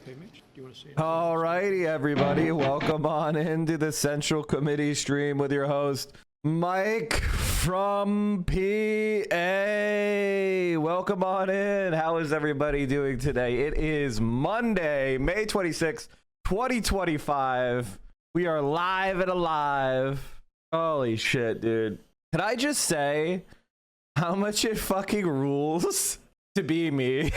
Okay, Mitch, do you want to say? All righty, everybody. Welcome on into the Central Committee stream with your host, Mike from PA. Welcome on in. How is everybody doing today? It is Monday, May 26th, 2025. We are live and alive. Holy shit, dude. Can I just say how much it fucking rules to be me?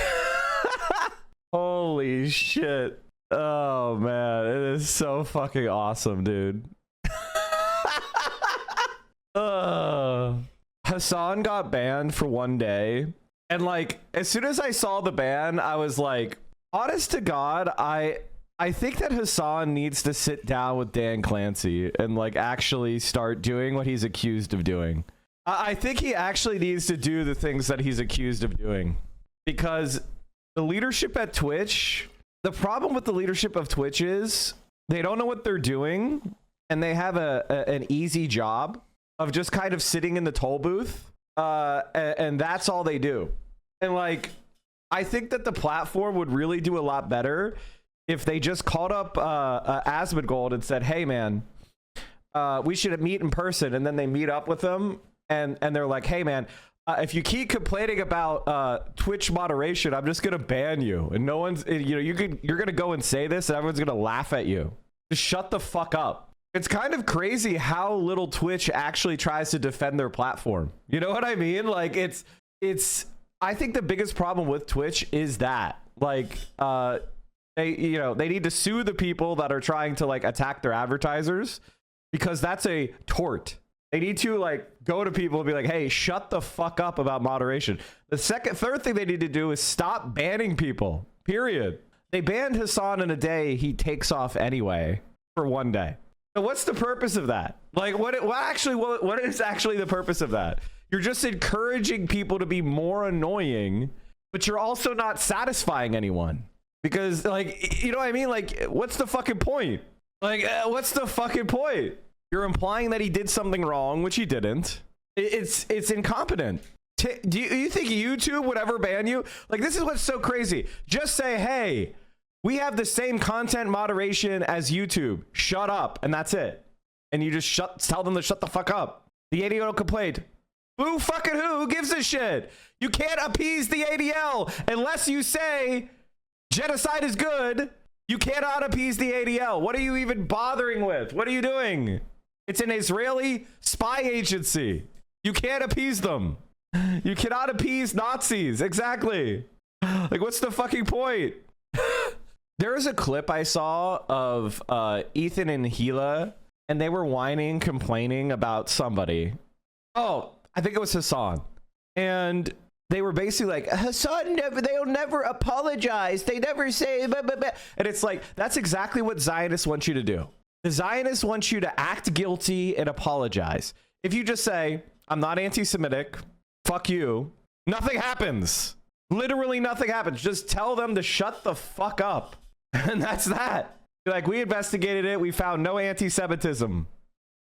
Holy shit. Oh man, it is so fucking awesome, dude. Hassan got banned for one day, and like as soon as I saw the ban, I was like, honest to God, I think that Hassan needs to sit down with Dan Clancy and like actually start doing what he's accused of doing. I think he actually needs to do the things that he's accused of doing, because the leadership at Twitch, the problem with the leadership of Twitch is they don't know what they're doing, and they have an easy job of just kind of sitting in the toll booth, and that's all they do. And like, I think that the platform would really do a lot better if they just called up Asmongold and said, hey man, we should meet in person. And then they meet up with them, and they're like, hey man, if you keep complaining about Twitch moderation, I'm just gonna ban you. And no one's, you know, you're gonna go and say this, and everyone's gonna laugh at you. Just shut the fuck up. It's kind of crazy how little Twitch actually tries to defend their platform. You know what I mean? Like it's. I think the biggest problem with Twitch is that, like, they need to sue the people that are trying to like attack their advertisers, because that's a tort. They need to like go to people and be like, hey, shut the fuck up about moderation. The third thing they need to do is stop banning people, period. They banned Hassan in a day he takes off anyway for one day. So what's the purpose of that? Like what is actually the purpose of that? You're just encouraging people to be more annoying, but you're also not satisfying anyone, because like, you know what I mean? Like, what's the fucking point? Like, what's the fucking point? You're implying that he did something wrong, which he didn't. It's incompetent. Do you think YouTube would ever ban you? Like, this is what's so crazy. Just say, hey, we have the same content moderation as YouTube. Shut up. And that's it. And you just tell them to shut the fuck up. The ADL complained. Who fucking who gives a shit? You can't appease the ADL unless you say genocide is good. You cannot appease the ADL. What are you even bothering with? What are you doing? It's an Israeli spy agency. You can't appease them. You cannot appease Nazis. Exactly. Like, what's the fucking point? There was a clip I saw of Ethan and Gila, and they were whining, complaining about somebody. Oh, I think it was Hassan. And they were basically like, Hassan they'll never apologize. They never say blah, blah, blah. And it's like, that's exactly what Zionists want you to do. The Zionists want you to act guilty and apologize. If you just say, I'm not anti-Semitic, fuck you, nothing happens. Literally nothing happens. Just tell them to shut the fuck up. And that's that. You're like, we investigated it. We found no anti-Semitism.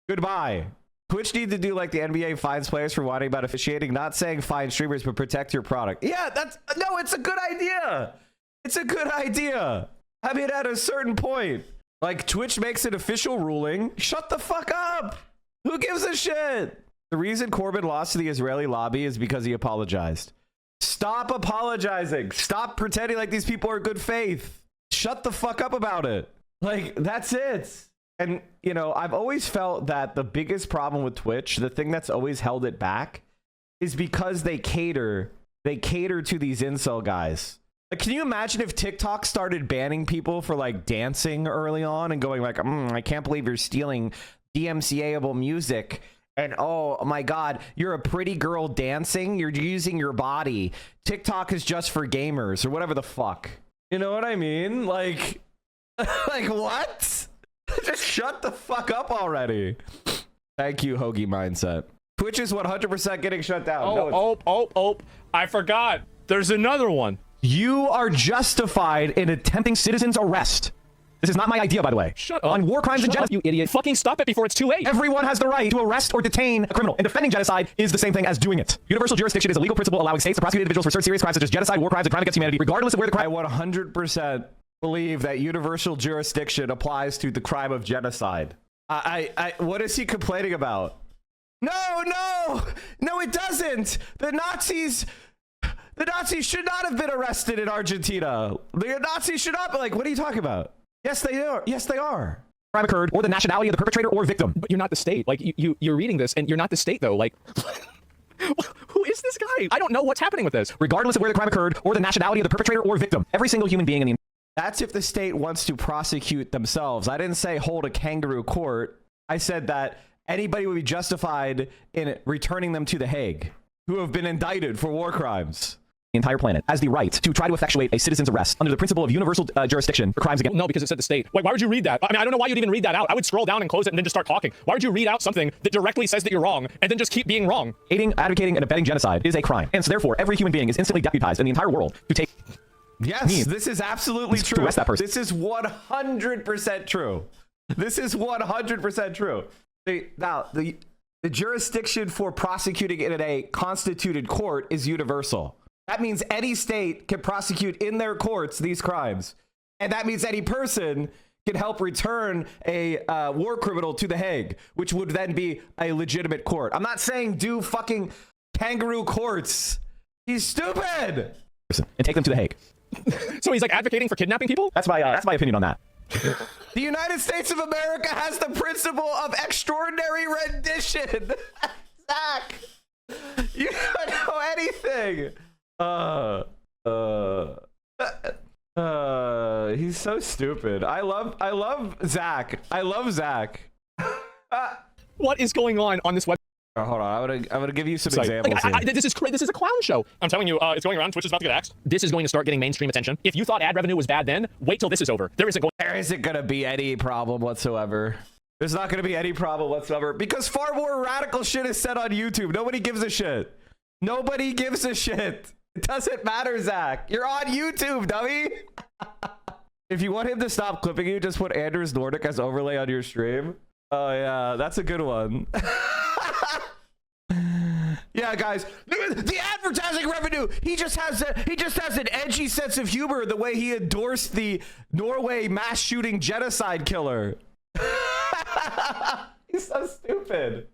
Goodbye. Twitch need to do like the NBA fines players for whining about officiating, not saying fine streamers, but protect your product. Yeah, it's a good idea. It's a good idea. I mean, at a certain point, like, Twitch makes an official ruling. Shut the fuck up. Who gives a shit? The reason Corbyn lost to the Israeli lobby is because he apologized. Stop apologizing. Stop pretending like these people are good faith. Shut the fuck up about it. Like, that's it. And, you know, I've always felt that the biggest problem with Twitch, the thing that's always held it back, is because they cater to these incel guys. Like, can you imagine if TikTok started banning people for like dancing early on and going like, I can't believe you're stealing DMCA-able music. And oh my God, you're a pretty girl dancing. You're using your body. TikTok is just for gamers or whatever the fuck. You know what I mean? Like, like what? Just shut the fuck up already. Thank you, Hoagie Mindset. Twitch is 100% getting shut down. Oh, I forgot. There's another one. You are justified in attempting citizen's arrest. This is not my idea, by the way. Shut up. On war crimes and genocide, you idiot. Fucking stop it before it's too late. Everyone has the right to arrest or detain a criminal, and defending genocide is the same thing as doing it. Universal jurisdiction is a legal principle allowing states to prosecute individuals for certain serious crimes such as genocide, war crimes, and crime against humanity, regardless of where the crime. I 100% believe that universal jurisdiction applies to the crime of genocide. What is he complaining about? No, it doesn't. The Nazis should not have been arrested in Argentina. The Nazis should not be. Like, what are you talking about? Yes, they are. Yes, they are. Crime occurred, or the nationality of the perpetrator or victim. But you're not the state. Like, you're reading this, and you're not the state, though. Like, who is this guy? I don't know what's happening with this. Regardless of where the crime occurred, or the nationality of the perpetrator or victim. Every single human being in the... That's if the state wants to prosecute themselves. I didn't say hold a kangaroo court. I said that anybody would be justified in returning them to The Hague who have been indicted for war crimes. The entire planet has the right to try to effectuate a citizen's arrest under the principle of universal jurisdiction for crimes against... No, because it said the state. Wait, why would you read that? I mean, I don't know why you'd even read that out. I would scroll down and close it and then just start talking. Why would you read out something that directly says that you're wrong and then just keep being wrong? Aiding, advocating, and abetting genocide is a crime. And so therefore, every human being is instantly deputized in the entire world to take... Yes, this is absolutely true. To arrest that person. This is 100% true. This is 100% true. The jurisdiction for prosecuting in a constituted court is universal. That means any state can prosecute in their courts these crimes. And that means any person can help return a war criminal to The Hague, which would then be a legitimate court. I'm not saying do fucking kangaroo courts. He's stupid. And take them to The Hague. So he's like advocating for kidnapping people? That's my opinion on that. The United States of America has the principle of extraordinary rendition. Zach, you don't know anything. He's so stupid. I love Zach. I love Zach. What is going on this website? Hold on, I'm gonna give you some examples. Like, this is a clown show. I'm telling you, it's going around. Twitch is about to get axed. This is going to start getting mainstream attention. If you thought ad revenue was bad then, wait till this is over. There isn't gonna be any problem whatsoever. There's not gonna be any problem whatsoever because far more radical shit is said on YouTube. Nobody gives a shit. Nobody gives a shit. It doesn't matter, Zach. You're on YouTube, dummy. If you want him to stop clipping you, just put Anders Nordic as overlay on your stream. Oh yeah, that's a good one. Yeah, guys, the advertising revenue. He just has an edgy sense of humor. The way he endorsed the Norway mass shooting genocide killer. He's so stupid.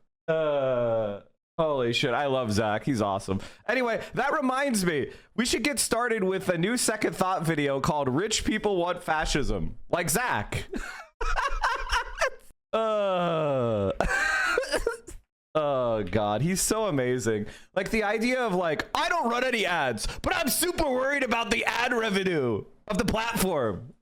Holy shit, I love Zach. He's awesome. Anyway, that reminds me, we should get started with a new second thought video called "Rich People Want Fascism," like Zach. Oh god, he's so amazing. Like the idea of like, I don't run any ads, but I'm super worried about the ad revenue of the platform.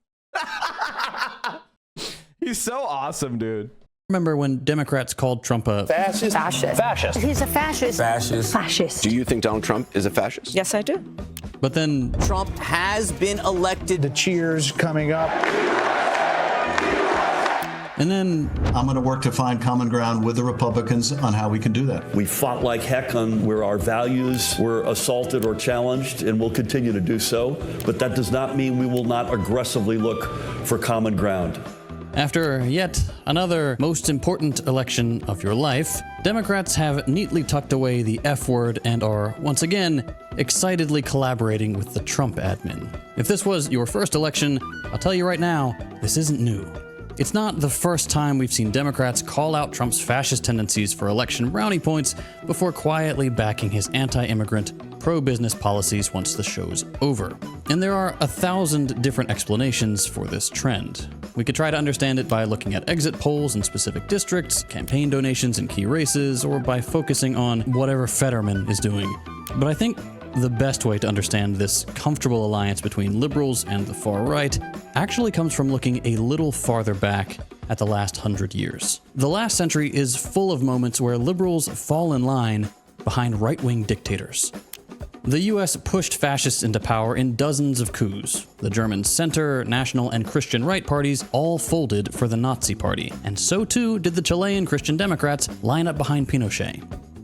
He's so awesome, dude. Remember when Democrats called Trump a fascist? Fascist. He's a fascist. Fascist. Do you think Donald Trump is a fascist? Yes, I do. But then Trump has been elected. The cheers coming up. And then I'm going to work to find common ground with the Republicans on how we can do that. We fought like heck on where our values were assaulted or challenged, and we'll continue to do so. But that does not mean we will not aggressively look for common ground. after yet another most important election of your life, Democrats have neatly tucked away the F word and are, once again, excitedly collaborating with the Trump admin. If this was your first election, I'll tell you right now, this isn't new. It's not the first time we've seen Democrats call out Trump's fascist tendencies for election brownie points before quietly backing his anti-immigrant, pro-business policies once the show's over. And there are 1,000 different explanations for this trend. We could try to understand it by looking at exit polls in specific districts, campaign donations in key races, or by focusing on whatever Fetterman is doing. But I think the best way to understand this comfortable alliance between liberals and the far right actually comes from looking a little farther back at the last 100 years. The last century is full of moments where liberals fall in line behind right-wing dictators. The US pushed fascists into power in dozens of coups. The German center, national, and Christian right parties all folded for the Nazi Party, and so too did the Chilean Christian Democrats line up behind Pinochet.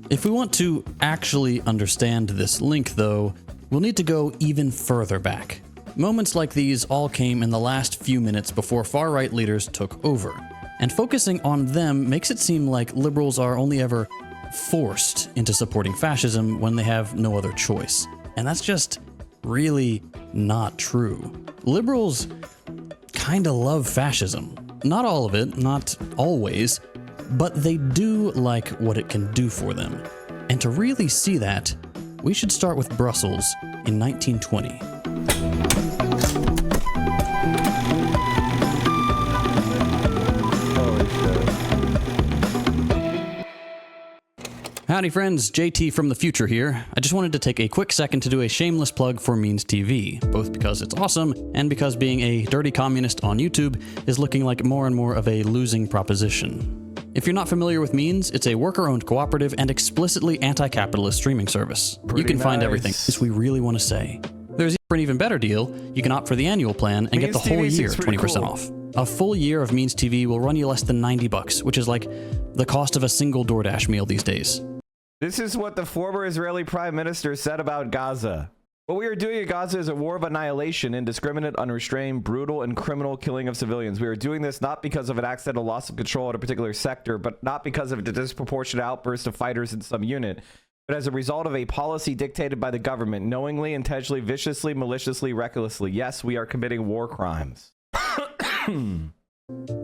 If we want to actually understand this link, though, we'll need to go even further back. Moments like these all came in the last few minutes before far-right leaders took over, and focusing on them makes it seem like liberals are only ever forced into supporting fascism when they have no other choice. And that's just really not true. Liberals kind of love fascism. Not all of it, not always, but they do like what it can do for them. And to really see that, we should start with Brussels in 1920. Howdy friends, JT from the future here. I just wanted to take a quick second to do a shameless plug for Means TV, both because it's awesome and because being a dirty communist on YouTube is looking like more and more of a losing proposition. If you're not familiar with Means, it's a worker-owned cooperative and explicitly anti-capitalist streaming service. You can find everything, as we really want to say. There's for an even better deal, you can opt for the annual plan and get the whole year 20% off. A full year of Means TV will run you less than $90, which is like the cost of a single DoorDash meal these days. This is what the former Israeli prime minister said about Gaza. What we are doing in Gaza is a war of annihilation, indiscriminate, unrestrained, brutal, and criminal killing of civilians. We are doing this not because of an accidental loss of control in a particular sector, but not because of a disproportionate outburst of fighters in some unit, but as a result of a policy dictated by the government, knowingly, intentionally, viciously, maliciously, recklessly. Yes, we are committing war crimes.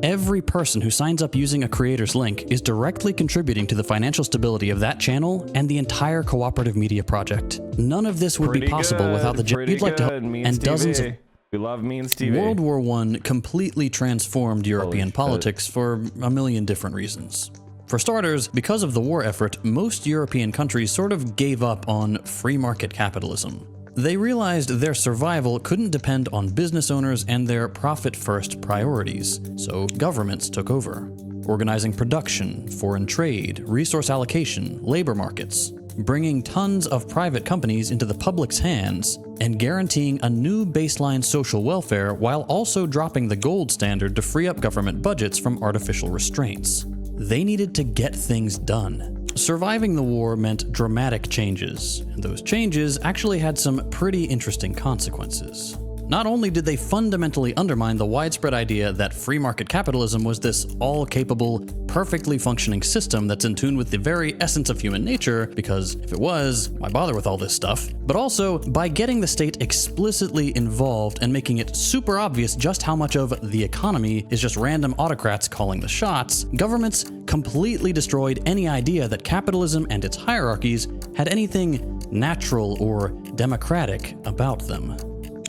Every person who signs up using a creator's link is directly contributing to the financial stability of that channel and the entire cooperative media project. None of this would be possible without the you'd like to help and dozens of we love Means TV. World War I completely transformed European politics for a million different reasons. For starters, because of the war effort, most European countries sort of gave up on free market capitalism. They realized their survival couldn't depend on business owners and their profit-first priorities, so governments took over, organizing production, foreign trade, resource allocation, labor markets, bringing tons of private companies into the public's hands, and guaranteeing a new baseline social welfare while also dropping the gold standard to free up government budgets from artificial restraints. They needed to get things done. Surviving the war meant dramatic changes, and those changes actually had some pretty interesting consequences. Not only did they fundamentally undermine the widespread idea that free market capitalism was this all-capable, perfectly functioning system that's in tune with the very essence of human nature, because if it was, why bother with all this stuff? But also, by getting the state explicitly involved and making it super obvious just how much of the economy is just random autocrats calling the shots, governments completely destroyed any idea that capitalism and its hierarchies had anything natural or democratic about them.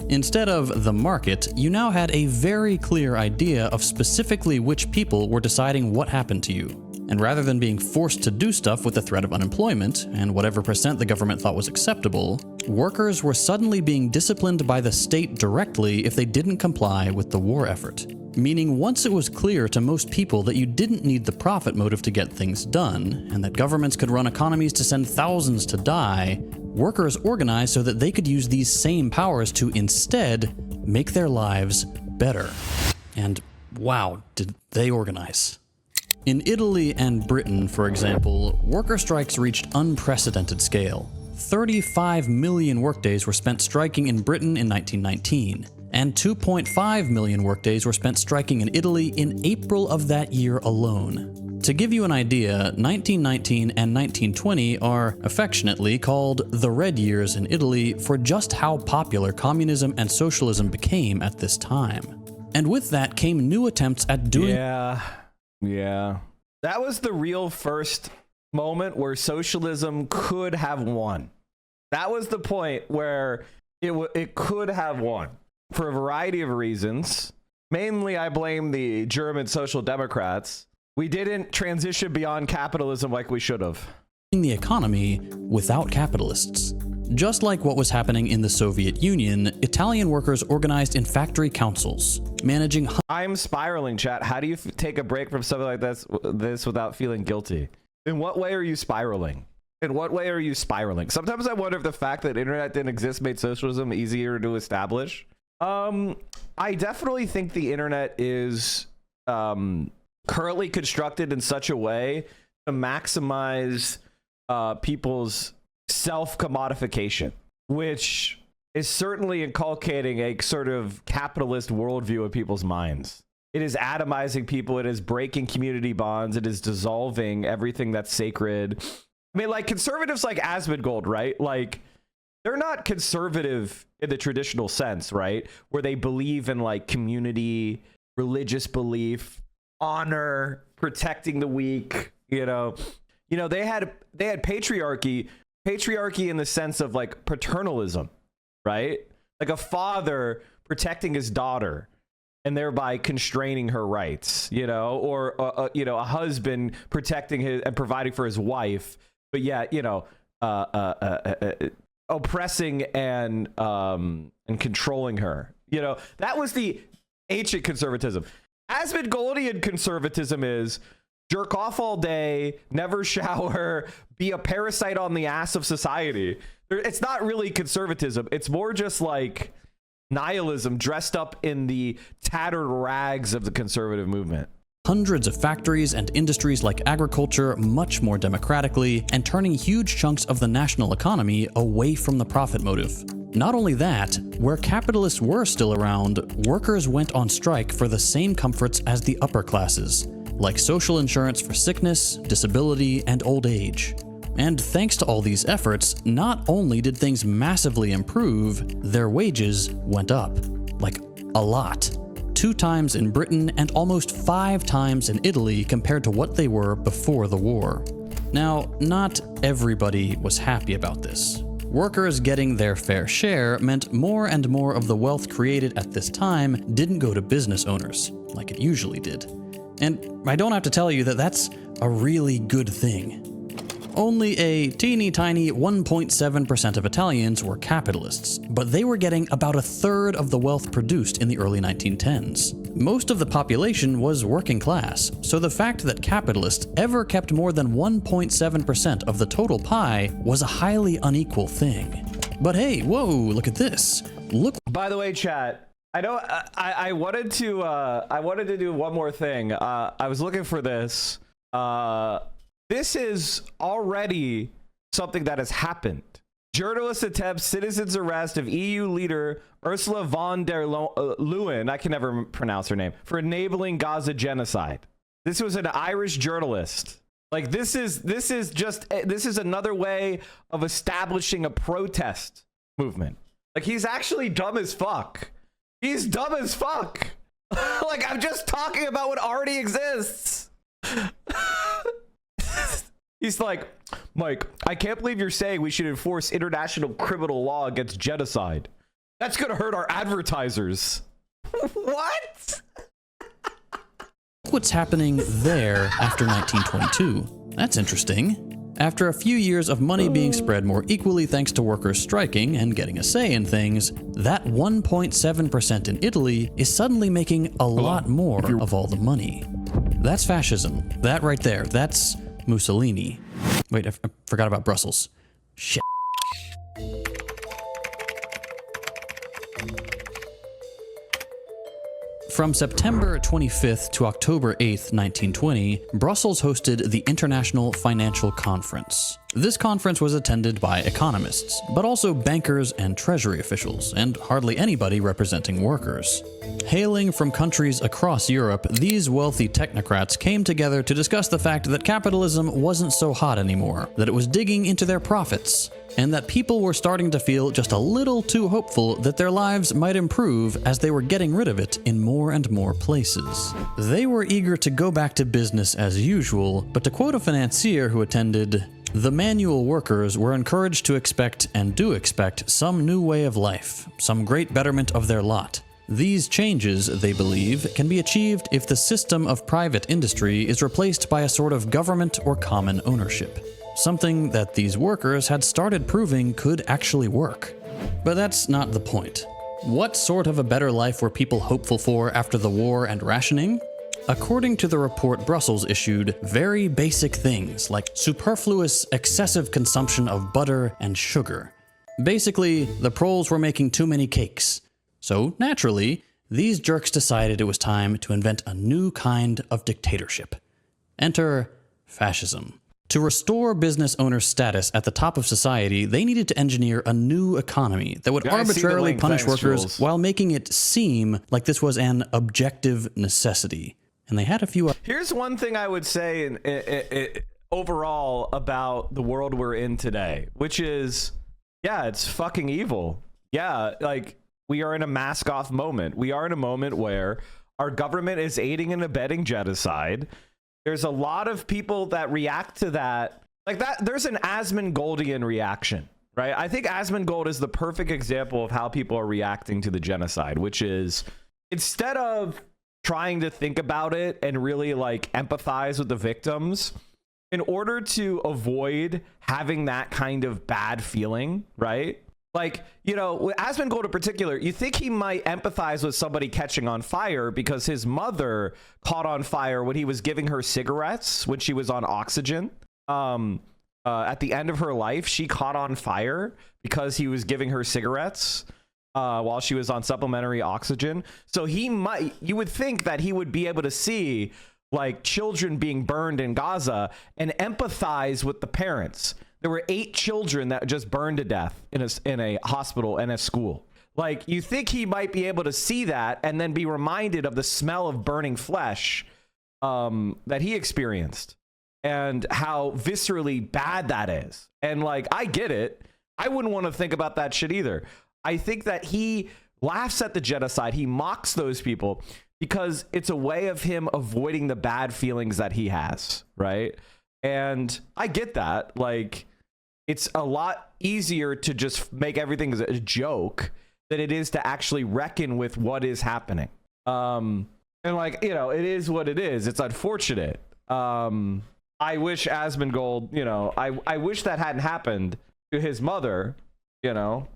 Instead of the market, you now had a very clear idea of specifically which people were deciding what happened to you. And rather than being forced to do stuff with the threat of unemployment and whatever percent the government thought was acceptable, workers were suddenly being disciplined by the state directly if they didn't comply with the war effort. Meaning once it was clear to most people that you didn't need the profit motive to get things done, and that governments could run economies to send thousands to die, workers organized so that they could use these same powers to instead make their lives better. And wow, did they organize. In Italy and Britain, for example, worker strikes reached unprecedented scale. 35 million workdays were spent striking in Britain in 1919. And 2.5 million workdays were spent striking in Italy in April of that year alone. To give you an idea, 1919 and 1920 are affectionately called the Red Years in Italy for just how popular communism and socialism became at this time. And with that came new attempts at doing... Yeah. That was the real first moment where socialism could have won. That was the point where it could have won. For a variety of reasons. Mainly, I blame the German Social Democrats. We didn't transition beyond capitalism like we should have. The economy without capitalists. Just like what was happening in the Soviet Union, Italian workers organized in factory councils, managing... I'm spiraling, chat. How do you take a break from something like this without feeling guilty? In what way are you spiraling? In what way are you spiraling? Sometimes I wonder if the fact that internet didn't exist made socialism easier to establish. I definitely think the internet is currently constructed in such a way to maximize people's self-commodification, which is certainly inculcating a sort of capitalist worldview in people's minds. It is atomizing people. It is breaking community bonds. It is dissolving everything that's sacred. I mean, like conservatives like Asmongold, right? Like they're not conservative in the traditional sense, right? Where they believe in like community, religious belief, honor, protecting the weak, you know, they had patriarchy in the sense of like paternalism, right? Like a father protecting his daughter and thereby constraining her rights, you know, or a husband protecting his and providing for his wife, but yet, you know, oppressing and controlling her. You know, that was the ancient conservatism. Asmongold conservatism is jerk off all day, never shower, be a parasite on the ass of society. It's not really conservatism. It's more just like nihilism dressed up in the tattered rags of the conservative movement. Hundreds of factories and industries like agriculture much more democratically, and turning huge chunks of the national economy away from the profit motive. Not only that, where capitalists were still around, workers went on strike for the same comforts as the upper classes, like social insurance for sickness, disability, and old age. And thanks to all these efforts, not only did things massively improve, their wages went up. Like, a lot. 2 times in Britain and almost 5 times in Italy compared to what they were before the war. Now, not everybody was happy about this. Workers getting their fair share meant more and more of the wealth created at this time didn't go to business owners, like it usually did. And I don't have to tell you that that's a really good thing. Only a teeny tiny 1.7% of Italians were capitalists, but they were getting about 1/3 of the wealth produced in the early 1910s. Most of the population was working class, so the fact that capitalists ever kept more than 1.7% of the total pie was a highly unequal thing. But hey, whoa, look at this. Look. By the way, chat, I know I wanted to do one more thing. I was looking for this. This is already something that has happened. Journalist attempts citizens' arrest of EU leader Ursula von der Leyen, I can never pronounce her name, for enabling Gaza genocide. This was an Irish journalist. Like, this is another way of establishing a protest movement. Like, he's actually dumb as fuck. He's dumb as fuck. Like, I'm just talking about what already exists. He's like, Mike, I can't believe you're saying we should enforce international criminal law against genocide. That's going to hurt our advertisers. What? What's happening there after 1922? That's interesting. After a few years of money being spread more equally thanks to workers striking and getting a say in things, that 1.7% in Italy is suddenly making a lot more of all the money. That's fascism. That right there. That's Mussolini. Wait, I forgot about Brussels. Shit. From September 25th to October 8th, 1920, Brussels hosted the International Financial Conference. This conference was attended by economists, but also bankers and treasury officials, and hardly anybody representing workers. Hailing from countries across Europe, these wealthy technocrats came together to discuss the fact that capitalism wasn't so hot anymore, that it was digging into their profits, and that people were starting to feel just a little too hopeful that their lives might improve as they were getting rid of it in more and more places. They were eager to go back to business as usual, but to quote a financier who attended, the manual workers were encouraged to expect and do expect some new way of life, some great betterment of their lot. These changes, they believe, can be achieved if the system of private industry is replaced by a sort of government or common ownership. Something that these workers had started proving could actually work. But that's not the point. What sort of a better life were people hopeful for after the war and rationing? According to the report Brussels issued, very basic things like superfluous, excessive consumption of butter and sugar. Basically, the proles were making too many cakes. So, naturally, these jerks decided it was time to invent a new kind of dictatorship. Enter fascism. To restore business owners' status at the top of society, they needed to engineer a new economy that would arbitrarily punish workers while making it seem like this was an objective necessity. And they had a few... Here's one thing I would say overall about the world we're in today, which is Yeah, it's fucking evil. Yeah, like, we are in a mask off moment. We are in a moment where our government is aiding and abetting genocide. There's a lot of people that react to that. Like that, there's an Asmongoaldian reaction, right? I think Asmongold is the perfect example of how people are reacting to the genocide, which is instead of trying to think about it and really like empathize with the victims, in order to avoid having that kind of bad feeling, right? Like, you know, with Asmongold in particular, you think he might empathize with somebody catching on fire because his mother caught on fire when he was giving her cigarettes when she was on oxygen. At the end of her life, she caught on fire because he was giving her cigarettes while she was on supplementary oxygen. So you would think that he would be able to see like children being burned in Gaza and empathize with the parents. There were 8 children that just burned to death in a hospital and a school. Like, you think he might be able to see that and then be reminded of the smell of burning flesh that he experienced and how viscerally bad that is. And like, I get it. I wouldn't want to think about that shit either. I think that he laughs at the genocide. He mocks those people because it's a way of him avoiding the bad feelings that he has, right? And I get that. Like, it's a lot easier to just make everything a joke than it is to actually reckon with what is happening. And like, you know, it is what it is. It's unfortunate. I wish Asmongold, you know, I wish that hadn't happened to his mother, you know.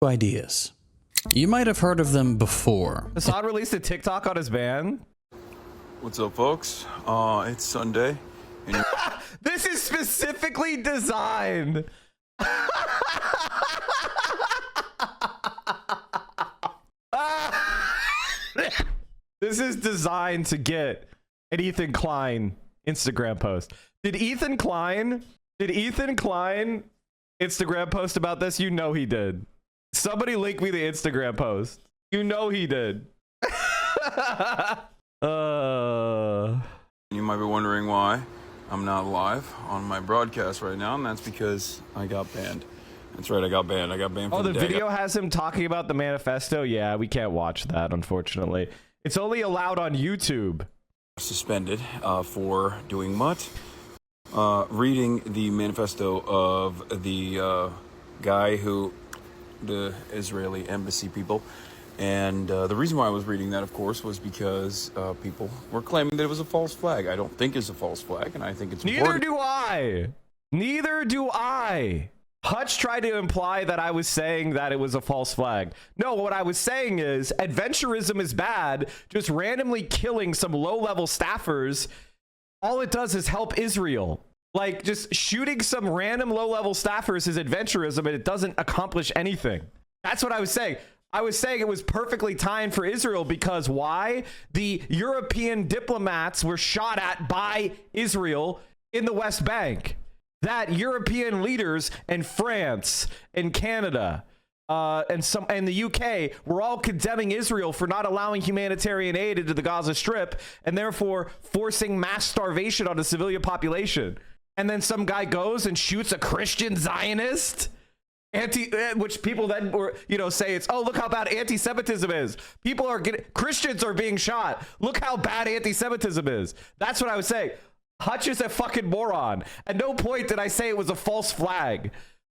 Ideas. You might have heard of them before. Hassan released a TikTok on his band. What's up, folks? It's Sunday. And this is specifically designed. This is designed to get an Ethan Klein Instagram post. Did Ethan Klein Instagram post about this? You know he did. Somebody link me the Instagram post. You know he did. you might be wondering why I'm not live on my broadcast right now, and that's because I got banned. That's right, I got banned. I got banned for the video has him talking about the manifesto? Yeah, we can't watch that, unfortunately. It's only allowed on YouTube. Suspended for doing what? Reading the manifesto of the guy who, the Israeli embassy people. And the reason why I was reading that, of course, was because people were claiming that it was a false flag. I don't think it's a false flag, and I think it's Neither do I. Neither do I. Hutch tried to imply that I was saying that it was a false flag. No, what I was saying is adventurism is bad. Just randomly killing some low-level staffers, all it does is help Israel. Like, just shooting some random low-level staffers is adventurism, and it doesn't accomplish anything. That's what I was saying. I was saying it was perfectly timed for Israel because why? The European diplomats were shot at by Israel in the West Bank. That European leaders in France and Canada and the UK were all condemning Israel for not allowing humanitarian aid into the Gaza Strip and therefore forcing mass starvation on the civilian population. And then some guy goes and shoots a Christian Zionist, which people then were, you know, say it's, oh, look how bad anti-Semitism is. Christians are being shot. Look how bad anti-Semitism is. That's what I was saying. Hutch is a fucking moron. At no point did I say it was a false flag.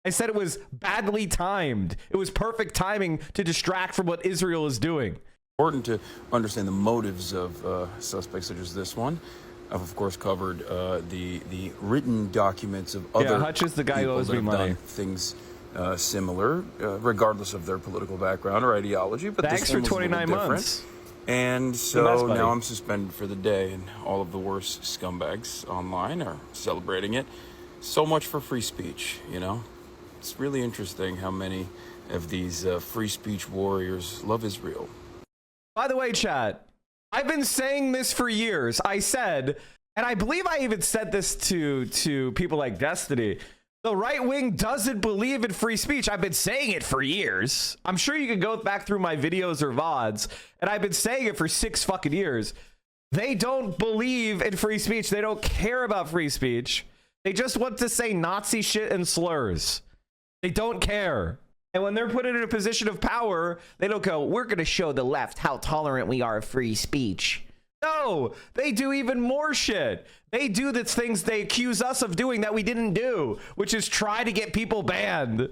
I said it was badly timed. It was perfect timing to distract from what Israel is doing. Important to understand the motives of suspects such as this one. I've, of course, covered the written documents of other Hutch is the guy who owes me money. Things similar, regardless of their political background or ideology. But thanks for 29 months. And so now I'm suspended for the day, and all of the worst scumbags online are celebrating it. So much for free speech, you know? It's really interesting how many of these free speech warriors love Israel. By the way, chat, I've been saying this for years. I said, and I believe I even said this to people like Destiny, the right wing doesn't believe in free speech. I've been saying it for years. I'm sure you can go back through my videos or VODs, and I've been saying it for 6 fucking years. They don't believe in free speech. They don't care about free speech. They just want to say Nazi shit and slurs. They don't care. And when they're put in a position of power, they don't go, we're going to show the left how tolerant we are of free speech. No, they do even more shit. They do the things they accuse us of doing that we didn't do, which is try to get people banned.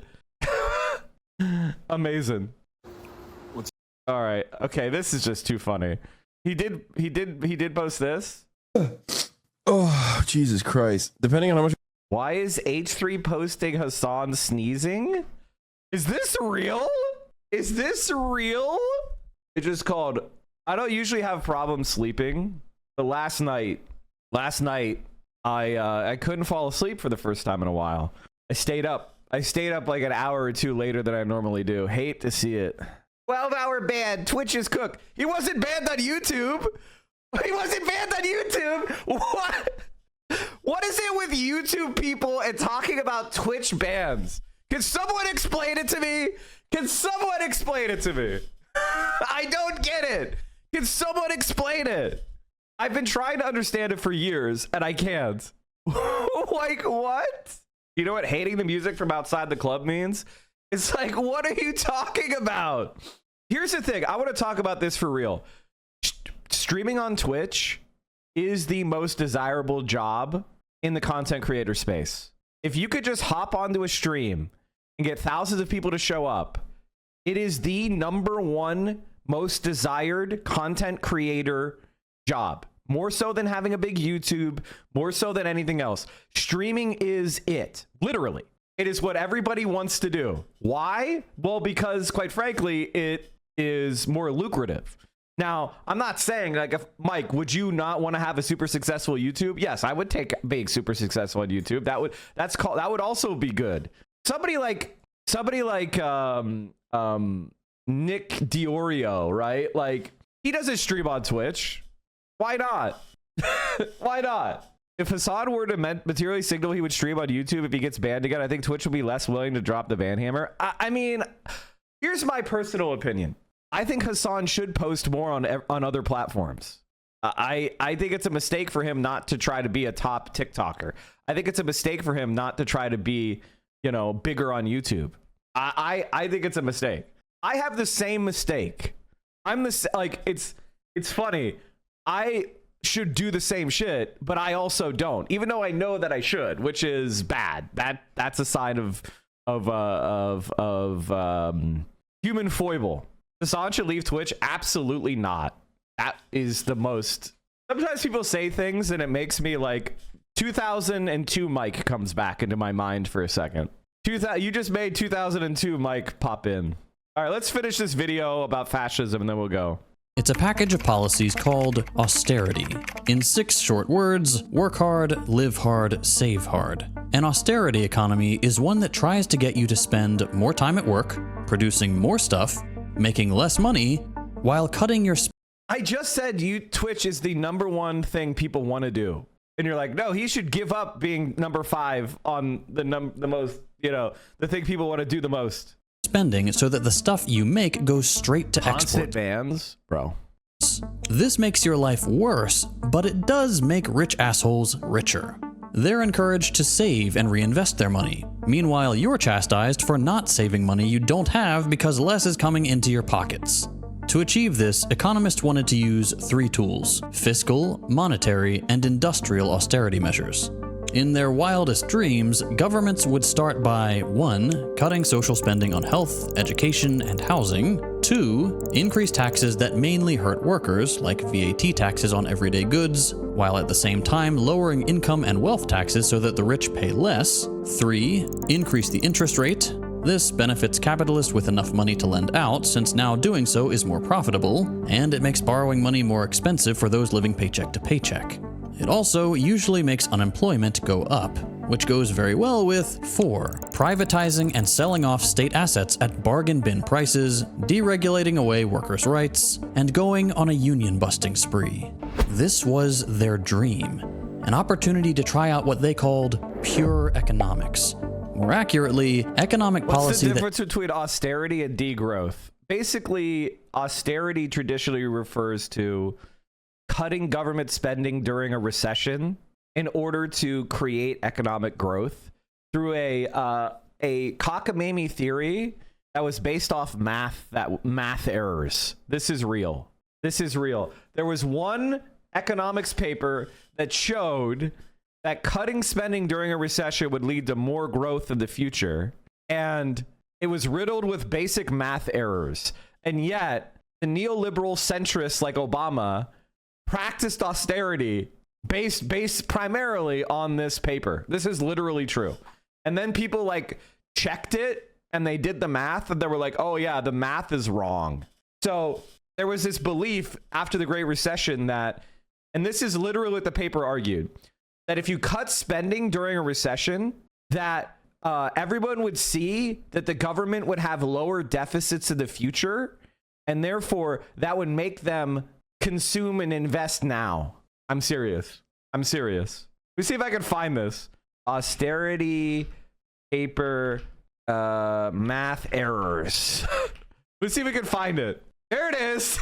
Amazing. All right. Okay, this is just too funny. He did post this. Oh, Jesus Christ. Depending on how much. Why is H3 posting Hassan sneezing? Is this real? Is this real? It's just called, I don't usually have problems sleeping, but last night I couldn't fall asleep for the first time in a while. I stayed up like an hour or two later than I normally do. Hate to see it. 12-hour ban. Twitch is cooked. He wasn't banned on YouTube. He wasn't banned on YouTube. What? What is it with YouTube people and talking about Twitch bans? Can someone explain it to me? Can someone explain it to me? I don't get it. Can someone explain it? I've been trying to understand it for years and I can't. Like, what? You know what hating the music from outside the club means? It's like, what are you talking about? Here's the thing. I want to talk about this for real. Streaming on Twitch is the most desirable job in the content creator space. If you could just hop onto a stream and get thousands of people to show up, it is the #1 most desired content creator job. More so than having a big YouTube, more so than anything else. Streaming is it, literally. It is what everybody wants to do. Why? Well, because quite frankly, it is more lucrative. Now, I'm not saying, like, if Mike, would you not want to have a super successful YouTube? Yes, I would take being super successful on YouTube. That would also be good. Somebody like Nick Diorio, right? Like, he doesn't stream on Twitch. Why not? Why not? If Hassan were to materially signal he would stream on YouTube if he gets banned again, I think Twitch would be less willing to drop the ban hammer. I mean, here's my personal opinion. I think Hassan should post more on other platforms. I think it's a mistake for him not to try to be a top TikToker. I think it's a mistake for him not to try to be, you know, bigger on YouTube. I think it's a mistake. I have the same mistake. It's funny. I should do the same shit, but I also don't, even though I know that I should, which is bad. That's a sign of human foible. Hassan should leave Twitch? Absolutely not. That is the most. Sometimes people say things and it makes me like 2002 Mike comes back into my mind for a second. You just made 2002 Mike pop in. All right, let's finish this video about fascism and then we'll go. It's a package of policies called austerity. In 6 short words, work hard, live hard, save hard. An austerity economy is one that tries to get you to spend more time at work, producing more stuff, making less money, while cutting your I just said Twitch is the #1 thing people want to do. And you're like, no, he should give up being number 5 on the most, you know, the thing people want to do the most. Spending so that the stuff you make goes straight to Constant export. bans, bro. This makes your life worse, but it does make rich assholes richer. They're encouraged to save and reinvest their money. Meanwhile, you're chastised for not saving money you don't have because less is coming into your pockets. To achieve this, economists wanted to use 3 tools: fiscal, monetary, and industrial austerity measures. In their wildest dreams, governments would start by 1. Cutting social spending on health, education, and housing. 2. Increase taxes that mainly hurt workers, like VAT taxes on everyday goods, while at the same time lowering income and wealth taxes so that the rich pay less. 3. Increase the interest rate. This benefits capitalists with enough money to lend out, since now doing so is more profitable, and it makes borrowing money more expensive for those living paycheck to paycheck. It also usually makes unemployment go up, which goes very well with 4. Privatizing and selling off state assets at bargain bin prices, deregulating away workers' rights, and going on a union-busting spree. This was their dream, an opportunity to try out what they called pure economics. More accurately, economic policy. What's the difference between austerity and degrowth? Basically, austerity traditionally refers to cutting government spending during a recession in order to create economic growth through a a cockamamie theory that was based off math errors. This is real. This is real. There was one economics paper that showed that cutting spending during a recession would lead to more growth in the future. And it was riddled with basic math errors. And yet, the neoliberal centrists like Obama practiced austerity based primarily on this paper. This is literally true. And then people like checked it and they did the math and they were like, oh yeah, the math is wrong. So there was this belief after the Great Recession that, and this is literally what the paper argued, that if you cut spending during a recession, that everyone would see that the government would have lower deficits in the future, and therefore that would make them consume and invest now. I'm serious. I'm serious. Let me see if I can find this. Austerity paper math errors. Let's see if we can find it. There it is.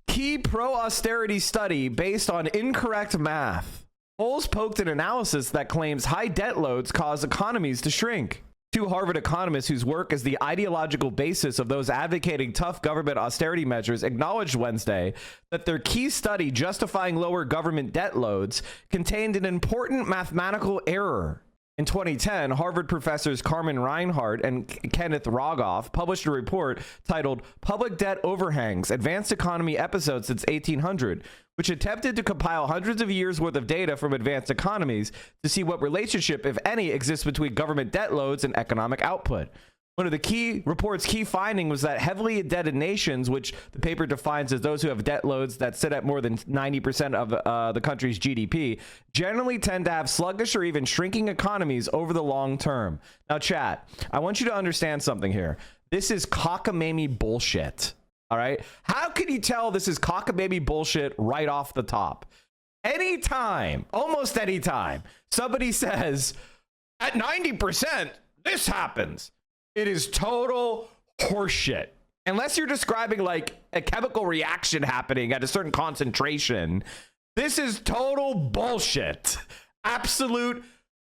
Key pro-austerity study based on incorrect math. Polls poked an analysis that claims high debt loads cause economies to shrink. Two Harvard economists whose work is the ideological basis of those advocating tough government austerity measures acknowledged Wednesday that their key study justifying lower government debt loads contained an important mathematical error. In 2010, Harvard professors Carmen Reinhardt and Kenneth Rogoff published a report titled Public Debt Overhangs, Advanced Economy Episodes Since 1800, which attempted to compile hundreds of years worth of data from advanced economies to see what relationship, if any, exists between government debt loads and economic output. One of the report's key finding was that heavily indebted nations, which the paper defines as those who have debt loads that sit at more than 90% of the country's GDP, generally tend to have sluggish or even shrinking economies over the long term. Now, chat, I want you to understand something here. This is cockamamie bullshit. All right? How can you tell this is cockamamie bullshit right off the top? Anytime, almost anytime, somebody says, at 90%, this happens. It is total horseshit. Unless you're describing like a chemical reaction happening at a certain concentration, this is total bullshit. Absolute,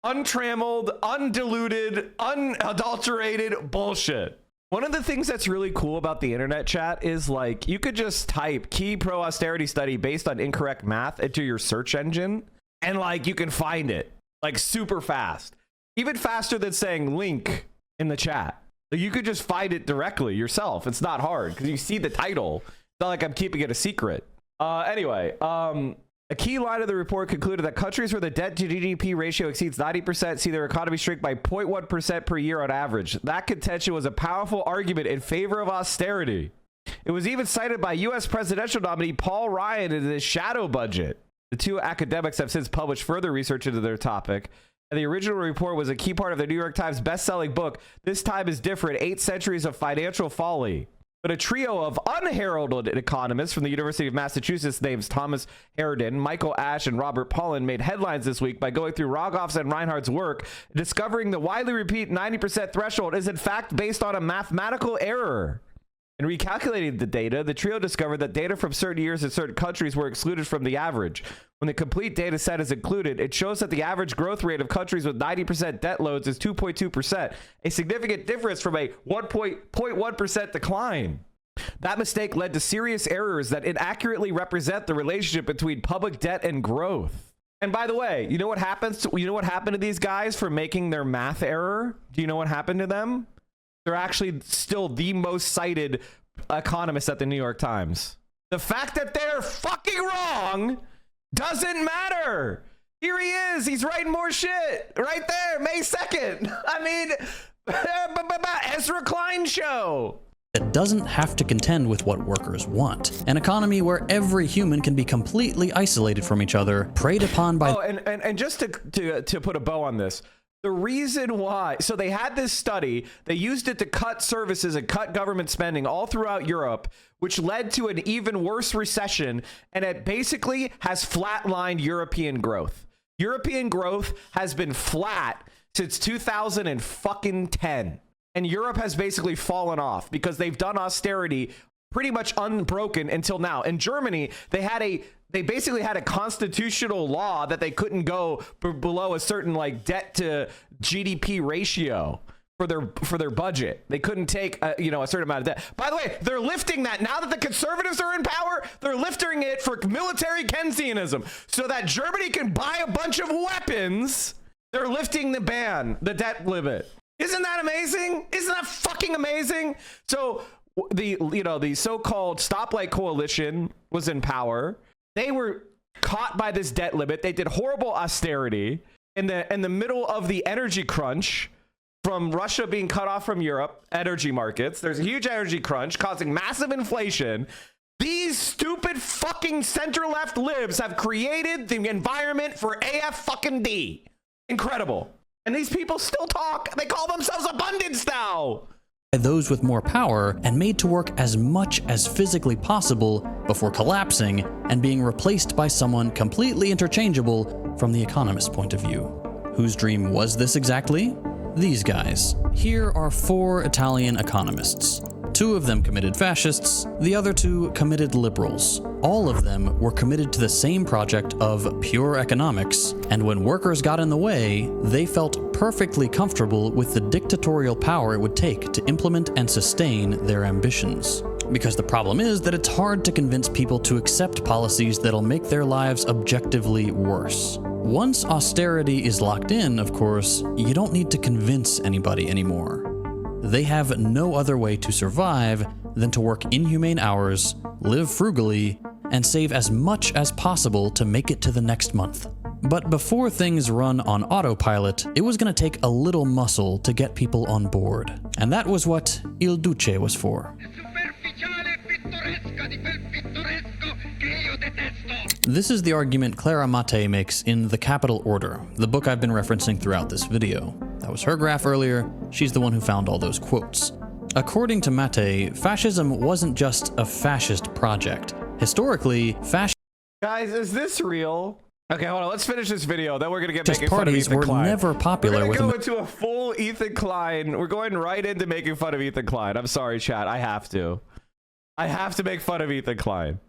untrammeled, undiluted, unadulterated bullshit. One of the things that's really cool about the internet, chat, is like you could just type key pro austerity study based on incorrect math into your search engine and like you can find it like super fast, even faster than saying link in the chat. You could just find it directly yourself. It's not hard because you see the title. It's not like I'm keeping it a secret. Anyway, a key line of the report concluded that countries where the debt to GDP ratio exceeds 90% see their economy shrink by 0.1% per year on average. That contention was a powerful argument in favor of austerity. It was even cited by U.S. presidential nominee Paul Ryan in his shadow budget. The two academics have since published further research into their topic. And the original report was a key part of the New York Times best-selling book, This Time is Different, 8 Centuries of Financial Folly. But a trio of unheralded economists from the University of Massachusetts named Thomas Harridan, Michael Ash, and Robert Pollin made headlines this week by going through Rogoff's and Reinhardt's work, discovering the widely repeated 90% threshold is in fact based on a mathematical error. In recalculating the data, the trio discovered that data from certain years in certain countries were excluded from the average. When the complete data set is included, it shows that the average growth rate of countries with 90% debt loads is 2.2%, a significant difference from a 1.1% decline. That mistake led to serious errors that inaccurately represent the relationship between public debt and growth. And by the way, you know what happened to these guys for making their math error? Do you know what happened to them? They're actually still the most cited economists at the New York Times. The fact that they're fucking wrong doesn't matter. Here he is. He's writing more shit right there. May 2nd. I mean, Ezra Klein show. It doesn't have to contend with what workers want. An economy where every human can be completely isolated from each other, preyed upon by... Oh, and just to put a bow on this, the reason why, so they had this study, they used it to cut services and cut government spending all throughout Europe, which led to an even worse recession, and it basically has flatlined European growth. European growth has been flat since 2010. and Europe has basically fallen off because they've done austerity pretty much unbroken until now. In Germany, they basically had a constitutional law that they couldn't go below a certain like debt to GDP ratio for their budget. They couldn't take a certain amount of debt. By the way, they're lifting that now that the conservatives are in power. They're lifting it for military Keynesianism so that Germany can buy a bunch of weapons. They're lifting the ban, the debt limit. Isn't that amazing? Isn't that fucking amazing? So the so-called stoplight coalition was in power. They were caught by this debt limit. They did horrible austerity in the middle of the energy crunch from Russia being cut off from Europe energy markets. There's a huge energy crunch causing massive inflation. These stupid fucking center-left libs have created the environment for AF fucking D. Incredible. And these people still talk. They call themselves abundance now. Those with more power and made to work as much as physically possible before collapsing and being replaced by someone completely interchangeable from the economist's point of view. Whose dream was this exactly? These guys. Here are 4 Italian economists. 2 of them committed fascists, the other 2 committed liberals. All of them were committed to the same project of pure economics, and when workers got in the way, they felt perfectly comfortable with the dictatorial power it would take to implement and sustain their ambitions. Because the problem is that it's hard to convince people to accept policies that'll make their lives objectively worse. Once austerity is locked in, of course, you don't need to convince anybody anymore. They have no other way to survive than to work inhumane hours, live frugally, and save as much as possible to make it to the next month. But before things run on autopilot, it was going to take a little muscle to get people on board. And that was what Il Duce was for. This is the argument Clara Mattei makes in The Capital Order, the book I've been referencing throughout this video. That was her graph earlier. She's the one who found all those quotes. According to Mattei, fascism wasn't just a fascist project. Historically, Guys, is this real? Okay, hold on. Let's finish this video. Then we're gonna get making parties fun of Ethan were Klein. never popular We're gonna with go into a full Ethan Klein. We're going right into making fun of Ethan Klein. I'm sorry, chat. I have to make fun of Ethan Klein.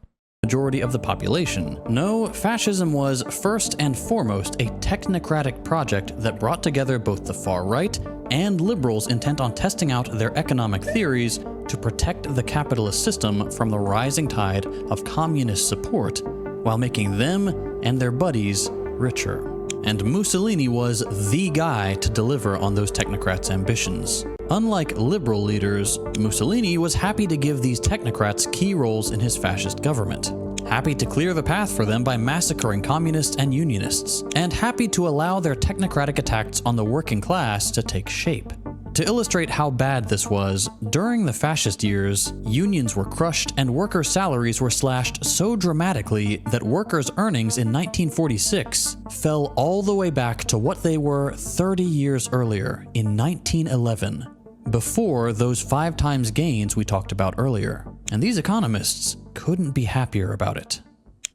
Majority of the population. No, fascism was first and foremost a technocratic project that brought together both the far right and liberals intent on testing out their economic theories to protect the capitalist system from the rising tide of communist support, while making them and their buddies richer. And Mussolini was the guy to deliver on those technocrats' ambitions. Unlike liberal leaders, Mussolini was happy to give these technocrats key roles in his fascist government. Happy to clear the path for them by massacring communists and unionists, and happy to allow their technocratic attacks on the working class to take shape. To illustrate how bad this was, during the fascist years, unions were crushed and workers' salaries were slashed so dramatically that workers' earnings in 1946 fell all the way back to what they were 30 years earlier, in 1911, before those 5 times gains we talked about earlier. And these economists couldn't be happier about it.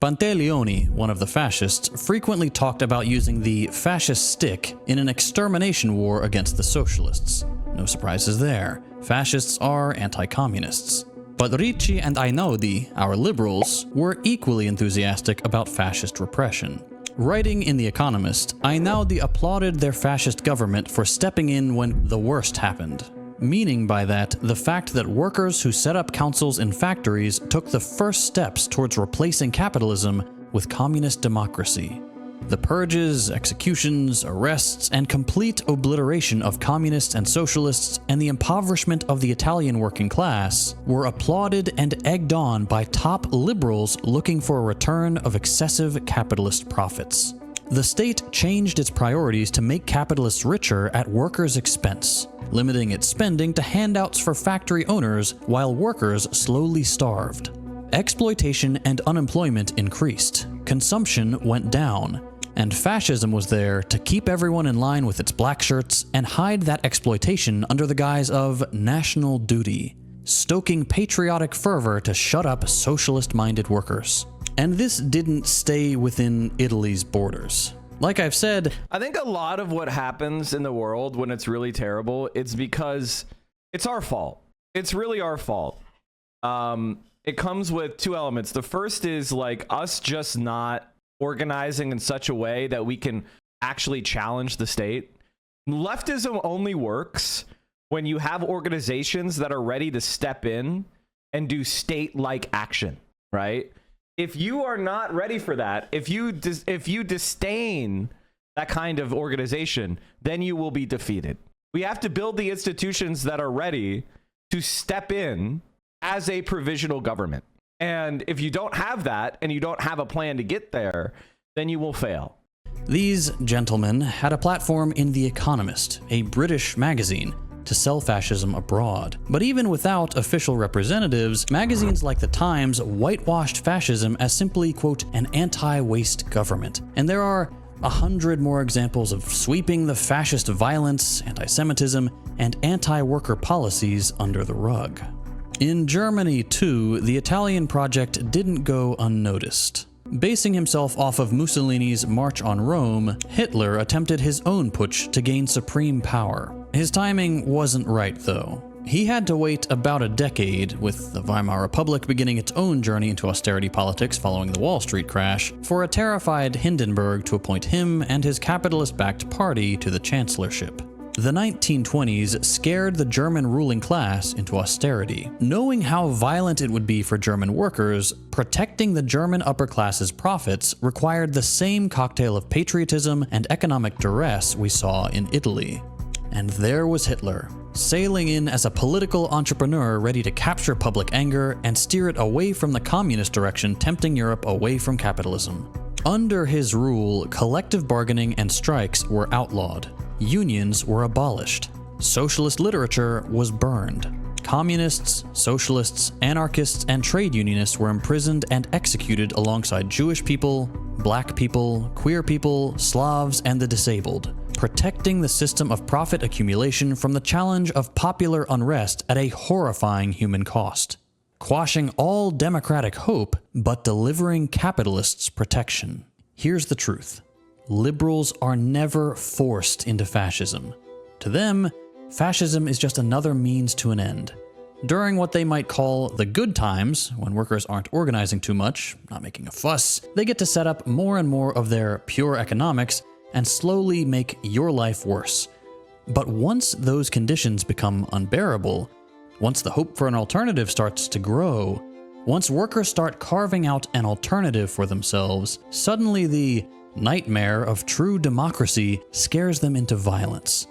Pantaleone, one of the fascists, frequently talked about using the fascist stick in an extermination war against the socialists. No surprises there. Fascists are anti-communists. But Ricci and Einaudi, our liberals, were equally enthusiastic about fascist repression. Writing in The Economist, Einaudi applauded their fascist government for stepping in when the worst happened. Meaning by that, the fact that workers who set up councils in factories took the first steps towards replacing capitalism with communist democracy. The purges, executions, arrests, and complete obliteration of communists and socialists and the impoverishment of the Italian working class were applauded and egged on by top liberals looking for a return of excessive capitalist profits. The state changed its priorities to make capitalists richer at workers' expense, limiting its spending to handouts for factory owners while workers slowly starved. Exploitation and unemployment increased, consumption went down, and fascism was there to keep everyone in line with its black shirts and hide that exploitation under the guise of national duty, stoking patriotic fervor to shut up socialist-minded workers. And this didn't stay within Italy's borders. Like I've said, I think a lot of what happens in the world when it's really terrible, it's because It's our fault. It's really our fault. It comes with two elements. The first is like us just not organizing in such a way that we can actually challenge the state. Leftism only works when you have organizations that are ready to step in and do state-like action, right? If you are not ready for that, if you disdain that kind of organization, then you will be defeated. We have to build the institutions that are ready to step in as a provisional government. And if you don't have that and you don't have a plan to get there, then you will fail. These gentlemen had a platform in The Economist, a British magazine, to sell fascism abroad. But even without official representatives, magazines like The Times whitewashed fascism as simply, quote, an anti-waste government. And there are 100 more examples of sweeping the fascist violence, anti-Semitism, and anti-worker policies under the rug. In Germany, too, the Italian project didn't go unnoticed. Basing himself off of Mussolini's March on Rome, Hitler attempted his own putsch to gain supreme power. His timing wasn't right, though. He had to wait about a decade, with the Weimar Republic beginning its own journey into austerity politics following the Wall Street crash, for a terrified Hindenburg to appoint him and his capitalist-backed party to the chancellorship. The 1920s scared the German ruling class into austerity. Knowing how violent it would be for German workers, protecting the German upper class's profits required the same cocktail of patriotism and economic duress we saw in Italy. And there was Hitler, sailing in as a political entrepreneur ready to capture public anger and steer it away from the communist direction, tempting Europe away from capitalism. Under his rule, collective bargaining and strikes were outlawed. Unions were abolished. Socialist literature was burned. Communists, socialists, anarchists, and trade unionists were imprisoned and executed alongside Jewish people, black people, queer people, Slavs, and the disabled, protecting the system of profit accumulation from the challenge of popular unrest at a horrifying human cost, quashing all democratic hope but delivering capitalists protection. Here's the truth. Liberals are never forced into fascism. To them, fascism is just another means to an end. During what they might call the good times, when workers aren't organizing too much, not making a fuss, they get to set up more and more of their pure economics and slowly make your life worse. But once those conditions become unbearable, once the hope for an alternative starts to grow, once workers start carving out an alternative for themselves, suddenly the nightmare of true democracy scares them into violence.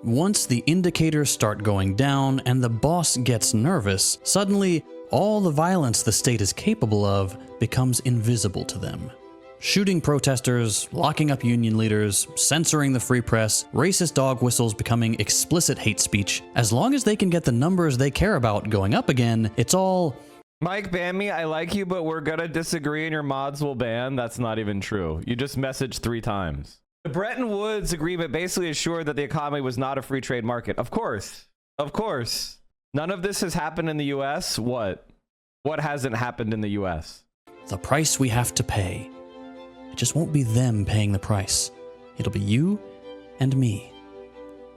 Once the indicators start going down and the boss gets nervous, suddenly all the violence the state is capable of becomes invisible to them. Shooting protesters, locking up union leaders, censoring the free press, racist dog whistles becoming explicit hate speech. As long as they can get the numbers they care about going up again, it's all... Mike, ban me. I like you, but we're gonna disagree and your mods will ban. That's not even true. You just messaged 3 times. The Bretton Woods agreement basically assured that the economy was not a free trade market. Of course. Of course. None of this has happened in the US. What? What hasn't happened in the US? The price we have to pay. It just won't be them paying the price. It'll be you and me.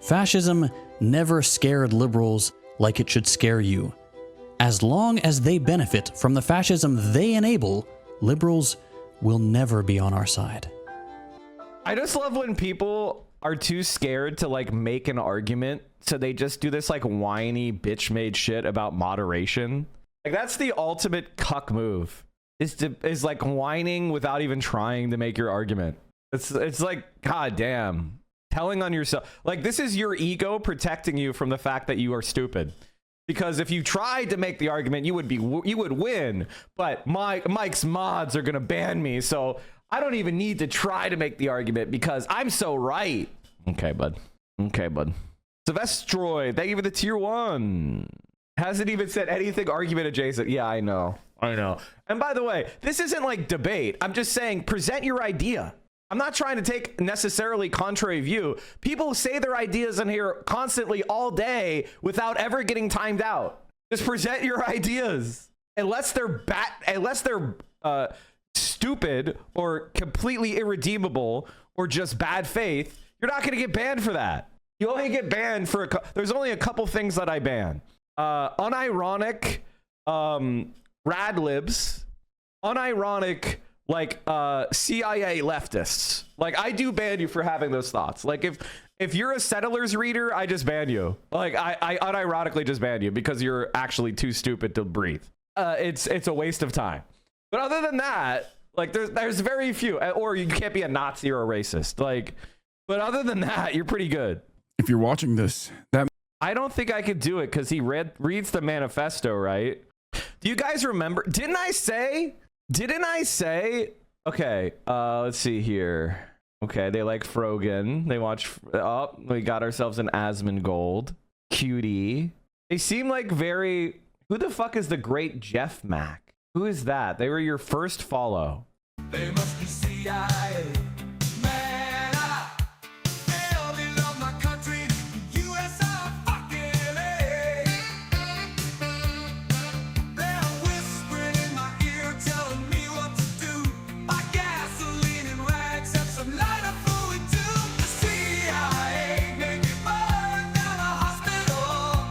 Fascism never scared liberals like it should scare you. As long as they benefit from the fascism they enable, liberals will never be on our side. I just love when people are too scared to like make an argument, so they just do this like whiny bitch-made shit about moderation. Like that's the ultimate cuck move. Is like whining without even trying to make your argument. It's like, god damn, telling on yourself. Like this is your ego protecting you from the fact that you are stupid. Because if you tried to make the argument, you would win. But Mike's mods are gonna ban me, so I don't even need to try to make the argument because I'm so right. Okay, bud. Okay, bud. Sylvestroid, thank you for the tier 1. Hasn't even said anything argument adjacent. Yeah, I know. I know. And by the way, this isn't like debate. I'm just saying present your idea. I'm not trying to take necessarily contrary view. People say their ideas in here constantly all day without ever getting timed out. Just present your ideas. Unless they're stupid or completely irredeemable or just bad faith, you're not going to get banned for that. You only get banned for there's only a couple things that I ban. Unironic rad libs, unironic like CIA leftists. Like I do ban you for having those thoughts. Like if you're a Settlers reader, I just ban you. Like I unironically just ban you because you're actually too stupid to breathe. It's a waste of time. But other than that, like there's very few, or you can't be a Nazi or a racist. Like, but other than that, you're pretty good. If you're watching this, that I don't think I could do it because he reads the manifesto, right? Do you guys remember? Didn't I say? Okay, let's see here. Okay, they like Frogan. They watch. Oh, we got ourselves an Asmongold. Cutie. They seem like very. Who the fuck is the great Jeff Mack? Who is that? They were your first follow. They must be CIA. Man, I barely love my country. USA fucking A. They're whispering in my ear, telling me what to do. Buy gasoline and rags and some lighter fluid too. The CIA make me burn down a hospital.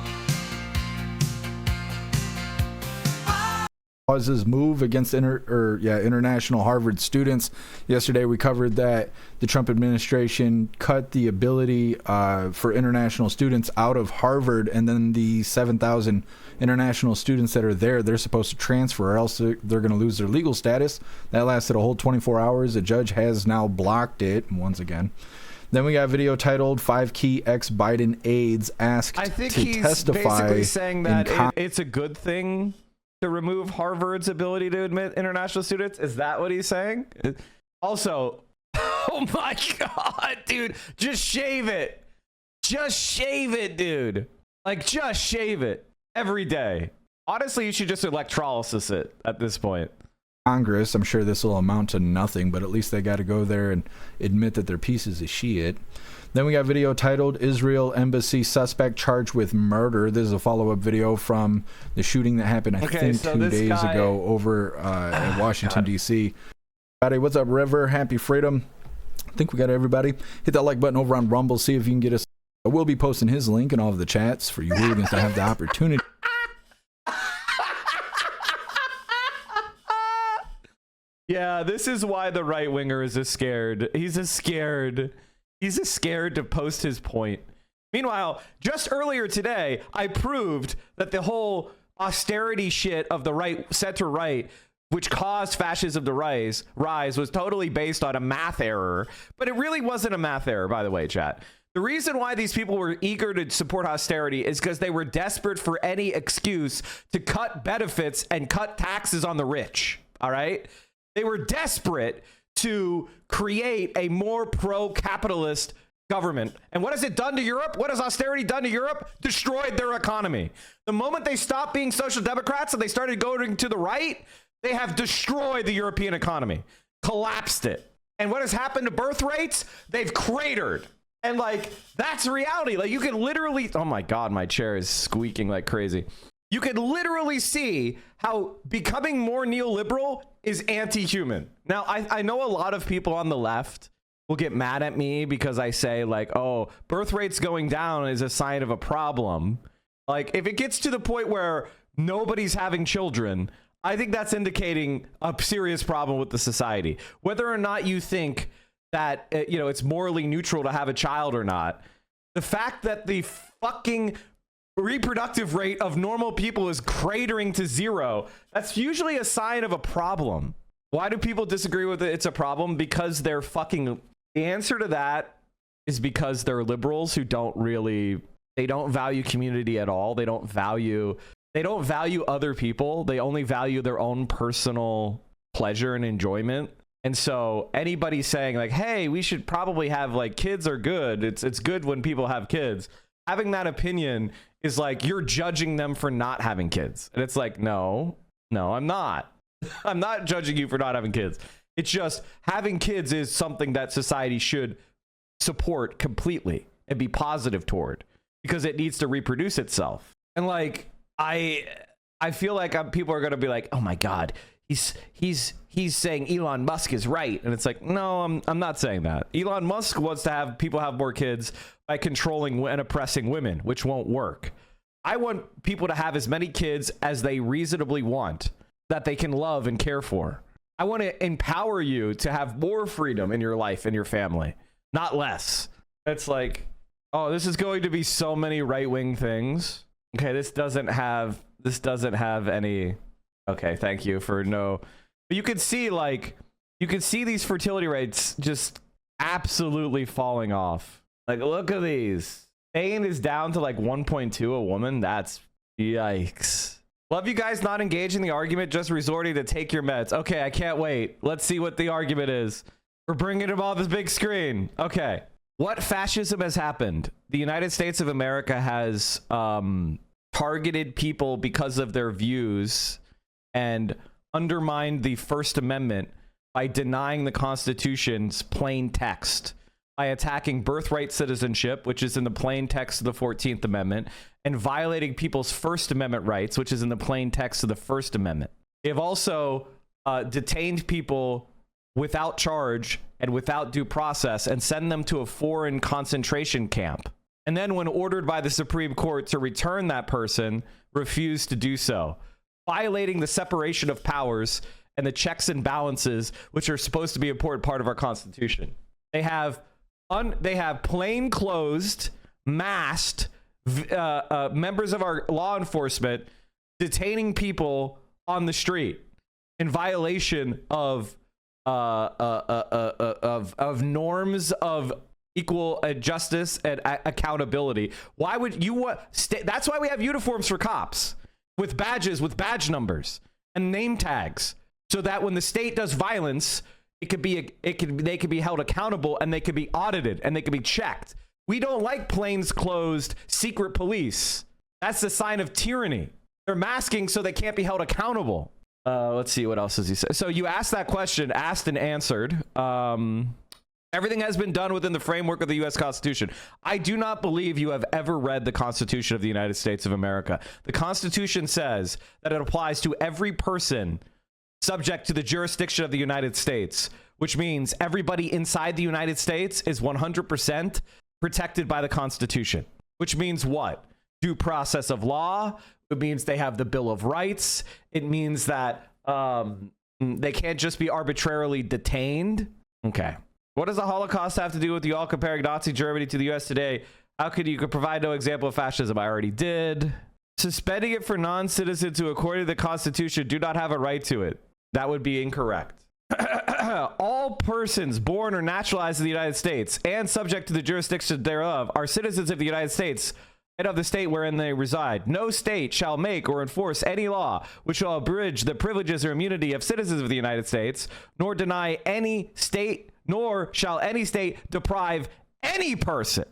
Causes move against international Harvard students. Yesterday we covered that the Trump administration cut the ability for international students out of Harvard, and then the 7,000 international students that are there, they're supposed to transfer or else they're going to lose their legal status. That lasted a whole 24 hours. The judge has now blocked it once again. Then we got a video titled 5 Key Ex-Biden Aides Asked I think to he's Testify. basically saying that it's a good thing to remove Harvard's ability to admit international students. Is that what he's saying? Also, oh my God, dude, just shave it. Just shave it, dude. Like, just shave it every day. Honestly, you should just electrolysis it at this point. Congress, I'm sure this will amount to nothing, but at least they got to go there and admit that they're pieces of shit. Then we got video titled Israel Embassy Suspect Charged with Murder. This is a follow-up video from the shooting that happened, I think, 2 days ago over in Washington, D.C. Everybody, what's up, River? Happy Freedom. I think we got everybody. Hit that like button over on Rumble. See if you can get us. I will be posting his link in all of the chats for you hooligans to have the opportunity. Yeah, this is why the right winger is scared. He's scared to post his point. Meanwhile, just earlier today, I proved that the whole austerity shit of the right, center right, which caused fascism to rise, was totally based on a math error. But it really wasn't a math error, by the way, chat. The reason why these people were eager to support austerity is because they were desperate for any excuse to cut benefits and cut taxes on the rich. All right? They were desperate to create a more pro-capitalist government. And what has it done to Europe? What has austerity done to Europe? Destroyed their economy. The moment they stopped being social democrats and they started going to the right, they have destroyed the European economy, collapsed it. And what has happened to birth rates? They've cratered. And like, that's reality. Like, you can literally, oh my God, my chair is squeaking like crazy. You can literally see how becoming more neoliberal is anti-human. Now, I know a lot of people on the left will get mad at me because I say like, oh, birth rates going down is a sign of a problem. Like, if it gets to the point where nobody's having children, I think that's indicating a serious problem with the society. Whether or not you think that, it's morally neutral to have a child or not, the fact that the fucking reproductive rate of normal people is cratering to zero, that's usually a sign of a problem. Why do people disagree with it? It's a problem because they're fucking... The answer to that is because they're liberals who they don't value community at all. They don't value other people. They only value their own personal pleasure and enjoyment. And so anybody saying like, hey, we should probably have like kids are good. It's good when people have kids. Having that opinion is like you're judging them for not having kids. And it's like, no, I'm not. I'm not judging you for not having kids. It's just having kids is something that society should support completely and be positive toward because it needs to reproduce itself. And like, I feel like people are going to be like, oh my God, he's saying Elon Musk is right, and it's like, no, I'm not saying that. Elon Musk wants to have people have more kids by controlling and oppressing women, which won't work. I want people to have as many kids as they reasonably want, that they can love and care for. I want to empower you to have more freedom in your life and your family, not less. It's like, oh, this is going to be so many right-wing things. Okay, this doesn't have any. Okay, thank you for no. But you could see, like, you could see these fertility rates just absolutely falling off. Like, look at these. Spain is down to like 1.2 a woman. That's yikes. Love you guys not engaging the argument, just resorting to take your meds. Okay, I can't wait. Let's see what the argument is. We're bringing them on this big screen. Okay. What fascism has happened? The United States of America has targeted people because of their views and undermined the First Amendment by denying the Constitution's plain text, by attacking birthright citizenship, which is in the plain text of the 14th Amendment, and violating people's First Amendment rights, which is in the plain text of the First Amendment. They have also detained people without charge and without due process and send them to a foreign concentration camp. And then when ordered by the Supreme Court to return that person, refused to do so, violating the separation of powers and the checks and balances, which are supposed to be an important part of our Constitution. They have plainclothes, masked members of our law enforcement detaining people on the street in violation of norms of equal justice and accountability. Why would you want? That's why we have uniforms for cops with badges, with badge numbers and name tags, so that when the state does violence, they could be held accountable and they could be audited and they could be checked. We don't like plainclothes secret police. That's a sign of tyranny. They're masking so they can't be held accountable. Let's see, what else does he say? So you asked that question, asked and answered. Everything has been done within the framework of the U.S. Constitution. I do not believe you have ever read the Constitution of the United States of America. The Constitution says that it applies to every person subject to the jurisdiction of the United States, which means everybody inside the United States is 100% protected by the Constitution. Which means what? Due process of law. It means they have the Bill of Rights. It means that they can't just be arbitrarily detained. Okay. What does the Holocaust have to do with you all comparing Nazi Germany to the U.S. today? How could you provide no example of fascism? I already did. Suspending it for non-citizens who, according to the Constitution, do not have a right to it. That would be incorrect. All persons born or naturalized in the United States and subject to the jurisdiction thereof are citizens of the United States and of the state wherein they reside. No state shall make or enforce any law which shall abridge the privileges or immunity of citizens of the United States, nor deny any state, nor shall any state deprive any person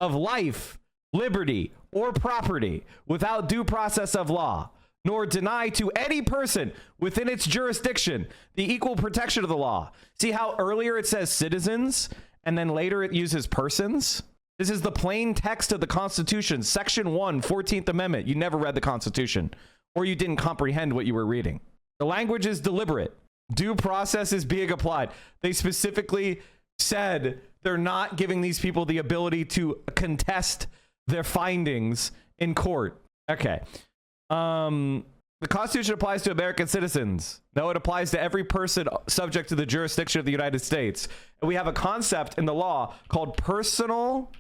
of life, liberty, or property without due process of law, nor deny to any person within its jurisdiction the equal protection of the law. See how earlier it says citizens and then later it uses persons? This is the plain text of the Constitution, Section 1, 14th Amendment. You never read the Constitution, or you didn't comprehend what you were reading. The language is deliberate. Due process is being applied. They specifically said they're not giving these people the ability to contest their findings in court. Okay. The Constitution applies to American citizens. No, it applies to every person subject to the jurisdiction of the United States. And we have a concept in the law called personal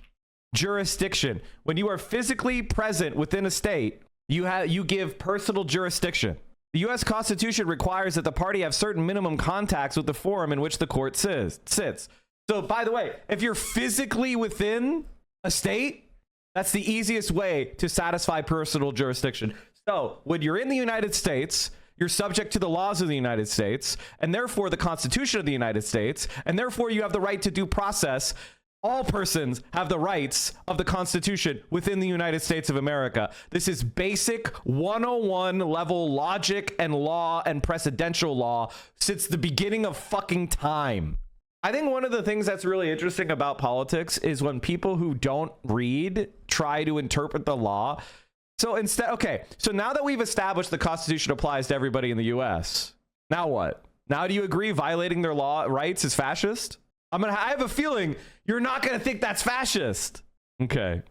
jurisdiction. When you are physically present within a state, you give personal jurisdiction. The U.S. Constitution requires that the party have certain minimum contacts with the forum in which the court sits. So, by the way, if you're physically within a state, that's the easiest way to satisfy personal jurisdiction. So, when you're in the United States, you're subject to the laws of the United States, and therefore the Constitution of the United States, and therefore you have the right to due process. All persons have the rights of the Constitution within the United States of America. This is basic 101 level logic and law and precedential law since the beginning of fucking time. I think one of the things that's really interesting about politics is when people who don't read try to interpret the law. So instead, okay, so now that we've established the Constitution applies to everybody in the US, Now what? Now do you agree violating their rights is fascist? I have a feeling you're not going to think that's fascist. Okay.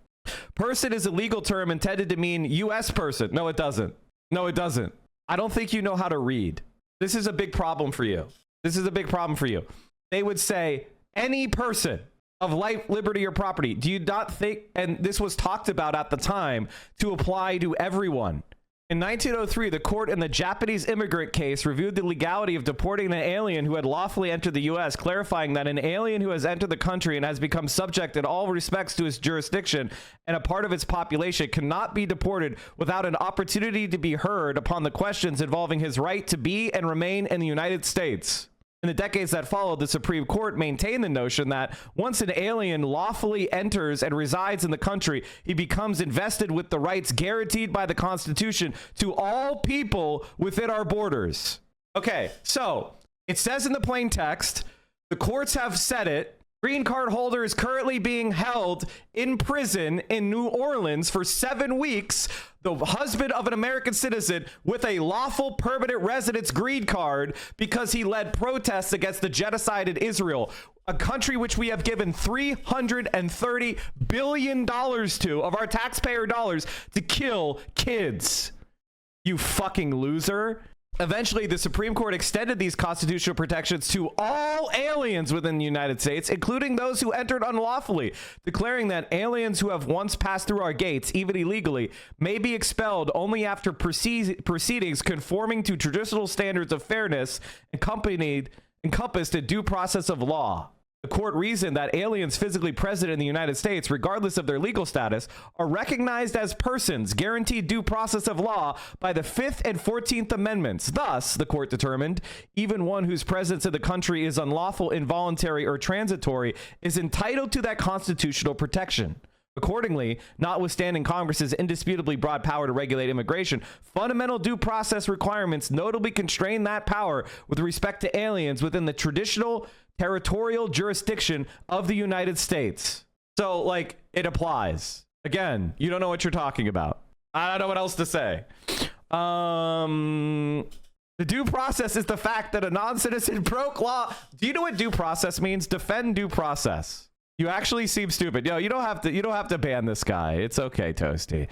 Person is a legal term intended to mean U.S. person. No, it doesn't. No, it doesn't. I don't think you know how to read. This is a big problem for you. This is a big problem for you. They would say any person of life, liberty, or property. Do you not think, and this was talked about at the time, to apply to everyone? In 1903, the court in the Japanese immigrant case reviewed the legality of deporting an alien who had lawfully entered the U.S., clarifying that an alien who has entered the country and has become subject in all respects to its jurisdiction and a part of its population cannot be deported without an opportunity to be heard upon the questions involving his right to be and remain in the United States. In the decades that followed, the Supreme Court maintained the notion that once an alien lawfully enters and resides in the country, he becomes invested with the rights guaranteed by the Constitution to all people within our borders. Okay, so it says in the plain text, the courts have said it. Green card holder is currently being held in prison in New Orleans for 7 weeks. The husband of an American citizen with a lawful permanent residence green card because he led protests against the genocide in Israel, a country which we have given $330 billion to of our taxpayer dollars to kill kids. You fucking loser. Eventually, the Supreme Court extended these constitutional protections to all aliens within the United States, including those who entered unlawfully, declaring that aliens who have once passed through our gates, even illegally, may be expelled only after proceedings conforming to traditional standards of fairness encompassed a due process of law. The court reasoned that aliens physically present in the United States, regardless of their legal status, are recognized as persons guaranteed due process of law by the 5th and 14th Amendments. Thus, the court determined, even one whose presence in the country is unlawful, involuntary, or transitory is entitled to that constitutional protection. Accordingly, notwithstanding Congress's indisputably broad power to regulate immigration, fundamental due process requirements notably constrain that power with respect to aliens within the traditional territorial jurisdiction of the United States. So, like, it applies. Again, you don't know what you're talking about. I don't know what else to say. The due process is the fact that a non-citizen broke law. Do you know what due process means? Defend due process. You actually seem stupid. Yo, you don't have to ban this guy. It's okay, Toasty.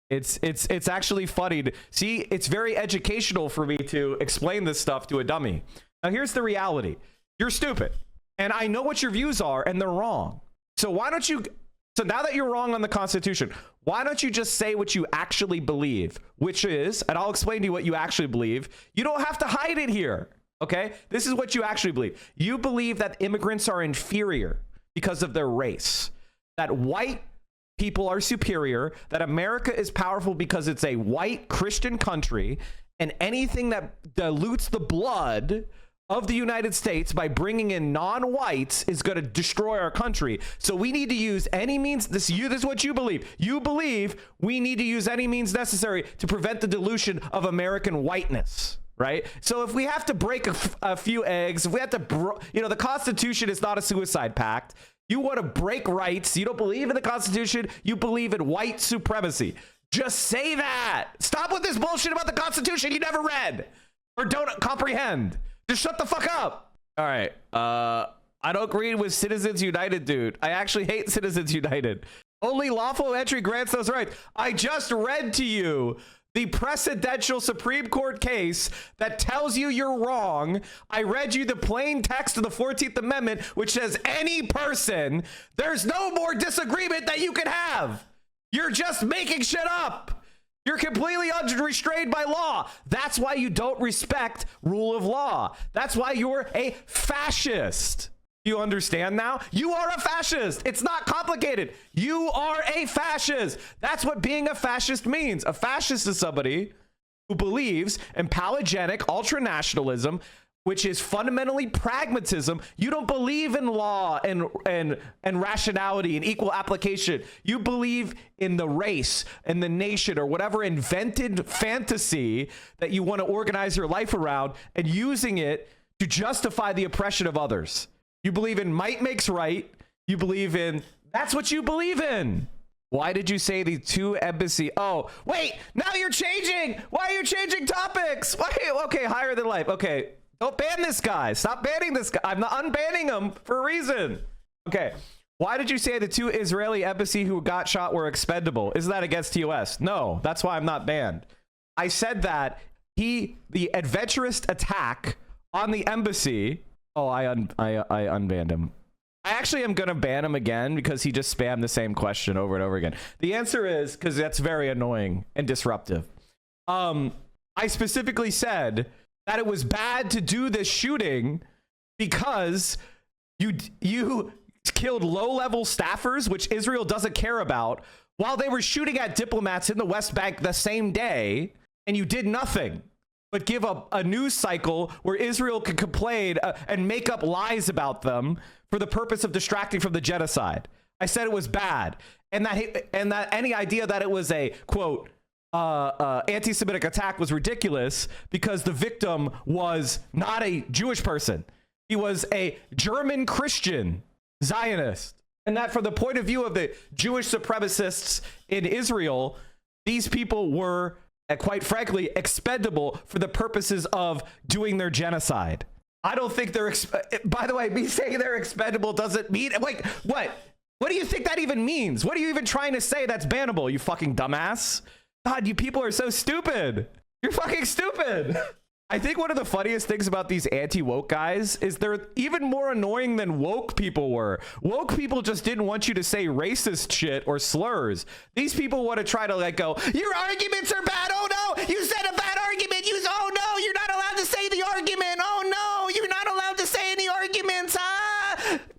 It's actually funny. See, it's very educational for me to explain this stuff to a dummy. Now, here's the reality. You're stupid. And I know what your views are, and they're wrong. So why don't you... So now that you're wrong on the Constitution, why don't you just say what you actually believe? Which is, and I'll explain to you what you actually believe. You don't have to hide it here, okay? This is what you actually believe. You believe that immigrants are inferior because of their race. That white people are superior. That America is powerful because it's a white Christian country. And anything that dilutes the blood of the United States by bringing in non-whites is going to destroy our country. So we need to use any means. This is what you believe. You believe we need to use any means necessary to prevent the dilution of American whiteness, right? So if we have to break a few eggs, if we have to, the Constitution is not a suicide pact. You want to break rights. You don't believe in the Constitution. You believe in white supremacy. Just say that. Stop with this bullshit about the Constitution you never read or don't comprehend. Just shut the fuck up. All right. I don't agree with Citizens United, dude. I actually hate Citizens United. Only lawful entry grants those rights. I just read to you the precedential Supreme Court case that tells you you're wrong. I read you the plain text of the 14th Amendment, which says any person. There's no more disagreement that you can have. You're just making shit up. You're completely unrestrained by law. That's why you don't respect rule of law. That's why you're a fascist. Do you understand now? You are a fascist. It's not complicated. You are a fascist. That's what being a fascist means. A fascist is somebody who believes in palagenic ultranationalism, which is fundamentally pragmatism. You don't believe in law and rationality and equal application. You believe in the race and the nation or whatever invented fantasy that you want to organize your life around and using it to justify the oppression of others. You believe in might makes right. You believe in, that's what you believe in. Why did you say the two embassy? Oh, wait, now you're changing. Why are you changing topics? Why? Okay, higher than life. Okay, don't ban this guy. Stop banning this guy. I'm not unbanning him for a reason. Okay, why did you say the two Israeli embassy who got shot were expendable? Isn't that against TOS? No, that's why I'm not banned. I said that the adventurous attack on the embassy. Oh, I unbanned him. I actually am going to ban him again because he just spammed the same question over and over again. The answer is because that's very annoying and disruptive. I specifically said that it was bad to do this shooting because you killed low-level staffers, which Israel doesn't care about, while they were shooting at diplomats in the West Bank the same day, and you did nothing but give up a news cycle where Israel could complain and make up lies about them for the purpose of distracting from the genocide. I said it was bad, and that any idea that it was a quote anti-Semitic attack was ridiculous because the victim was not a Jewish person. He was a German Christian Zionist, and that from the point of view of the Jewish supremacists in Israel, these people were, quite frankly, expendable for the purposes of doing their genocide. I don't think they're, by the way, me saying they're expendable doesn't mean, like, what? What do you think that even means? What are you even trying to say that's bannable, you fucking dumbass? God, you people are so stupid. You're fucking stupid. I think one of the funniest things about these anti-woke guys is they're even more annoying than woke people were. Woke people just didn't want you to say racist shit or slurs. These people want to try to like go, your arguments are bad. Oh no, you said a bad argument. Oh no, you're not allowed to say the argument. Oh no, you're not allowed to say any arguments.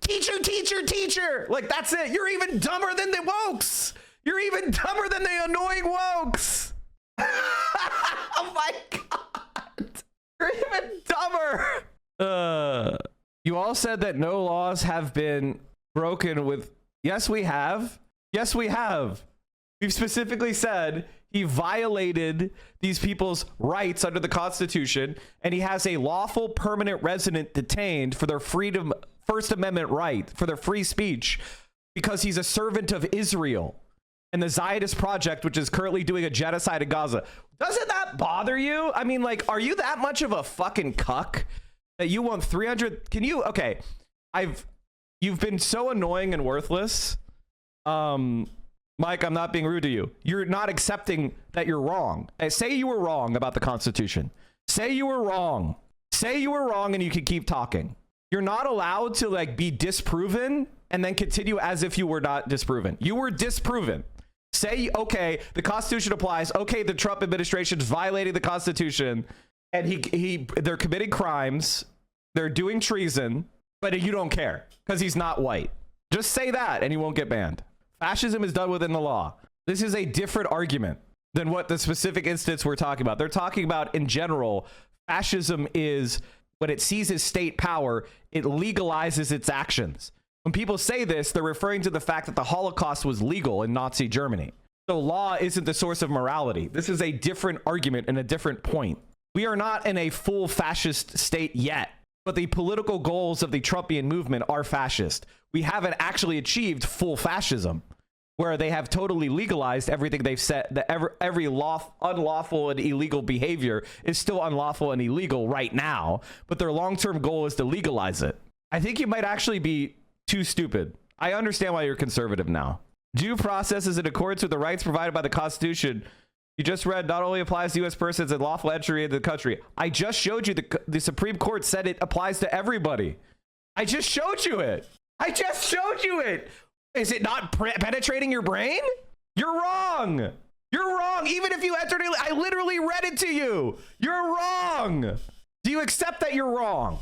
Teacher, teacher, teacher. Like, that's it. You're even dumber than the wokes. You're even dumber than the annoying wokes. Oh my God. You're even dumber. You all said that no laws have been broken with. Yes, we have. Yes, we have. We've specifically said he violated these people's rights under the Constitution, and he has a lawful permanent resident detained for their freedom, First Amendment right, for their free speech, because he's a servant of Israel and the Zionist project, which is currently doing a genocide in Gaza. Doesn't that bother you? I mean, like, are you that much of a fucking cuck that you want 300? Can you? Okay, you've been so annoying and worthless. Mike, I'm not being rude to you. You're not accepting that you're wrong. Say you were wrong about the Constitution. Say you were wrong. Say you were wrong and you can keep talking. You're not allowed to like be disproven and then continue as if you were not disproven. You were disproven. Say, okay, the Constitution applies. Okay, the Trump administration is violating the Constitution and they're committing crimes. They're doing treason, but you don't care because he's not white. Just say that and you won't get banned. Fascism is done within the law. This is a different argument than what the specific instance we're talking about. They're talking about, in general, fascism is when it seizes state power, it legalizes its actions. When people say this, they're referring to the fact that the Holocaust was legal in Nazi Germany. So law isn't the source of morality. This is a different argument and a different point. We are not in a full fascist state yet, but the political goals of the Trumpian movement are fascist. We haven't actually achieved full fascism, where they have totally legalized everything they've said, that every unlawful and illegal behavior is still unlawful and illegal right now, but their long-term goal is to legalize it. I think you might actually be too stupid. I understand why you're conservative now. Due process is in accordance with the rights provided by the Constitution. You just read not only applies to U.S. persons and lawful entry into the country. I just showed you the Supreme Court said it applies to everybody. I just showed you it. I just showed you it. Is it not penetrating your brain? You're wrong. You're wrong. Even if you entered it, I literally read it to you. You're wrong. Do you accept that you're wrong?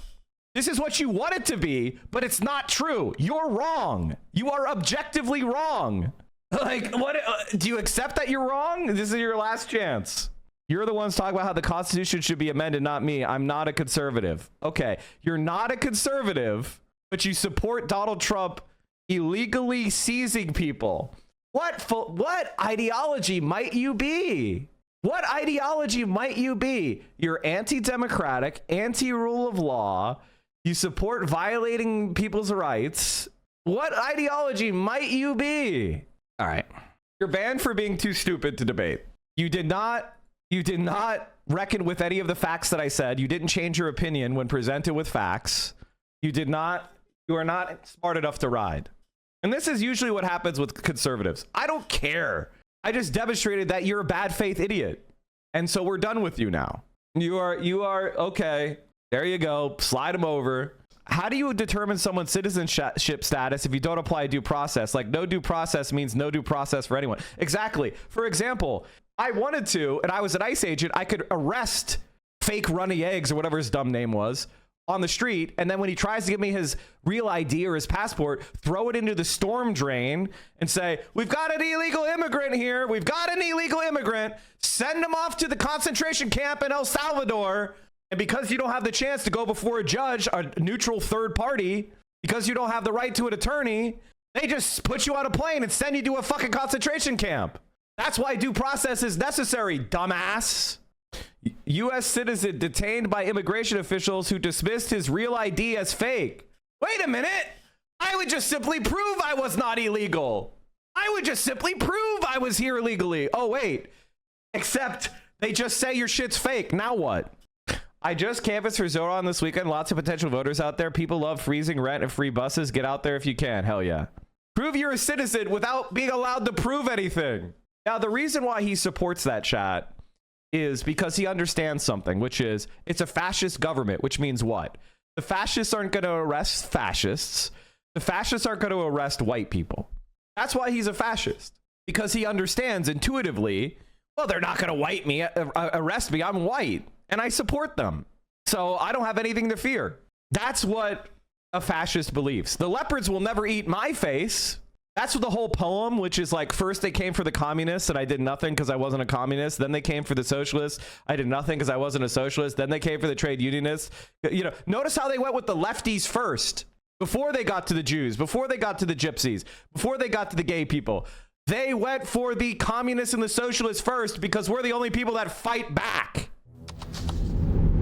This is what you want it to be, but it's not true. You're wrong. You are objectively wrong. Like, what? Do you accept that you're wrong? This is your last chance. You're the ones talking about how the Constitution should be amended, not me. I'm not a conservative. Okay, you're not a conservative, but you support Donald Trump illegally seizing people. What ideology might you be? What ideology might you be? You're anti-democratic, anti-rule of law. You support violating people's rights. What ideology might you be? All right. You're banned for being too stupid to debate. You did not reckon with any of the facts that I said. You didn't change your opinion when presented with facts. You are not smart enough to ride. And this is usually what happens with conservatives. I don't care. I just demonstrated that you're a bad faith idiot. And so we're done with you now. You are okay. There you go. Slide them over. How do you determine someone's citizenship status if you don't apply due process? Like, no due process means no due process for anyone. Exactly. For example, I wanted to, and I was an ICE agent, I could arrest fake Runny Eggs or whatever his dumb name was on the street, and then when he tries to give me his real ID or his passport, throw it into the storm drain and say, we've got an illegal immigrant here. We've got an illegal immigrant. Send him off to the concentration camp in El Salvador. And because you don't have the chance to go before a judge, a neutral third party, because you don't have the right to an attorney, they just put you on a plane and send you to a fucking concentration camp. That's why due process is necessary, dumbass. U.S. citizen detained by immigration officials who dismissed his real ID as fake. Wait a minute. I would just simply prove I was not illegal. I would just simply prove I was here illegally. Oh, wait. Except they just say your shit's fake. Now what? I just canvassed for Zoran this weekend. Lots of potential voters out there. People love freezing rent and free buses. Get out there if you can. Hell yeah. Prove you're a citizen without being allowed to prove anything. Now, the reason why he supports that, chat, is because he understands something, which is it's a fascist government, which means what? The fascists aren't going to arrest fascists. The fascists aren't going to arrest white people. That's why he's a fascist, because he understands intuitively, well, they're not going to arrest me. I'm white and I support them. So I don't have anything to fear. That's what a fascist believes. The leopards will never eat my face. That's the whole poem, which is like, first they came for the communists and I did nothing because I wasn't a communist. Then they came for the socialists. I did nothing because I wasn't a socialist. Then they came for the trade unionists. You know, notice how they went with the lefties first, before they got to the Jews, before they got to the gypsies, before they got to the gay people. They went for the communists and the socialists first because we're the only people that fight back.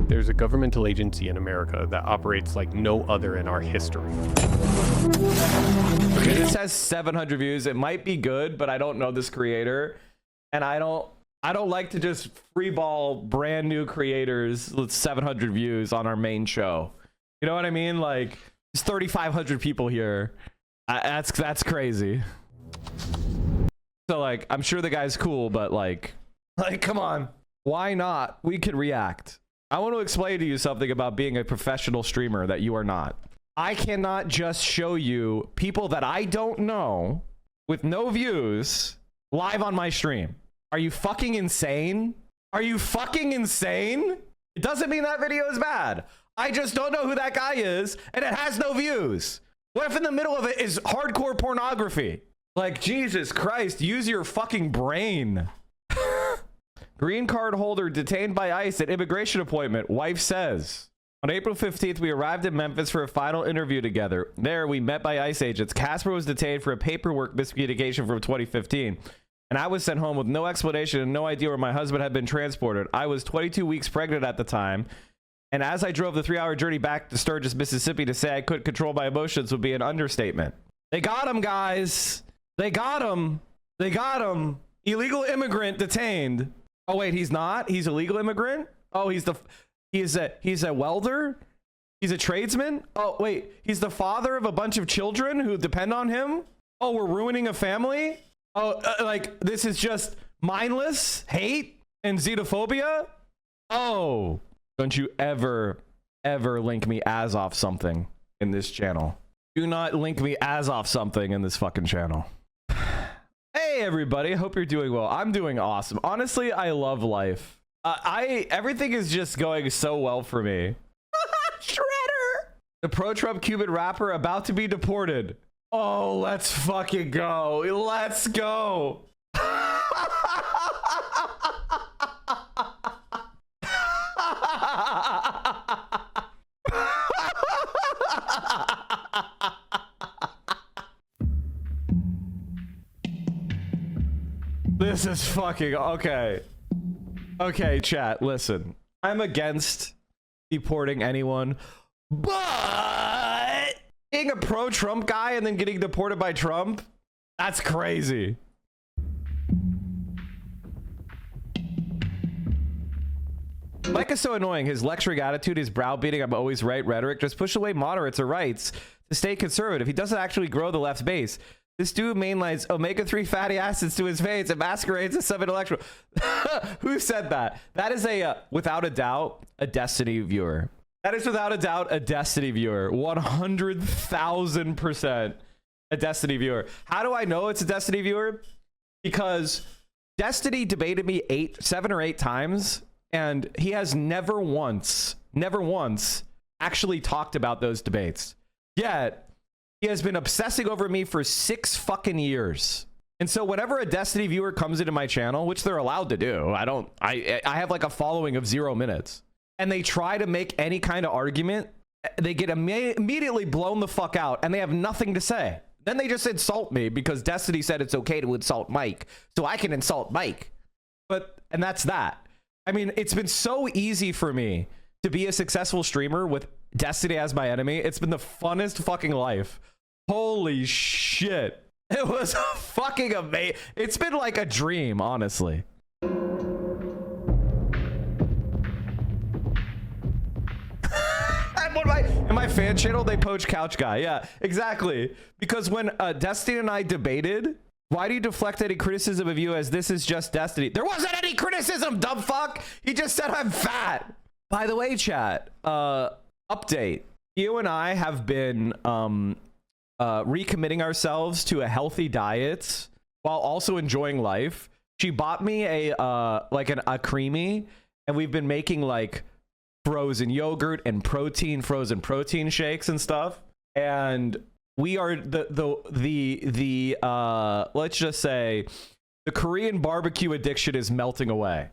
There's a governmental agency in America that operates like no other in our history. Okay, this has 700 views. It might be good, but I don't know this creator, and I don't like to just freeball brand new creators with 700 views on our main show. You know what I mean? Like, there's 3,500 people here. That's crazy. So like, I'm sure the guy's cool, but like come on, why not? We could react. I want to explain to you something about being a professional streamer that you are not. I cannot just show you people that I don't know with no views live on my stream. Are you fucking insane? Are you fucking insane? It doesn't mean that video is bad. I just don't know who that guy is and it has no views. What if in the middle of it is hardcore pornography? Like, Jesus Christ, use your fucking brain. Green card holder detained by ICE at immigration appointment. Wife says. On April 15th, we arrived in Memphis for a final interview together. There, we met by ICE agents. Casper was detained for a paperwork miscommunication from 2015. And I was sent home with no explanation and no idea where my husband had been transported. I was 22 weeks pregnant at the time. And as I drove the 3-hour journey back to Sturgis, Mississippi, to say I couldn't control my emotions would be an understatement. They got him, guys. They got him. They got him. Illegal immigrant detained. Oh, wait, he's not? He's a legal immigrant? Oh, he's a welder? He's a tradesman? Oh, wait, he's the father of a bunch of children who depend on him? Oh, we're ruining a family? Oh, like, this is just mindless hate and xenophobia? Oh, don't you ever link me as off something in this channel. Do not link me as off something in this fucking channel. Hey everybody, hope you're doing well. I'm doing awesome. Honestly, I love life. Everything is just going so well for me. Shredder! The pro-Trump Cuban rapper about to be deported. Oh, let's fucking go. Let's go. This is fucking okay. Okay, chat, listen. I'm against deporting anyone, but being a pro-Trump guy and then getting deported by Trump, that's crazy. Mike is so annoying. His lecturing attitude, his browbeating, I'm always right rhetoric. Just push away moderates or rights to stay conservative. He doesn't actually grow the left base. This dude mainlines omega-3 fatty acids to his veins and masquerades as some intellectual. Who said that? That is without a doubt, a Destiny viewer. That is without a doubt a Destiny viewer. 100,000% a Destiny viewer. How do I know it's a Destiny viewer? Because Destiny debated me 7 or 8 times, and he has never once actually talked about those debates. Yet, he has been obsessing over me for 6 fucking years. And so whenever a Destiny viewer comes into my channel, which they're allowed to do, I have like a following of 0 minutes, and they try to make any kind of argument, they get immediately blown the fuck out, and they have nothing to say. Then they just insult me because Destiny said it's okay to insult Mike, so I can insult Mike. And that's that. I mean, it's been so easy for me to be a successful streamer with Destiny as my enemy. It's been the funnest fucking life. Holy shit. It was fucking amazing. It's been like a dream, honestly. In my fan channel, they poach Couch Guy. Yeah, exactly. Because when Destiny and I debated, why do you deflect any criticism of you as this is just Destiny? There wasn't any criticism, dumb fuck. He just said I'm fat. By the way, chat, update. You and I have been recommitting ourselves to a healthy diet while also enjoying life. She bought me a creamy, and we've been making like frozen yogurt and frozen protein shakes and stuff. And we are let's just say the Korean barbecue addiction is melting away.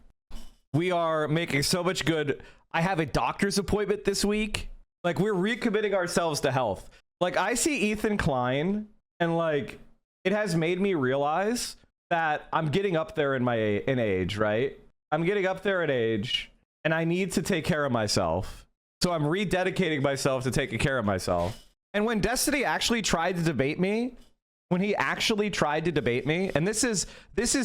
We are making so much good. I have a doctor's appointment this week. Like, we're recommitting ourselves to health. Like, I see Ethan Klein, and like, it has made me realize that I'm getting up there in age, right? I'm getting up there in age, and I need to take care of myself. So I'm rededicating myself to taking care of myself. And when Destiny actually tried to debate me, and this is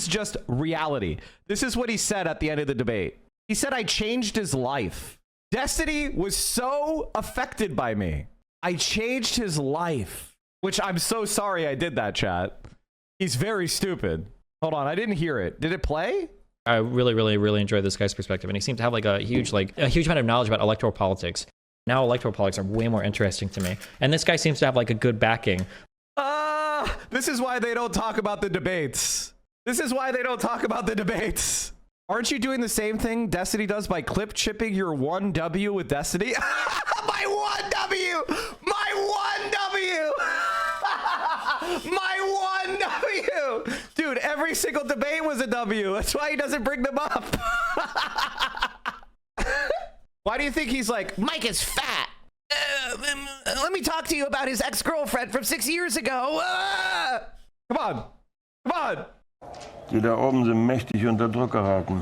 just reality. This is what he said at the end of the debate. He said I changed his life. Destiny was so affected by me. I changed his life, which I'm so sorry I did that, chat. He's very stupid. Hold on, I didn't hear it. Did it play? I really enjoy this guy's perspective, and he seems to have like a huge amount of knowledge about electoral politics. Now electoral politics are way more interesting to me, and this guy seems to have like a good backing. This is why they don't talk about the debates. Aren't you doing the same thing Destiny does by clip chipping your 1W with Destiny? My 1W! My 1W! Dude, every single debate was a W. That's why he doesn't bring them up. Why do you think he's like, Mike is fat? Let me talk to you about his ex-girlfriend from 6 years ago. Come on. Die da oben sind mächtig unter Druck geraten.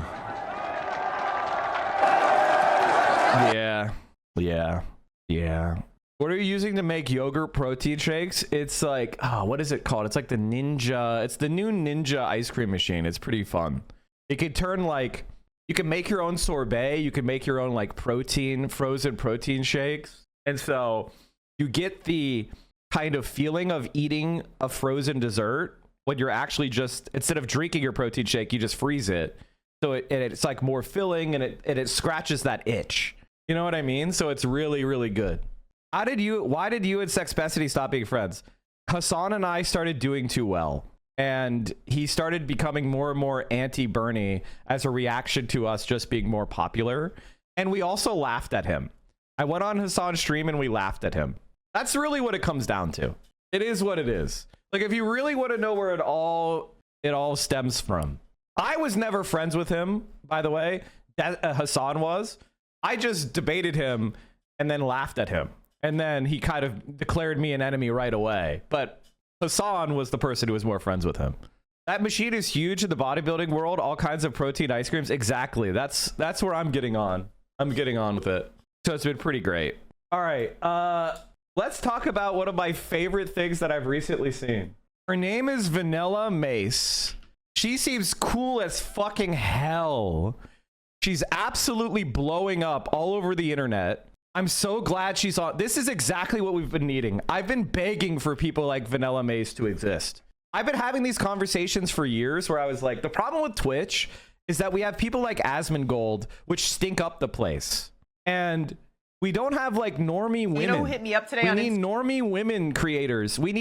Yeah. What are you using to make yogurt protein shakes? It's like, what is it called? It's like the Ninja. It's the new Ninja ice cream machine. It's pretty fun. It could turn like, you can make your own sorbet. You can make your own like frozen protein shakes. And so you get the kind of feeling of eating a frozen dessert when you're actually just, instead of drinking your protein shake, you just freeze it. So it's like more filling, and it scratches that itch. You know what I mean? So it's really good. Why did you and Sexpecity stop being friends? Hassan and I started doing too well, and he started becoming more and more anti-Bernie as a reaction to us just being more popular. And we also laughed at him. I went on Hassan's stream and we laughed at him. That's really what it comes down to. It is what it is. Like, if you really want to know where it all stems from, I was never friends with him, by the way. Hassan was. I just debated him and then laughed at him. And then he kind of declared me an enemy right away. But Hassan was the person who was more friends with him. That machine is huge in the bodybuilding world. All kinds of protein ice creams. Exactly. That's where I'm getting on. I'm getting on with it. So it's been pretty great. All right. Let's talk about one of my favorite things that I've recently seen. Her name is Vanilla Mace. She seems cool as fucking hell. She's absolutely blowing up all over the internet. I'm so glad she's on. This is exactly what we've been needing. I've been begging for people like Vanilla Mace to exist. I've been having these conversations for years where I was like, the problem with Twitch is that we have people like Asmongold, which stink up the place. And we don't have like normie women. You know who hit me up today? We need normie women creators. I want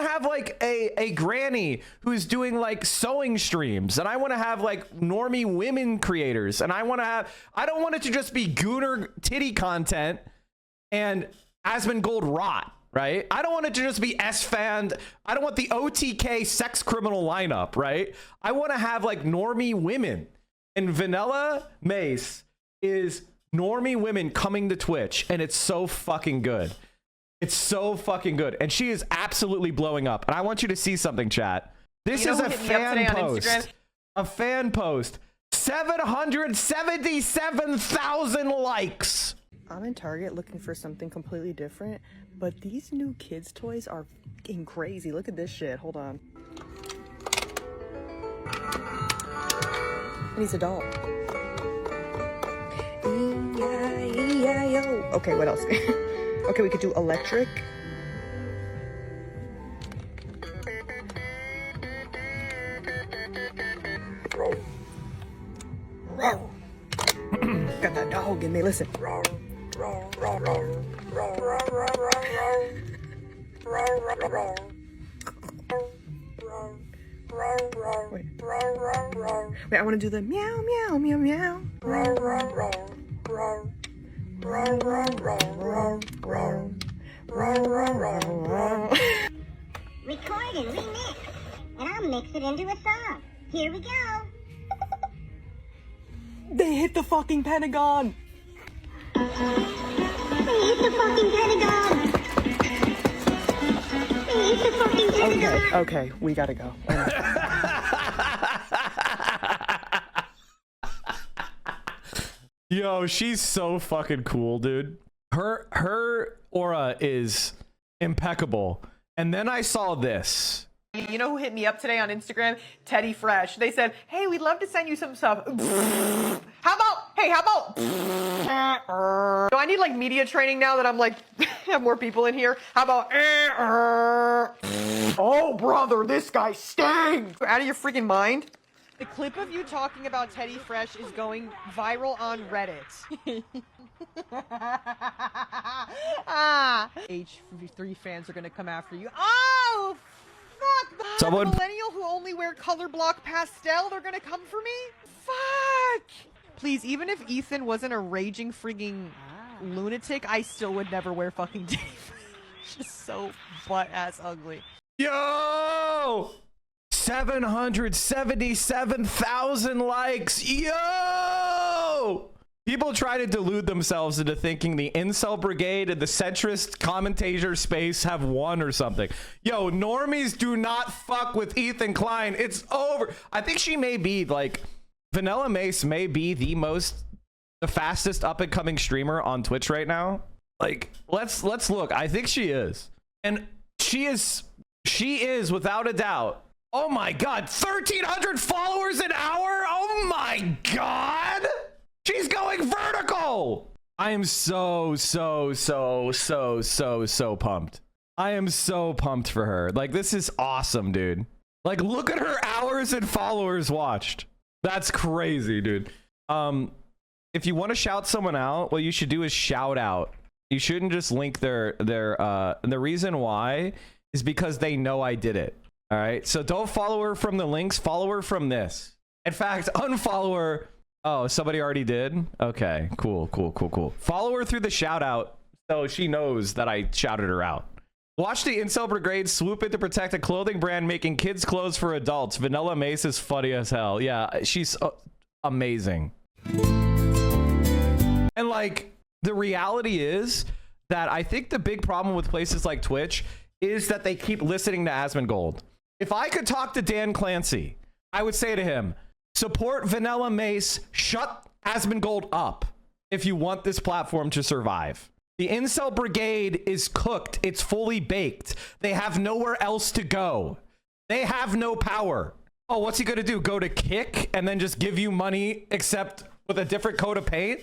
to have like a granny who's doing like sewing streams, and I want to have like normie women creators, and I don't want it to just be gooner titty content and Asmongold rot, right? I don't want it to just be S-Fan. I don't want the OTK sex criminal lineup, right? I want to have like normie women, and Vanilla Mace is normie women coming to Twitch, and it's so fucking good. It's so fucking good, and she is absolutely blowing up. And I want you to see something, chat. This is a fan post. A fan post. 777,000 likes. I'm in Target looking for something completely different, but these new kids' toys are fucking crazy. Look at this shit. Hold on. And he's a doll. E-I-E-I-O. Okay, what else? Okay, we could do electric. Got that dog in me, listen. Wait, I want to do the meow, meow, meow, meow. Record and remix, and I'll mix it into a song. Here we go. They hit the fucking Pentagon. They hit the fucking Pentagon. They hit the fucking Pentagon. Okay, we gotta go. Yo, she's so fucking cool, dude. Her aura is impeccable. And then I saw this. You know who hit me up today on Instagram? Teddy Fresh. They said, hey, we'd love to send you some stuff. How about, do I need like media training now that I'm like, have more people in here? How about, oh brother, this guy stinks. Out of your freaking mind. The clip of you talking about Teddy Fresh is going viral on Reddit. H3 fans are gonna come after you. Oh, fuck! The millennial who only wear color block pastel, they're gonna come for me? Fuck! Please, even if Ethan wasn't a raging frigging lunatic, I still would never wear fucking Teddy Fresh. Just so butt-ass ugly. Yo! 777,000 likes. Yo! People try to delude themselves into thinking the incel brigade and the centrist commentator space have won or something. Yo, normies do not fuck with Ethan Klein. It's over. I think she may be like, Vanilla Mace may be the fastest up and coming streamer on Twitch right now. Like, let's look. I think she is. And she is without a doubt. Oh my God, 1,300 followers an hour? Oh my God! She's going vertical! I am so pumped. I am so pumped for her. Like, this is awesome, dude. Like, look at her hours and followers watched. That's crazy, dude. If you want to shout someone out, what you should do is shout out. You shouldn't just link their and the reason why is because they know I did it. All right, so don't follow her from the links, follow her from this. In fact, unfollow her. Oh, somebody already did? Okay, cool. Follow her through the shout out so she knows that I shouted her out. Watch the incel brigade swoop in to protect a clothing brand making kids clothes for adults. Vanilla Mace is funny as hell. Yeah, she's amazing. And like, the reality is that I think the big problem with places like Twitch is that they keep listening to Asmongold. If I could talk to Dan Clancy, I would say to him, support Vanilla Mace, shut Asmongold up if you want this platform to survive. The incel brigade is cooked. It's fully baked. They have nowhere else to go. They have no power. Oh, what's he gonna do? Go to Kick and then just give you money, except with a different coat of paint?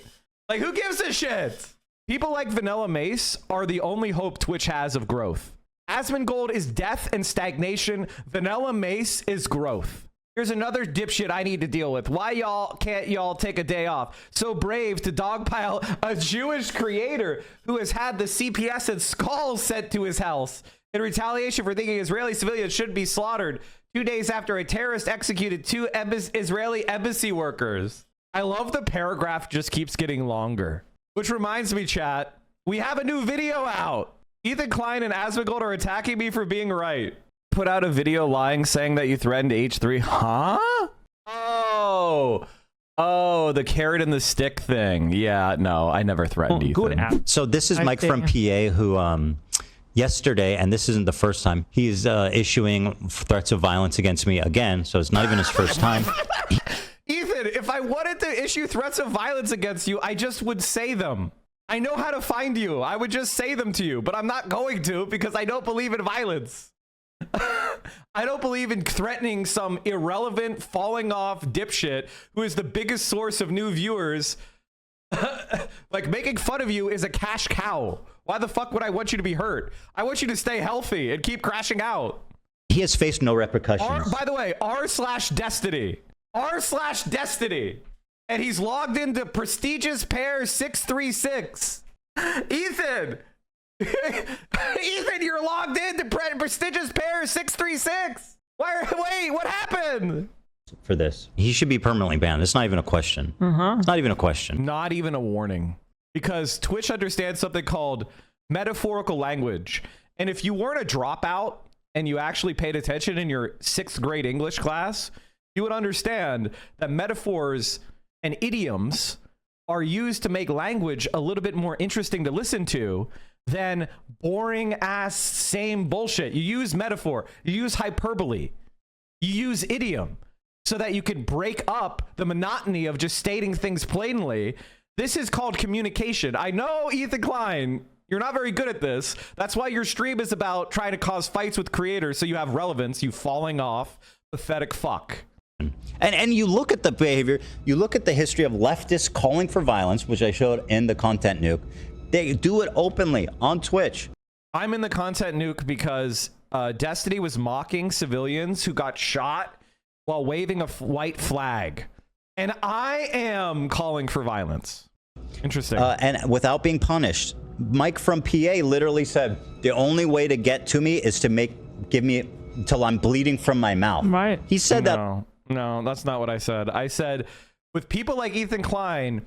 Like, who gives a shit? People like Vanilla Mace are the only hope Twitch has of growth. Asmongold is death and stagnation. Vanilla Mace is growth. Here's another dipshit I need to deal with. Why can't y'all take a day off? So brave to dogpile a Jewish creator who has had the CPS and skulls sent to his house in retaliation for thinking Israeli civilians should be slaughtered 2 days after a terrorist executed 2 Israeli embassy workers. I love the paragraph just keeps getting longer. Which reminds me, chat, we have a new video out. Ethan Klein and Asmongold are attacking me for being right. Put out a video lying saying that you threatened H3. Huh? Oh, the carrot and the stick thing. Yeah, no, I never threatened Ethan. So this is Mike from PA who yesterday, and this isn't the first time, he's issuing threats of violence against me again, so it's not even his first time. Ethan, if I wanted to issue threats of violence against you, I just would say them. I know how to find you. I would just say them to you, but I'm not going to because I don't believe in violence. I don't believe in threatening some irrelevant, falling off dipshit who is the biggest source of new viewers. Like, making fun of you is a cash cow. Why the fuck would I want you to be hurt? I want you to stay healthy and keep crashing out. He has faced no repercussions. By the way, r/destiny. r/destiny. And he's logged into prestigious pair 636. Ethan! Ethan, you're logged into prestigious pair 636. Wait, what happened? For this, he should be permanently banned. It's not even a question. It's not even a question. Not even a warning. Because Twitch understands something called metaphorical language. And if you weren't a dropout and you actually paid attention in your 6th grade English class, you would understand that metaphors and idioms are used to make language a little bit more interesting to listen to than boring ass same bullshit. You use metaphor, you use hyperbole, you use idiom so that you can break up the monotony of just stating things plainly. This is called communication. I know, Ethan Klein, you're not very good at this. That's why your stream is about trying to cause fights with creators so you have relevance, you falling off pathetic fuck. And you look at the behavior, you look at the history of leftists calling for violence, which I showed in the content nuke. They do it openly on Twitch. I'm in the content nuke because Destiny was mocking civilians who got shot while waving a white flag. And I am calling for violence. Interesting. And without being punished. Mike from PA literally said, the only way to get to me is to give me until I'm bleeding from my mouth. Right. He said that. No, that's not what I said. I said, with people like Ethan Klein,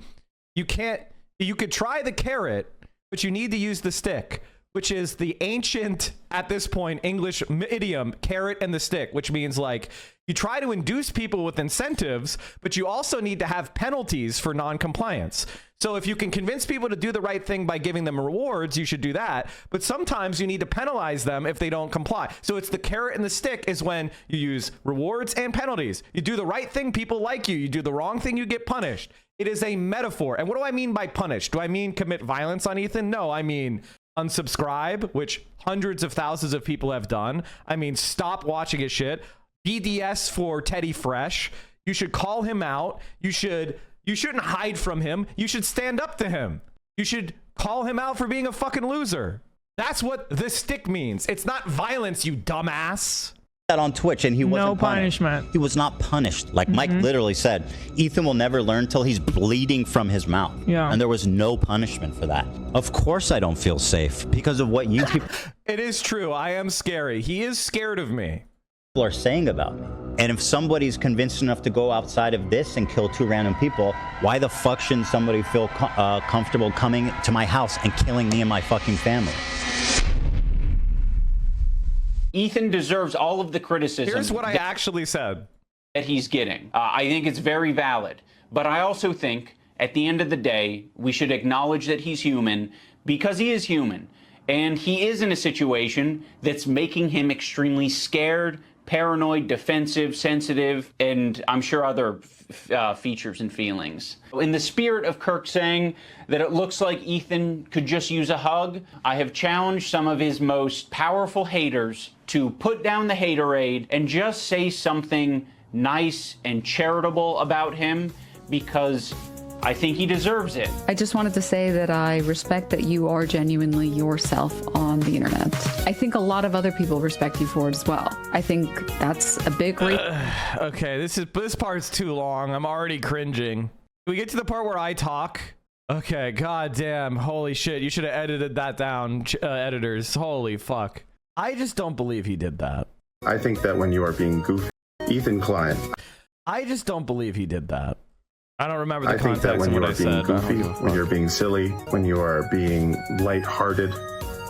you could try the carrot, but you need to use the stick, which is the ancient, at this point, English idiom, carrot and the stick, which means like you try to induce people with incentives, but you also need to have penalties for non-compliance. So if you can convince people to do the right thing by giving them rewards, you should do that. But sometimes you need to penalize them if they don't comply. So it's the carrot and the stick is when you use rewards and penalties. You do the right thing, people like you. You do the wrong thing, you get punished. It is a metaphor. And what do I mean by punish? Do I mean commit violence on Ethan? No, I mean unsubscribe, which hundreds of thousands of people have done. I mean, stop watching his shit. BDS for Teddy Fresh. You should call him out. You shouldn't hide from him. You should stand up to him. You should call him out for being a fucking loser. That's what the stick means. It's not violence, you dumbass. That on Twitch, and he wasn't punishment. He was not punished. Like Mike literally said, Ethan will never learn till he's bleeding from his mouth. Yeah. And there was no punishment for that. Of course I don't feel safe because of what you people... It is true. I am scary. He is scared of me. Are saying about me. And if somebody's convinced enough to go outside of this and kill 2 random people, why the fuck shouldn't somebody feel comfortable coming to my house and killing me and my fucking family? Ethan deserves all of the criticism. Here's what I actually said. That he's getting. I think it's very valid. But I also think, at the end of the day, we should acknowledge that he's human because he is human. And he is in a situation that's making him extremely scared, paranoid, defensive, sensitive, and I'm sure other features and feelings. In the spirit of Kirk saying that it looks like Ethan could just use a hug, I have challenged some of his most powerful haters to put down the haterade and just say something nice and charitable about him because I think he deserves it. I just wanted to say that I respect that you are genuinely yourself on the internet. I think a lot of other people respect you for it as well. I think that's a big okay, this part's too long. I'm already cringing. Can we get to the part where I talk? Okay, goddamn, holy shit. You should have edited that down, editors. Holy fuck. I just don't believe he did that. I think that when you are being goofy, Ethan Klein. I just don't believe he did that. I don't remember the I think that context when of you what are I being said. goofy, when you're being silly, when you are being lighthearted,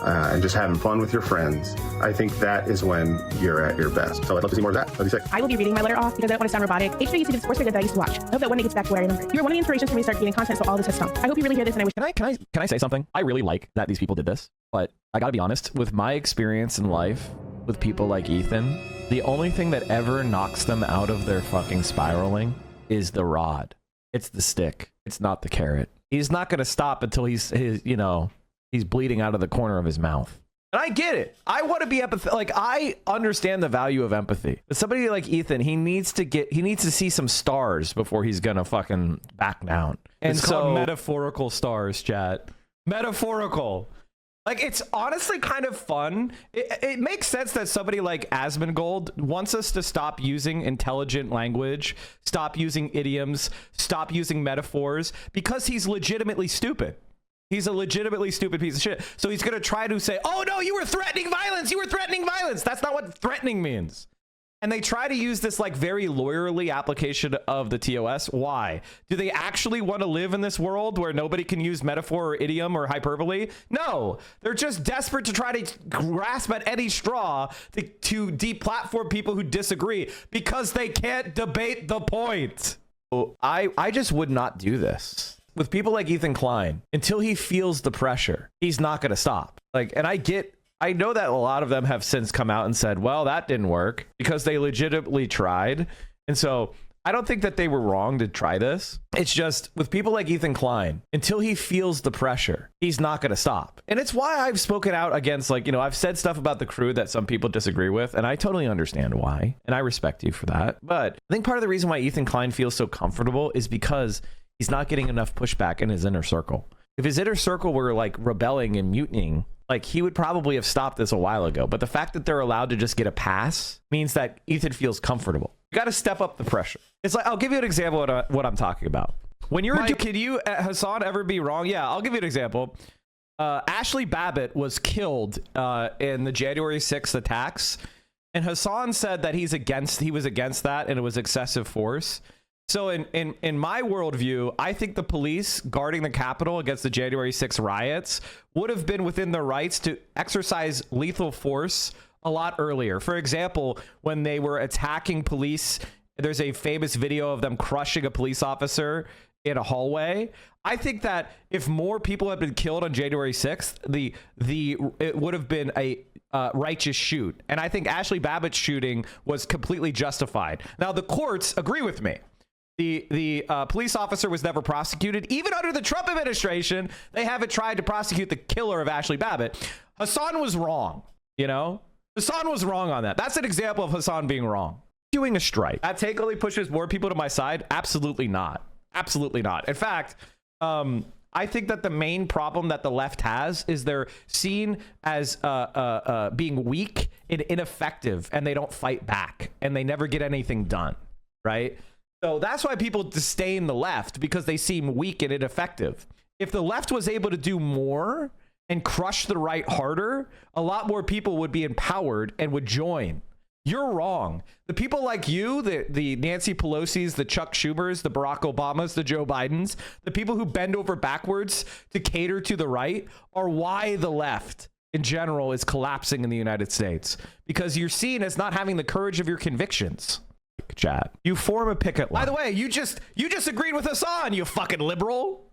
and just having fun with your friends, I think that is when you're at your best. So I'd love to see more of that. That'd be sick. I will be reading my letter off because I don't want to sound robotic. HBUC did discourse that I used to watch. I hope that one day gets back to where I remember. You were one of the inspirations for me to start creating content, so all this has come. I hope you really hear this, and I wish. Can I say something? I really like that these people did this, but I gotta be honest. With my experience in life with people like Ethan, the only thing that ever knocks them out of their fucking spiraling is the rod. It's the stick. It's not the carrot. He's not going to stop until he's bleeding out of the corner of his mouth. And I get it. I want to be empathetic. Like, I understand the value of empathy. But somebody like Ethan, he needs to see some stars before he's going to fucking back down. And it's called metaphorical stars, chat. Metaphorical. Like, it's honestly kind of fun. It makes sense that somebody like Asmongold wants us to stop using intelligent language, stop using idioms, stop using metaphors, because he's legitimately stupid. He's a legitimately stupid piece of shit. So he's going to try to say, oh, no, you were threatening violence. You were threatening violence. That's not what threatening means. And they try to use this like very lawyerly application of the TOS. Why? Do they actually want to live in this world where nobody can use metaphor or idiom or hyperbole? No, they're just desperate to try to grasp at any straw to deplatform people who disagree because they can't debate the point. I just would not do this. With people like Ethan Klein, until he feels the pressure, he's not going to stop. Like, and I know that a lot of them have since come out and said, well, that didn't work because they legitimately tried. And so I don't think that they were wrong to try this. It's just with people like Ethan Klein, until he feels the pressure, he's not going to stop. And it's why I've spoken out against, like, I've said stuff about the crew that some people disagree with. And I totally understand why. And I respect you for that. But I think part of the reason why Ethan Klein feels so comfortable is because he's not getting enough pushback in his inner circle. If his inner circle were like rebelling and mutinying, like, he would probably have stopped this a while ago. But the fact that they're allowed to just get a pass means that Ethan feels comfortable. You got to step up the pressure. It's like, I'll give you an example of what I'm talking about. When you're can you, Hassan, ever be wrong? Yeah, I'll give you an example. Ashley Babbitt was killed in the January 6th attacks. And Hassan said that he was against that and it was excessive force. So in my worldview, I think the police guarding the Capitol against the January 6th riots would have been within their rights to exercise lethal force a lot earlier. For example, when they were attacking police, there's a famous video of them crushing a police officer in a hallway. I think that if more people had been killed on January 6th, it would have been a righteous shoot. And I think Ashley Babbitt's shooting was completely justified. Now, the courts agree with me. The police officer was never prosecuted. Even under the Trump administration, they haven't tried to prosecute the killer of Ashley Babbitt. Hassan was wrong, Hassan was wrong on that. That's an example of Hassan being wrong. Doing a strike. That take only pushes more people to my side? Absolutely not. Absolutely not. In fact, I think that the main problem that the left has is they're seen as being weak and ineffective, and they don't fight back, and they never get anything done, right? So that's why people disdain the left, because they seem weak and ineffective. If the left was able to do more and crush the right harder, a lot more people would be empowered and would join. You're wrong. The people like you, the Nancy Pelosi's, the Chuck Schumers, the Barack Obamas, the Joe Bidens, the people who bend over backwards to cater to the right are why the left in general is collapsing in the United States, because you're seen as not having the courage of your convictions. Chat. You form a picket line. By the way, you just agreed with Hassan, you fucking liberal.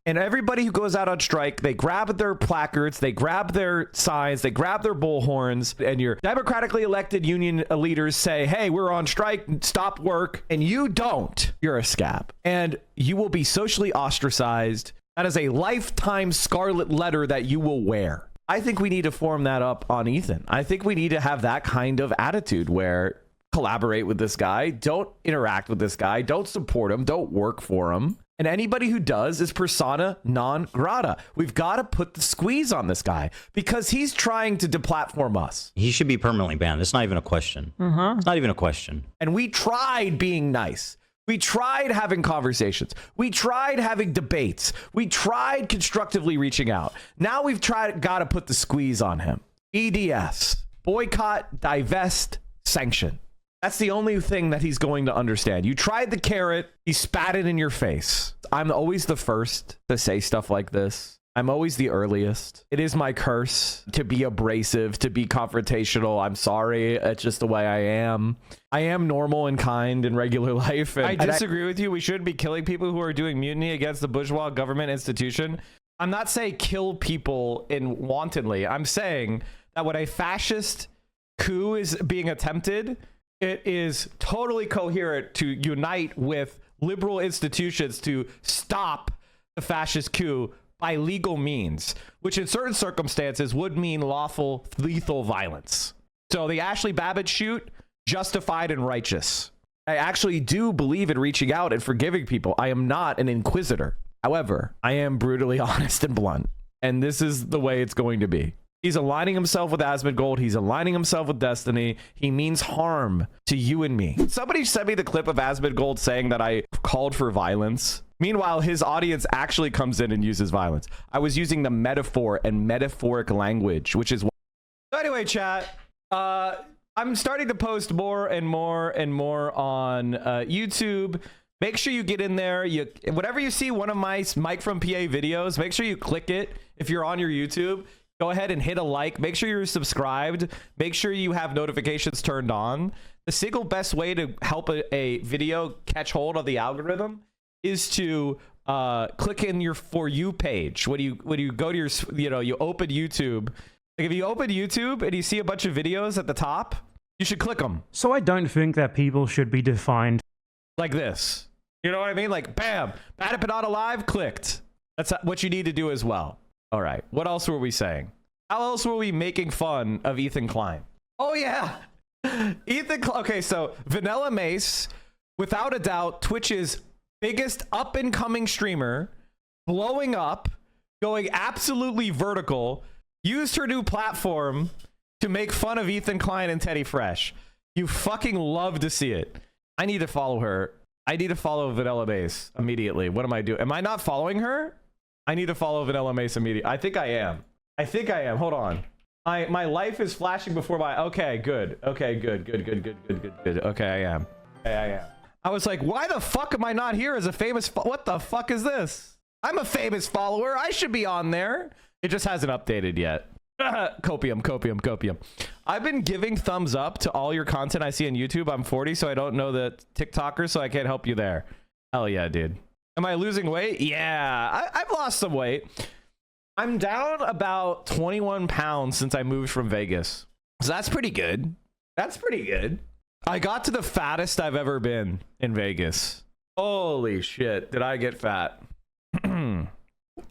And everybody who goes out on strike, they grab their placards, they grab their signs, they grab their bullhorns, and your democratically elected union leaders say, hey, we're on strike, stop work, and you don't. You're a scab. And you will be socially ostracized. That is a lifetime scarlet letter that you will wear. I think we need to form that up on Ethan. I think we need to have that kind of attitude where collaborate with this guy. Don't interact with this guy. Don't support him. Don't work for him. And anybody who does is persona non grata. We've got to put the squeeze on this guy because he's trying to deplatform us. He should be permanently banned. It's not even a question. It's not even a question. And we tried being nice. We tried having conversations. We tried having debates. We tried constructively reaching out. Now we've got to put the squeeze on him. EDS, boycott, divest, sanction. That's the only thing that he's going to understand. You tried the carrot, he spat it in your face. I'm always the first to say stuff like this. I'm always the earliest. It is my curse to be abrasive, to be confrontational. I'm sorry. It's just the way I am. I am normal and kind in regular life. I disagree with you. We shouldn't be killing people who are doing mutiny against the bourgeois government institution. I'm not saying kill people wantonly. I'm saying that when a fascist coup is being attempted, it is totally coherent to unite with liberal institutions to stop the fascist coup by legal means, which in certain circumstances would mean lawful, lethal violence. So the Ashley Babbitt shoot, justified and righteous. I actually do believe in reaching out and forgiving people. I am not an inquisitor. However, I am brutally honest and blunt. And this is the way it's going to be. He's aligning himself with Asmongold. He's aligning himself with Destiny. He means harm to you and me. Somebody sent me the clip of Asmongold saying that I called for violence. Meanwhile, his audience actually comes in and uses violence. I was using the metaphor and metaphoric language, which is... So anyway, chat, I'm starting to post more and more and more on YouTube. Make sure you get in there. Whenever you see one of my Mike from PA videos, make sure you click it. If you're on your YouTube, go ahead and hit a like. Make sure you're subscribed. Make sure you have notifications turned on. The single best way to help a video catch hold of the algorithm is to click in your For You page. When you go to your, you open YouTube. Like if you open YouTube and you see a bunch of videos at the top, you should click them. So I don't think that people should be defined like this. You know what I mean? Like, bam, Bad but Not Alive, clicked. That's what you need to do as well. All right. What else were we saying? How else were we making fun of Ethan Klein? Oh, yeah. Okay, so Vanilla Mace, without a doubt, Twitch's biggest up-and-coming streamer, blowing up, going absolutely vertical, used her new platform to make fun of Ethan Klein and Teddy Fresh. You fucking love to see it. I need to follow her. I need to follow Vanilla Mace immediately. What am I doing? Am I not following her? I need to follow Vanilla Mace immediately. I think I am. Hold on. My life is flashing before my... Okay, good. Okay, good. Okay, I am. I was like, why the fuck am I not here as a famous... What the fuck is this? I'm a famous follower. I should be on there. It just hasn't updated yet. Copium. I've been giving thumbs up to all your content I see on YouTube. I'm 40, so I don't know the TikTokers, so I can't help you there. Hell yeah, dude. Am I losing weight? Yeah, I've lost some weight. I'm down about 21 pounds since I moved from Vegas. So that's pretty good. I got to the fattest I've ever been in Vegas. Holy shit, did I get fat?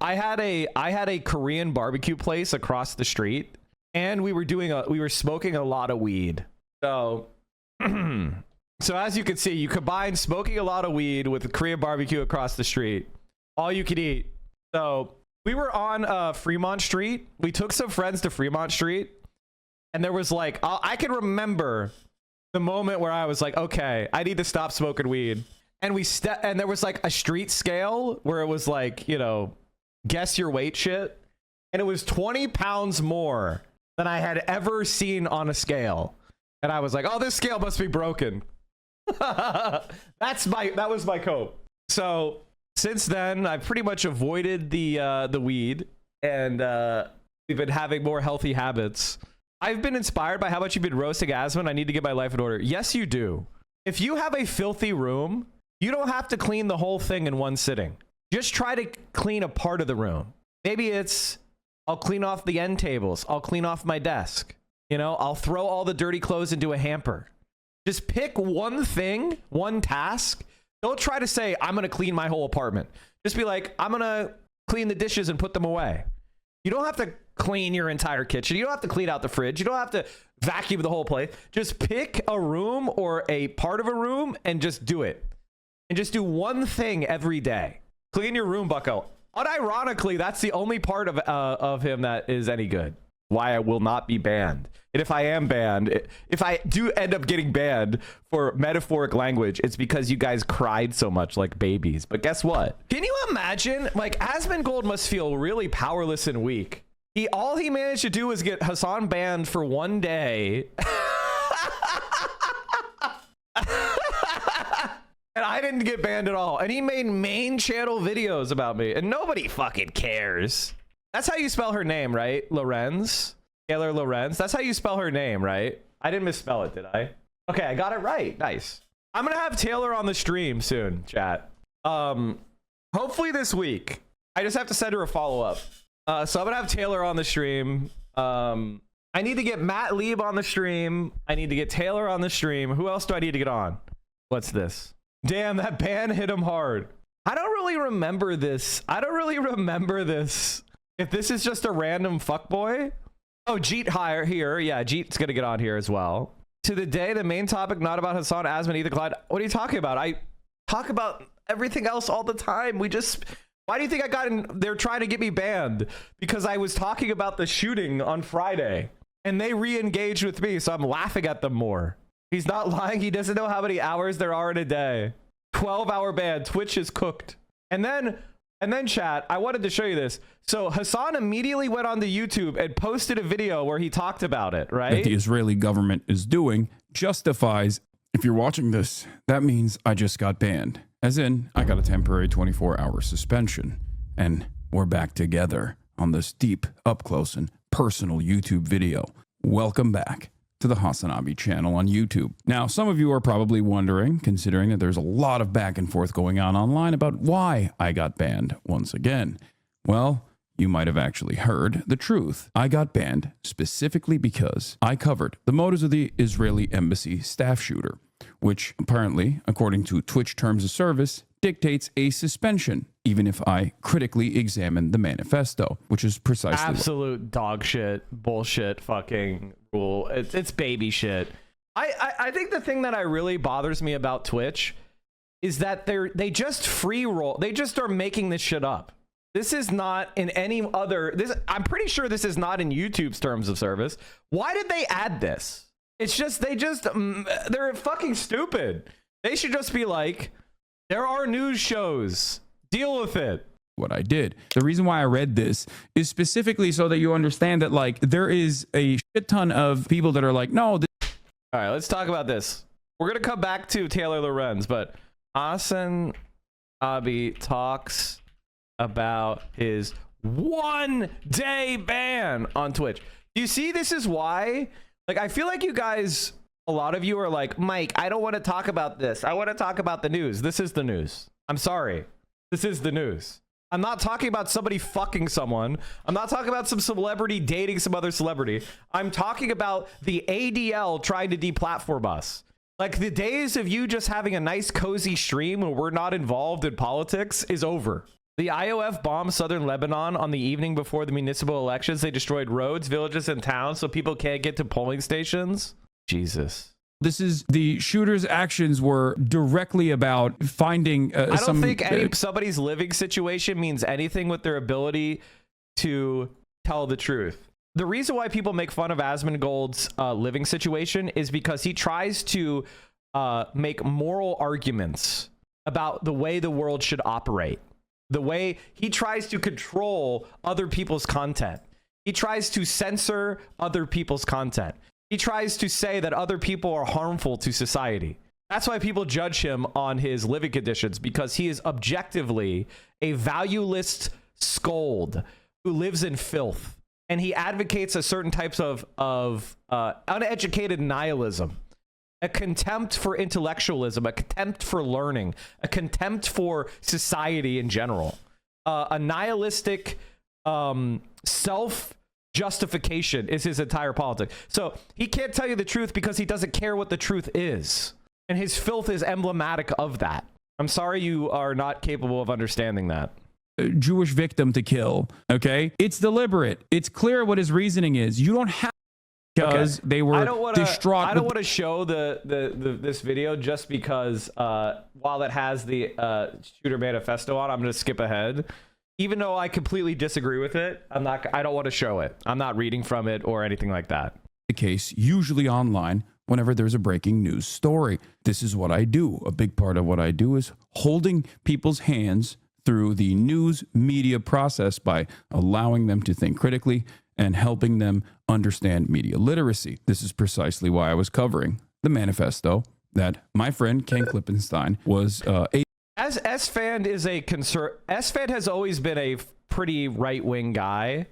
I had a Korean barbecue place across the street, and we were smoking a lot of weed. So so as you can see, you combine smoking a lot of weed with Korean barbecue across the street. All you could eat. So we were on Fremont Street. We took some friends to Fremont Street, and there was like, I can remember the moment where I was like, okay, I need to stop smoking weed. And and there was like a street scale where it was like, guess your weight shit. And it was 20 pounds more than I had ever seen on a scale. And I was like, oh, this scale must be broken. That was my cope. So since then, I've pretty much avoided the weed, and we've been having more healthy habits. I've been inspired by how much you've been roasting Asmon. I need to get my life in order. Yes, you do. If you have a filthy room, you don't have to clean the whole thing in one sitting. Just try to clean a part of the room. Maybe it's, I'll clean off the end tables. I'll clean off my desk. I'll throw all the dirty clothes into a hamper. Just pick one thing, one task. Don't try to say, I'm going to clean my whole apartment. Just be like, I'm going to clean the dishes and put them away. You don't have to clean your entire kitchen. You don't have to clean out the fridge. You don't have to vacuum the whole place. Just pick a room or a part of a room and just do it. And just do one thing every day. Clean your room, bucko. Unironically, that's the only part of him that is any good. Why I will not be banned. And if I am banned, if I do end up getting banned for metaphoric language, it's because you guys cried so much like babies. But guess what? Can you imagine? Like, Asmongold must feel really powerless and weak. All he managed to do was get Hassan banned for one day. And I didn't get banned at all. And he made main channel videos about me. And nobody fucking cares. That's how you spell her name, right? Lorenz? Taylor Lorenz? That's how you spell her name, right? I didn't misspell it, did I? Okay, I got it right. Nice. I'm gonna have Taylor on the stream soon, chat. Hopefully this week. I just have to send her a follow-up. So I'm gonna have Taylor on the stream. I need to get Matt Lieb on the stream. I need to get Taylor on the stream. Who else do I need to get on? What's this? Damn, that ban hit him hard. I don't really remember this. If this is just a random fuckboy. Oh, Jeet here. Yeah, Jeet's gonna get on here as well. To the day, the main topic not about Hassan, Asman, either Klein. What are you talking about? I talk about everything else all the time. Why do you think I got in? They're trying to get me banned because I was talking about the shooting on Friday and they re-engaged with me. So I'm laughing at them more. He's not lying. He doesn't know how many hours there are in a day. 12-hour ban. Twitch is cooked. And then chat, I wanted to show you this. So Hassan immediately went on to YouTube and posted a video where he talked about it, right? That the Israeli government is doing justifies, if you're watching this, that means I just got banned. As in, I got a temporary 24-hour suspension. And we're back together on this deep, up-close, and personal YouTube video. Welcome back to the Hassanabi channel on YouTube. Now, some of you are probably wondering, considering that there's a lot of back and forth going on online about why I got banned once again. Well, you might have actually heard the truth. I got banned specifically because I covered the motives of the Israeli embassy staff shooter, which apparently, according to Twitch terms of service, dictates a suspension, even if I critically examine the manifesto, which is precisely absolute dog shit, bullshit, fucking rule. It's baby shit. I think the thing that really bothers me about Twitch is that they just free roll. They just are making this shit up. This is not in any other. I'm pretty sure this is not in YouTube's terms of service. Why did they add this? It's just they're fucking stupid. They should just be like, there are news shows. Deal with it. What I did. The reason why I read this is specifically so that you understand that, like, there is a shit ton of people that are like, no. All right, let's talk about this. We're going to come back to Taylor Lorenz, but Hassan Abi talks about his one-day ban on Twitch. Do you see this is why? Like, I feel like you guys, a lot of you are like, Mike, I don't want to talk about this. I want to talk about the news. This is the news. I'm sorry. This is the news. I'm not talking about somebody fucking someone. I'm not talking about some celebrity dating some other celebrity. I'm talking about the ADL trying to deplatform us. Like, the days of you just having a nice cozy stream where we're not involved in politics is over. The IOF bombed southern Lebanon on the evening before the municipal elections. They destroyed roads, villages, and towns so people can't get to polling stations. Jesus. This is the shooter's actions were directly about finding I don't think somebody's living situation means anything with their ability to tell the truth. The reason why people make fun of Asmongold's living situation is because he tries to make moral arguments about the way the world should operate. The way he tries to control other people's content. He tries to censor other people's content. He tries to say that other people are harmful to society. That's why people judge him on his living conditions, because he is objectively a valueless scold who lives in filth. And he advocates a certain types of uneducated nihilism, a contempt for intellectualism, a contempt for learning, a contempt for society in general, a nihilistic self-justification is his entire politics. So he can't tell you the truth because he doesn't care what the truth is. And his filth is emblematic of that. I'm sorry you are not capable of understanding that. Jewish victim to kill. Okay, it's deliberate. It's clear what his reasoning is. You don't have because they were distraught. I don't want to show this video just because while it has the shooter manifesto on, I'm going to skip ahead. Even though I completely disagree with it, I don't want to show it. I'm not reading from it or anything like that. The case usually online whenever there's a breaking news story. This is what I do. A big part of what I do is holding people's hands through the news media process by allowing them to think critically and helping them understand media literacy. This is precisely why I was covering the manifesto that my friend Ken Klippenstein was As S-Fan is a S-Fan has always been a pretty right-wing guy.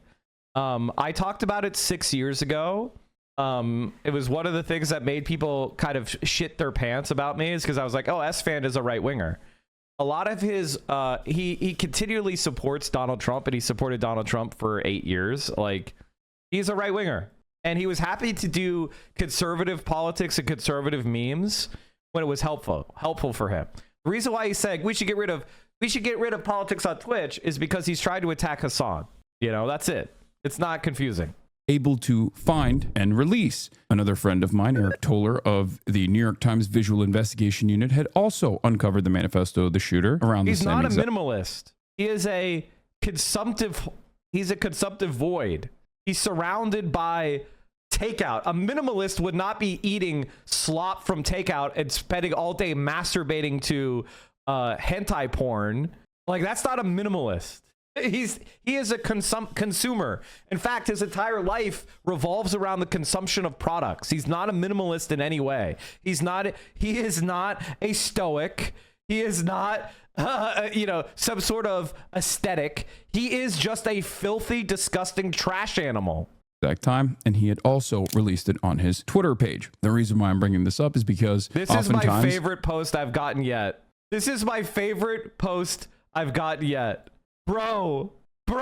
I talked about it 6 years ago. It was one of the things that made people kind of shit their pants about me is because I was like, oh, S-Fan is a right-winger. A lot of his, he continually supports Donald Trump, and he supported Donald Trump for 8 years. Like, he's a right-winger. And he was happy to do conservative politics and conservative memes when it was helpful for him. The reason why he's saying we should get rid of politics on Twitch is because he's trying to attack Hassan. You know, that's it. It's not confusing. Able to find and release. Another friend of mine, Eric Toller of the New York Times Visual Investigation Unit, had also uncovered the manifesto of the shooter around the same He's not a minimalist. He is a consumptive. He's a consumptive void. He's surrounded by takeout. A minimalist would not be eating slop from takeout and spending all day masturbating to hentai porn. Like, that's not a minimalist. He is a consumer. In fact, his entire life revolves around the consumption of products. He's not a minimalist in any way. He is not a stoic. He is not some sort of aesthetic. He is just a filthy, disgusting trash animal. Exact time, and he had also released it on his Twitter page. The reason why I'm bringing this up is because this is my favorite post I've gotten yet. This is my favorite post I've gotten yet. Bro, you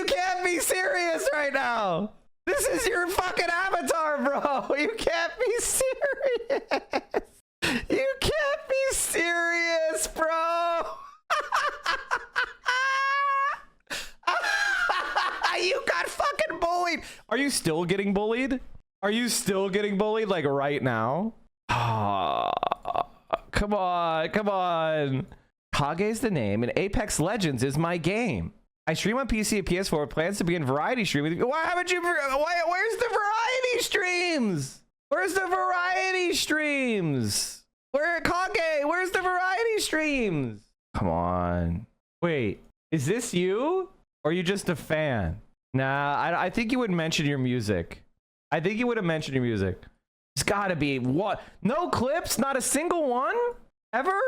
can't be serious right now. This is your fucking avatar, bro. You can't be serious. You can't be serious, bro. You got fucking bullied. Are you still getting bullied? Are you still getting bullied like right now? Come on. Kage's the name, and Apex Legends is my game. I stream on PC and PS4. Plans to begin variety streaming. Why haven't you? Where's the variety streams? Where's the variety streams? Kage? Where's the variety streams? Come on. Wait, is this you? Or are you just a fan? Nah, I think you would mention your music. I think you would have mentioned your music. It's gotta be what? No clips? Not a single one? Ever?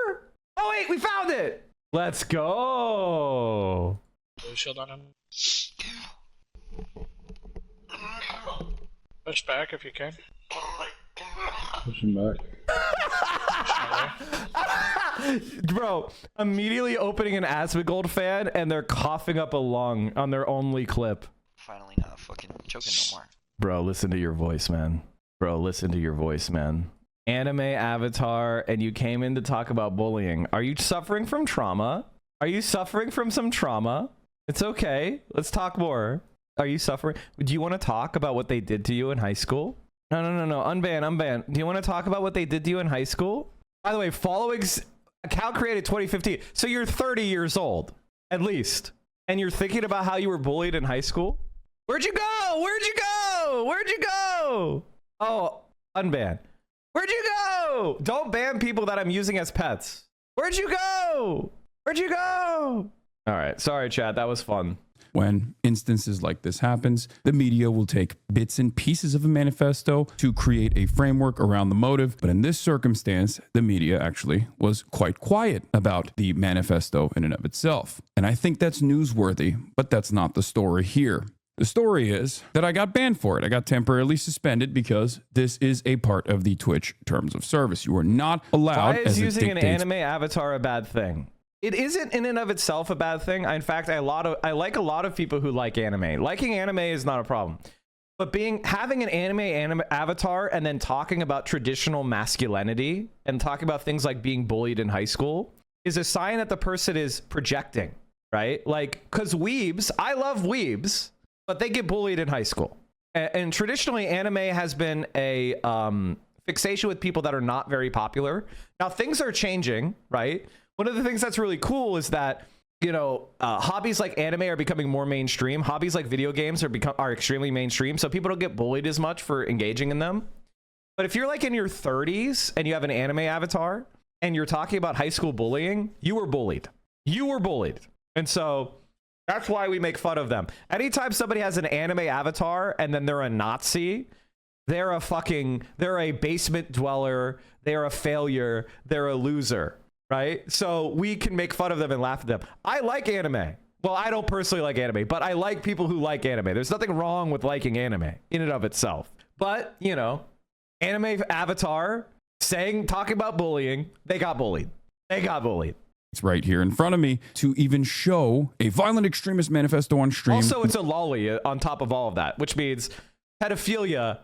Oh wait, we found it! Let's go! Blue shield on him. Push back if you can. Push him back. Bro, immediately opening an Asmongold fan and they're coughing up a lung on their only clip. Finally not fucking choking no more. Bro, listen to your voice, man. Anime avatar, and you came in to talk about bullying. Are you suffering from trauma? Are you suffering from some trauma? It's okay. Let's talk more. Are you suffering? Do you want to talk about what they did to you in high school? No. Unban. Do you want to talk about what they did to you in high school? By the way, following's account created 2015. So you're 30 years old, at least. And you're thinking about how you were bullied in high school? Where'd you go? Oh, unban. Where'd you go? Don't ban people that I'm using as pets. Where'd you go? All right. Sorry, chat. That was fun. When instances like this happens, the media will take bits and pieces of a manifesto to create a framework around the motive. But in this circumstance, the media actually was quite quiet about the manifesto in and of itself. And I think that's newsworthy, but that's not the story here. The story is that I got banned for it. I got temporarily suspended because this is a part of the Twitch terms of service. You are not allowed. Why is using an anime avatar a bad thing? It isn't in and of itself a bad thing. In fact, I like a lot of people who like anime. Liking anime is not a problem. But having an anime avatar and then talking about traditional masculinity and talking about things like being bullied in high school is a sign that the person is projecting, right? Like, because weebs, I love weebs, but they get bullied in high school. And traditionally, anime has been a fixation with people that are not very popular. Now, things are changing, right? One of the things that's really cool is that, you know, hobbies like anime are becoming more mainstream. Hobbies like video games are extremely mainstream, so people don't get bullied as much for engaging in them. But if you're like in your 30s and you have an anime avatar and you're talking about high school bullying, you were bullied. You were bullied. And so that's why we make fun of them. Anytime somebody has an anime avatar and then they're a Nazi, they're a basement dweller, they're a failure, they're a loser, right? So we can make fun of them and laugh at them. I like anime. Well, I don't personally like anime, but I like people who like anime. There's nothing wrong with liking anime in and of itself. But, you know, anime avatar talking about bullying, they got bullied. They got bullied. It's right here in front of me to even show a violent extremist manifesto on stream. Also, it's a lolly on top of all of that, which means pedophilia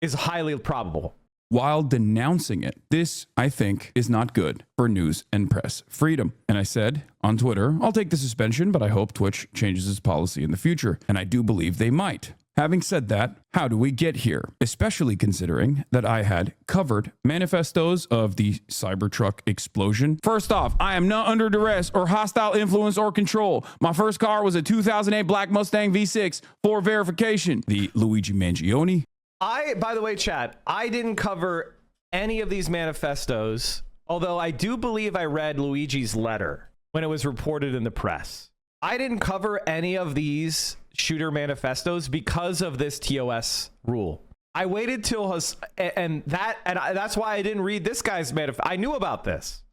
is highly probable. While denouncing it. This, I think, is not good for news and press freedom. And I said on Twitter, I'll take the suspension, but I hope Twitch changes its policy in the future. And I do believe they might. Having said that, how do we get here? Especially considering that I had covered manifestos of the Cybertruck explosion. First off, I am not under duress or hostile influence or control. My first car was a 2008 Black Mustang V6 for verification. The Luigi Mangione. By the way, chat, I didn't cover any of these manifestos, although I do believe I read Luigi's letter when it was reported in the press. I didn't cover any of these shooter manifestos because of this TOS rule. I waited till that's why I didn't read this guy's manifesto. I knew about this,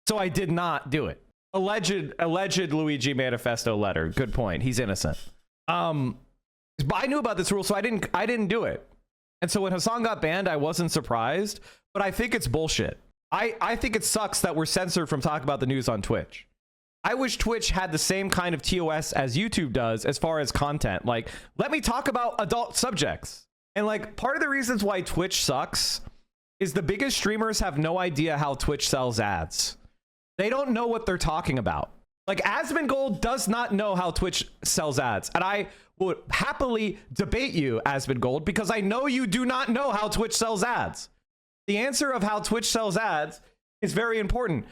so I did not do it. Alleged Luigi manifesto letter. Good point. He's innocent. But I knew about this rule, so I didn't do it. And so when Hassan got banned, I wasn't surprised. But I think it's bullshit. I think it sucks that we're censored from talking about the news on Twitch. I wish Twitch had the same kind of TOS as YouTube does as far as content. Like, let me talk about adult subjects. And like, part of the reasons why Twitch sucks is the biggest streamers have no idea how Twitch sells ads. They don't know what they're talking about. Like, Asmongold does not know how Twitch sells ads. And I would happily debate you, Asmongold, because I know you do not know how Twitch sells ads. The answer of how Twitch sells ads is very important.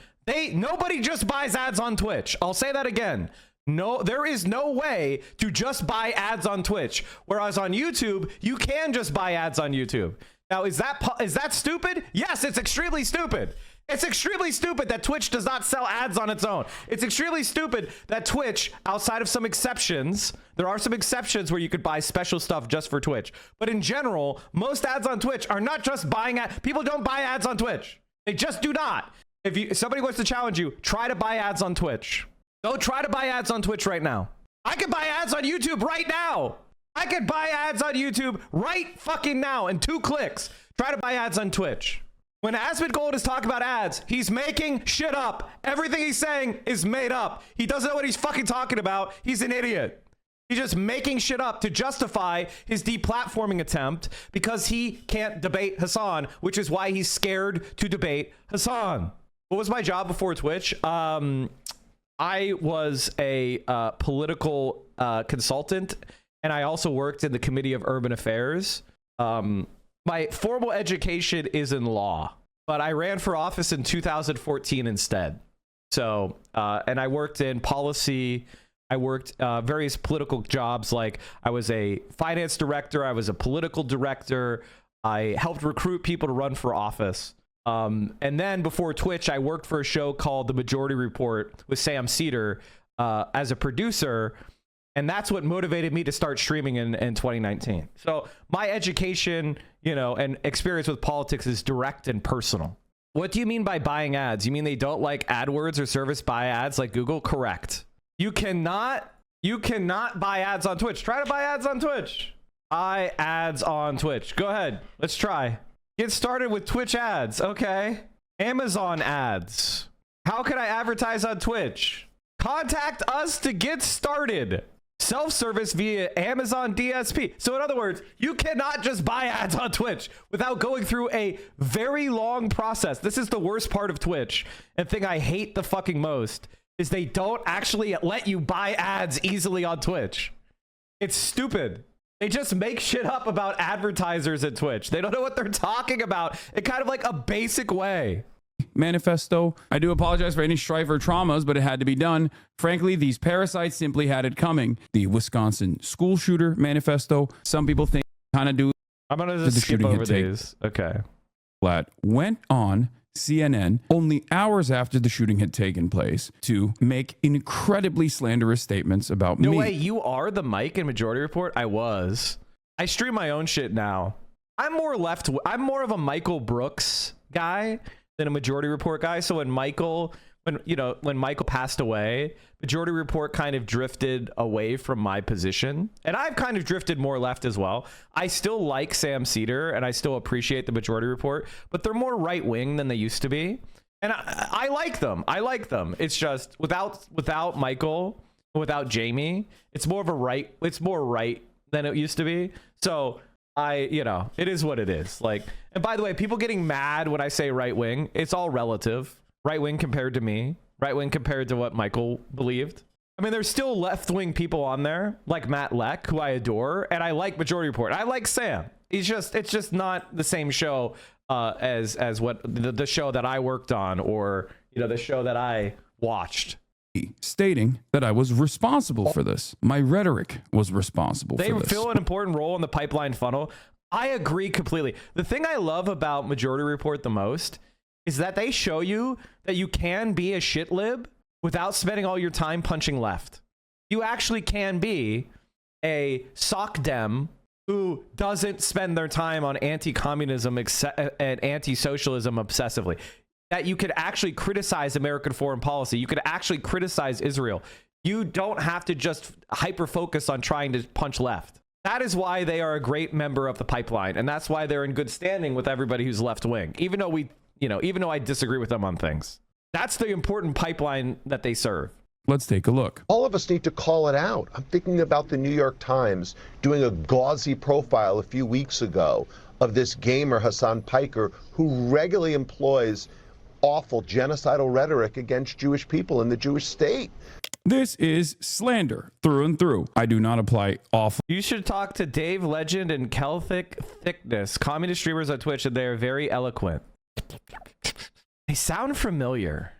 Nobody just buys ads on Twitch. I'll say that again. No, there is no way to just buy ads on Twitch. Whereas on YouTube, you can just buy ads on YouTube. Now, is that stupid? Yes, it's extremely stupid. It's extremely stupid that Twitch does not sell ads on its own. It's extremely stupid that Twitch, outside of some exceptions, there are some exceptions where you could buy special stuff just for Twitch. But in general, most ads on Twitch are not just buying ads. People don't buy ads on Twitch. They just do not. If somebody wants to challenge you, try to buy ads on Twitch. Go try to buy ads on Twitch right now. I could buy ads on YouTube right now. I could buy ads on YouTube right fucking now in 2 clicks. Try to buy ads on Twitch. When Asmongold is talking about ads, he's making shit up. Everything he's saying is made up. He doesn't know what he's fucking talking about. He's an idiot. He's just making shit up to justify his deplatforming attempt because he can't debate Hassan, which is why he's scared to debate Hassan. What was my job before Twitch? I was a political consultant, and I also worked in the Committee of Urban Affairs. My formal education is in law, but I ran for office in 2014 instead. So, and I worked in policy. I worked various political jobs, like I was a finance director. I was a political director. I helped recruit people to run for office. And then before Twitch, I worked for a show called The Majority Report with Sam Cedar as a producer. And that's what motivated me to start streaming in 2019. So my education, you know, and experience with politics is direct and personal. What do you mean by buying ads? You mean they don't like AdWords or service buy ads like Google? Correct. You cannot buy ads on Twitch. Try to buy ads on Twitch. Buy ads on Twitch. Go ahead. Let's try. Get started with Twitch ads. Okay. Amazon ads. How can I advertise on Twitch? Contact us to get started. self-service via Amazon DSP. So in other words, you cannot just buy ads on Twitch without going through a very long process. This is the worst part of Twitch, and thing I hate the fucking most is they don't actually let you buy ads easily on Twitch. It's stupid. They just make shit up about advertisers at Twitch. They don't know what they're talking about in kind of like a basic way. Manifesto. I do apologize for any strife or traumas, but it had to be done. Frankly, these parasites simply had it coming. The Wisconsin school shooter manifesto. Some people think kind of do. I'm gonna just skip over these. Okay. Flat went on CNN only hours after the shooting had taken place to make incredibly slanderous statements about me. No way, you are the Mike in Majority Report? I was. I stream my own shit now. I'm more of a Michael Brooks guy than a Majority Report guy. So when Michael passed away, Majority Report kind of drifted away from my position, and I've kind of drifted more left as well. I still like Sam Cedar and I still appreciate the Majority Report, but they're more right wing than they used to be, and I like them. It's just without Michael, without Jamie, it's more right than it used to be. So it is what it is. Like, and by the way, people getting mad when I say right wing, it's all relative. Right wing compared to me, right wing compared to what Michael believed. I mean, there's still left wing people on there like Matt Leck, who I adore, and I like Majority Report. I like Sam. It's just not the same show as what the show that I worked on, or the show that I watched. Stating that I was responsible for this. My rhetoric was responsible for this. They fill an important role in the pipeline funnel. I agree completely. The thing I love about Majority Report the most is that they show you that you can be a shit lib without spending all your time punching left. You actually can be a sock dem who doesn't spend their time on anti-communism and anti-socialism obsessively. That you could actually criticize American foreign policy. You could actually criticize Israel. You don't have to just hyper-focus on trying to punch left. That is why they are a great member of the pipeline, and that's why they're in good standing with everybody who's left-wing, even though I disagree with them on things. That's the important pipeline that they serve. Let's take a look. All of us need to call it out. I'm thinking about the New York Times doing a gauzy profile a few weeks ago of this gamer, Hassan Piker, who regularly employs awful genocidal rhetoric against Jewish people in the Jewish state. This is slander through and through. I do not apply awful. You should talk to Dave Legend and Celtic Thickness, communist streamers on Twitch, and they are very eloquent. They sound familiar.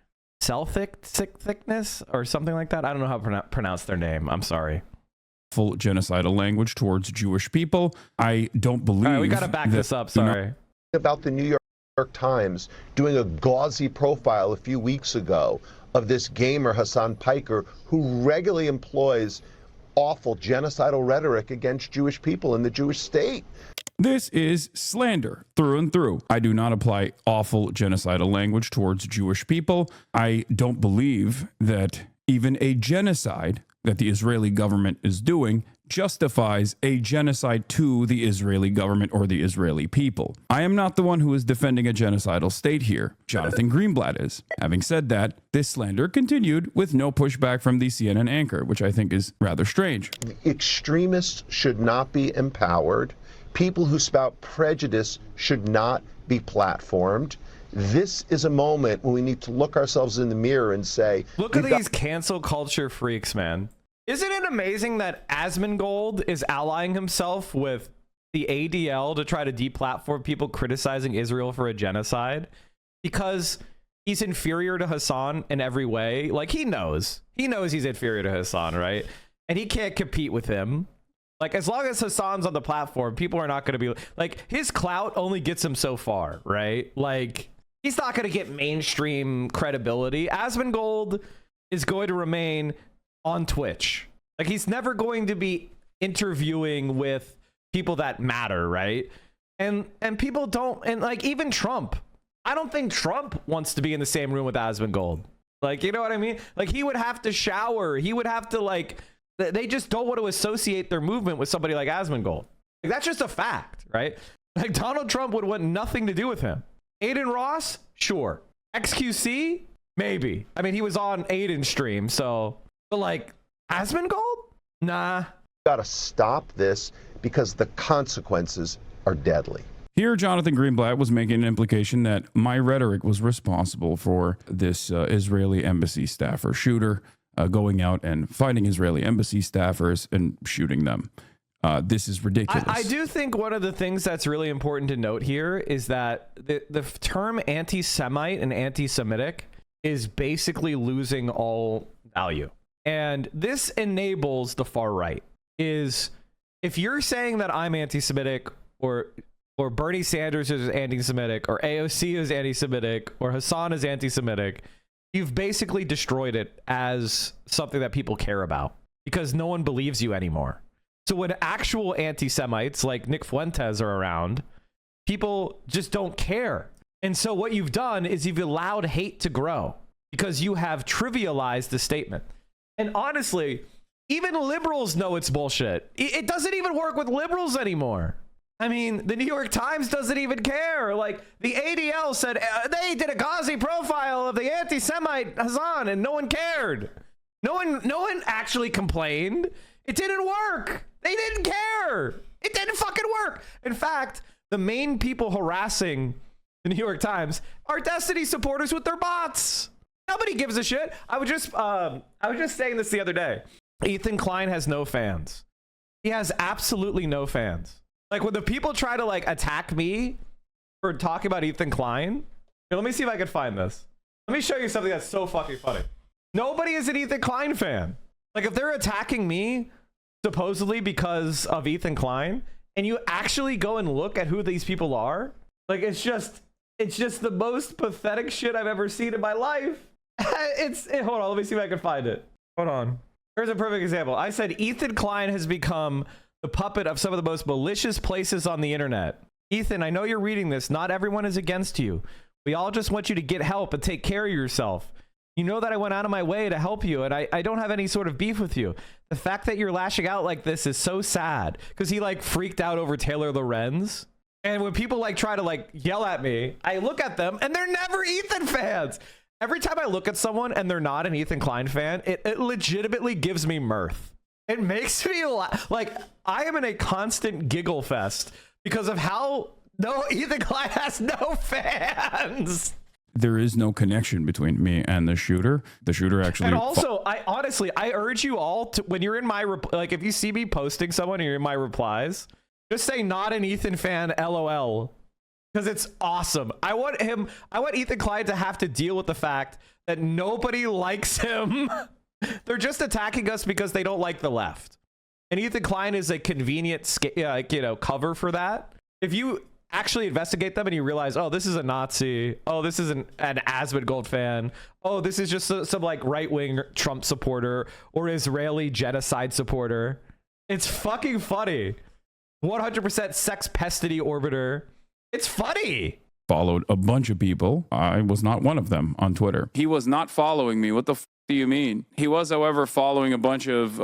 Celtic Thickness or something like that. I don't know how to pronounce their name. I'm sorry. Full genocidal language towards Jewish people. I don't believe. All right, we got to back this up. Sorry. About the New York Times doing a gauzy profile a few weeks ago of this gamer, Hassan Piker, who regularly employs awful genocidal rhetoric against Jewish people in the Jewish state. This is slander through and through. I do not apply awful genocidal language towards Jewish people. I don't believe that even a genocide that the Israeli government is doing justifies a genocide to the Israeli government or the Israeli people. I am not the one who is defending a genocidal state here. Jonathan Greenblatt is. Having said that, this slander continued with no pushback from the CNN anchor, which I think is rather strange. Extremists should not be empowered. People who spout prejudice should not be platformed. This is a moment when we need to look ourselves in the mirror and say, look at these cancel culture freaks, man. Isn't it amazing that Asmongold is allying himself with the ADL to try to deplatform people criticizing Israel for a genocide? Because he's inferior to Hassan in every way. Like, he knows he's inferior to Hassan, right? And he can't compete with him. Like, as long as Hassan's on the platform, people are not going to be like, his clout only gets him so far, right? Like, he's not going to get mainstream credibility. Asmongold is going to remain on Twitch. Like, he's never going to be interviewing with people that matter, right? And people don't, and like, even Trump, I don't think Trump wants to be in the same room with Asmongold. Like, you know what I mean? Like, he would have to shower. He would have to, like, they just don't want to associate their movement with somebody like Asmongold. Like, that's just a fact, right? Like, Donald Trump would want nothing to do with him. Aiden Ross, sure. XQC, maybe. I mean, he was on Aiden's stream, so, but like, Asmongold? Nah. Got to stop this because the consequences are deadly. Here, Jonathan Greenblatt was making an implication that my rhetoric was responsible for this Israeli embassy staffer shooter going out and finding Israeli embassy staffers and shooting them. This is ridiculous. I do think one of the things that's really important to note here is that the term anti-Semite and anti-Semitic is basically losing all value. And this enables the far right. Is if you're saying that I'm anti-Semitic or Bernie Sanders is anti-Semitic or AOC is anti-Semitic or Hassan is anti-Semitic, you've basically destroyed it as something that people care about because no one believes you anymore. So when actual anti-Semites like Nick Fuentes are around, people just don't care. And so what you've done is you've allowed hate to grow because you have trivialized the statement. And honestly, even liberals know it's bullshit. It doesn't even work with liberals anymore. I mean, the New York Times doesn't even care. Like, the ADL said they did a gauzy profile of the anti-Semite Hassan, and no one cared. No one actually complained. It didn't work. They didn't care. It didn't fucking work. In fact, the main people harassing the New York Times are Destiny supporters with their bots. Nobody gives a shit. I was just saying this the other day. Ethan Klein has no fans. He has absolutely no fans. Like, when the people try to like attack me for talking about Ethan Klein, here, let me see if I can find this. Let me show you something that's so fucking funny. Nobody is an Ethan Klein fan. Like, if they're attacking me supposedly because of Ethan Klein, and you actually go and look at who these people are, like, it's just the most pathetic shit I've ever seen in my life. Hold on, let me see if I can find it. Hold on. Here's a perfect example. I said Ethan Klein has become the puppet of some of the most malicious places on the internet. Ethan, I know you're reading this. Not everyone is against you. We all just want you to get help and take care of yourself. You know that I went out of my way to help you, and I don't have any sort of beef with you. The fact that you're lashing out like this is so sad, because he like freaked out over Taylor Lorenz. And when people like try to like yell at me, I look at them and they're never Ethan fans. Every time I look at someone and they're not an Ethan Klein fan, it legitimately gives me mirth. It makes me laugh. Like, I am in a constant giggle fest because of how Ethan Klein has no fans. There is no connection between me and the shooter. The shooter actually. And also, I urge you all to, when you're in my like, if you see me posting someone and you're in my replies, just say not an Ethan fan, LOL. Because it's awesome. I want Ethan Klein to have to deal with the fact that nobody likes him. They're just attacking us because they don't like the left. And Ethan Klein is a convenient cover for that. If you actually investigate them and you realize, oh, this is a Nazi. Oh, this is an Asmongold fan. Oh, this is just some like right-wing Trump supporter or Israeli genocide supporter. It's fucking funny. 100% sex pestity orbiter. It's funny. Followed a bunch of people. I was not one of them on Twitter. He was not following me. What the do you mean? He was, however, following a bunch of,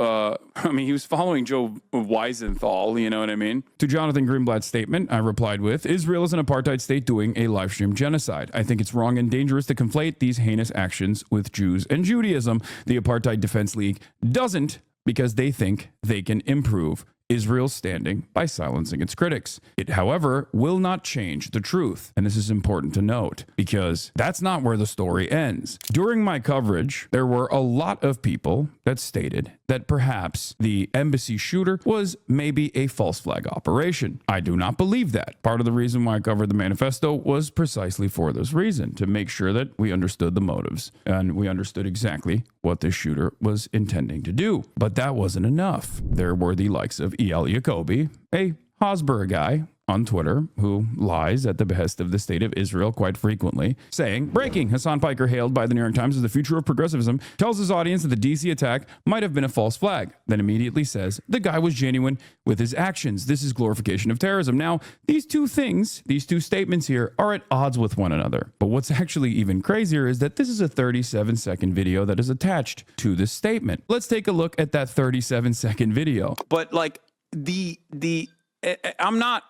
he was following Joe Weisenthal, you know what I mean? To Jonathan Greenblatt's statement, I replied with, Israel is an apartheid state doing a live stream genocide. I think it's wrong and dangerous to conflate these heinous actions with Jews and Judaism. The Apartheid Defense League doesn't, because they think they can improve Israel's standing by silencing its critics. It, however, will not change the truth. And this is important to note, because that's not where the story ends. During my coverage, there were a lot of people that stated that perhaps the embassy shooter was maybe a false flag operation. I do not believe that. Part of the reason why I covered the manifesto was precisely for this reason, to make sure that we understood the motives and we understood exactly what the shooter was intending to do. But that wasn't enough. There were the likes of E.L. Jacoby, a Hosborough guy on Twitter who lies at the behest of the state of Israel quite frequently, saying, breaking, Hassan Piker, hailed by the New York Times as the future of progressivism, tells his audience that the DC attack might have been a false flag, then immediately says the guy was genuine with his actions. This is glorification of terrorism. Now, these two things, these two statements here are at odds with one another. But what's actually even crazier is that this is a 37-second video that is attached to this statement. Let's take a look at that 37-second video. But like I'm not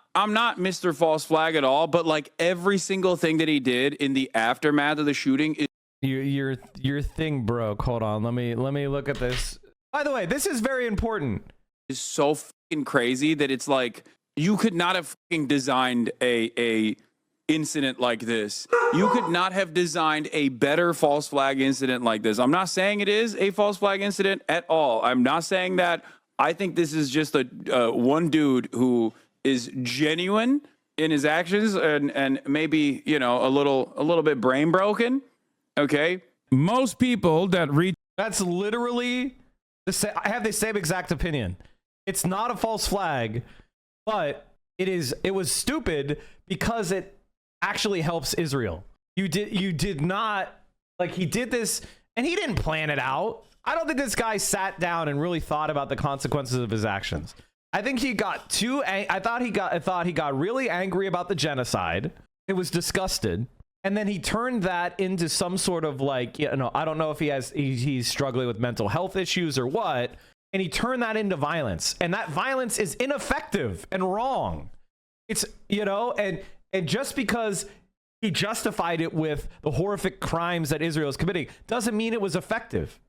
Mr. False Flag at all, but like every single thing that he did in the aftermath of the shooting is your thing broke. Hold on, let me look at this. By the way, this is very important. Is so fucking crazy that it's like you could not have fucking designed a incident like this. You could not have designed a better false flag incident like this. I'm not saying it is a false flag incident at all. I'm not saying that. I think this is just a one dude who is genuine in his actions and maybe, you know, a little bit brain broken. Okay. Most people that read that's literally the same. I have the same exact opinion. It's not a false flag, but it was stupid because it actually helps Israel. You did not, like, he did this and he didn't plan it out. I don't think this guy sat down and really thought about the consequences of his actions. I think he got I thought he got really angry about the genocide. It was disgusted. And then he turned that into some sort of, like, you know, I don't know if he's struggling with mental health issues or what. And he turned that into violence. And that violence is ineffective and wrong. It's, you know, and just because he justified it with the horrific crimes that Israel is committing doesn't mean it was effective.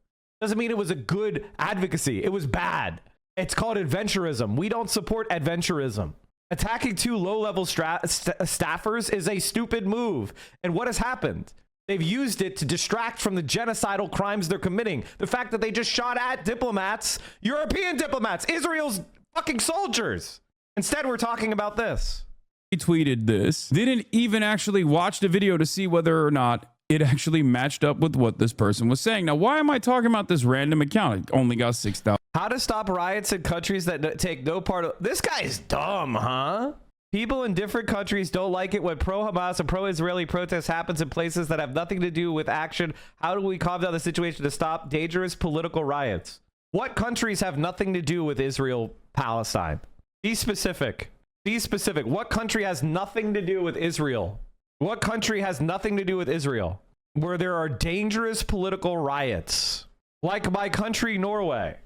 Doesn't mean it was a good advocacy. It was bad. It's called adventurism. We don't support adventurism. Attacking two low-level staffers is a stupid move. And what has happened? They've used it to distract from the genocidal crimes they're committing. The fact that they just shot at diplomats, European diplomats, Israel's fucking soldiers. Instead, we're talking about this. He tweeted this. Didn't even actually watch the video to see whether or not it actually matched up with what this person was saying. Now, why am I talking about this random account? It only got 6,000. How to stop riots in countries that take no part of... This guy's dumb, huh? People in different countries don't like it when pro-Hamas and pro-Israeli protests happens in places that have nothing to do with action. How do we calm down the situation to stop dangerous political riots? What countries have nothing to do with Israel-Palestine? Be specific. Be specific. What country has nothing to do with Israel? What country has nothing to do with Israel? Where there are dangerous political riots. Like my country, Norway.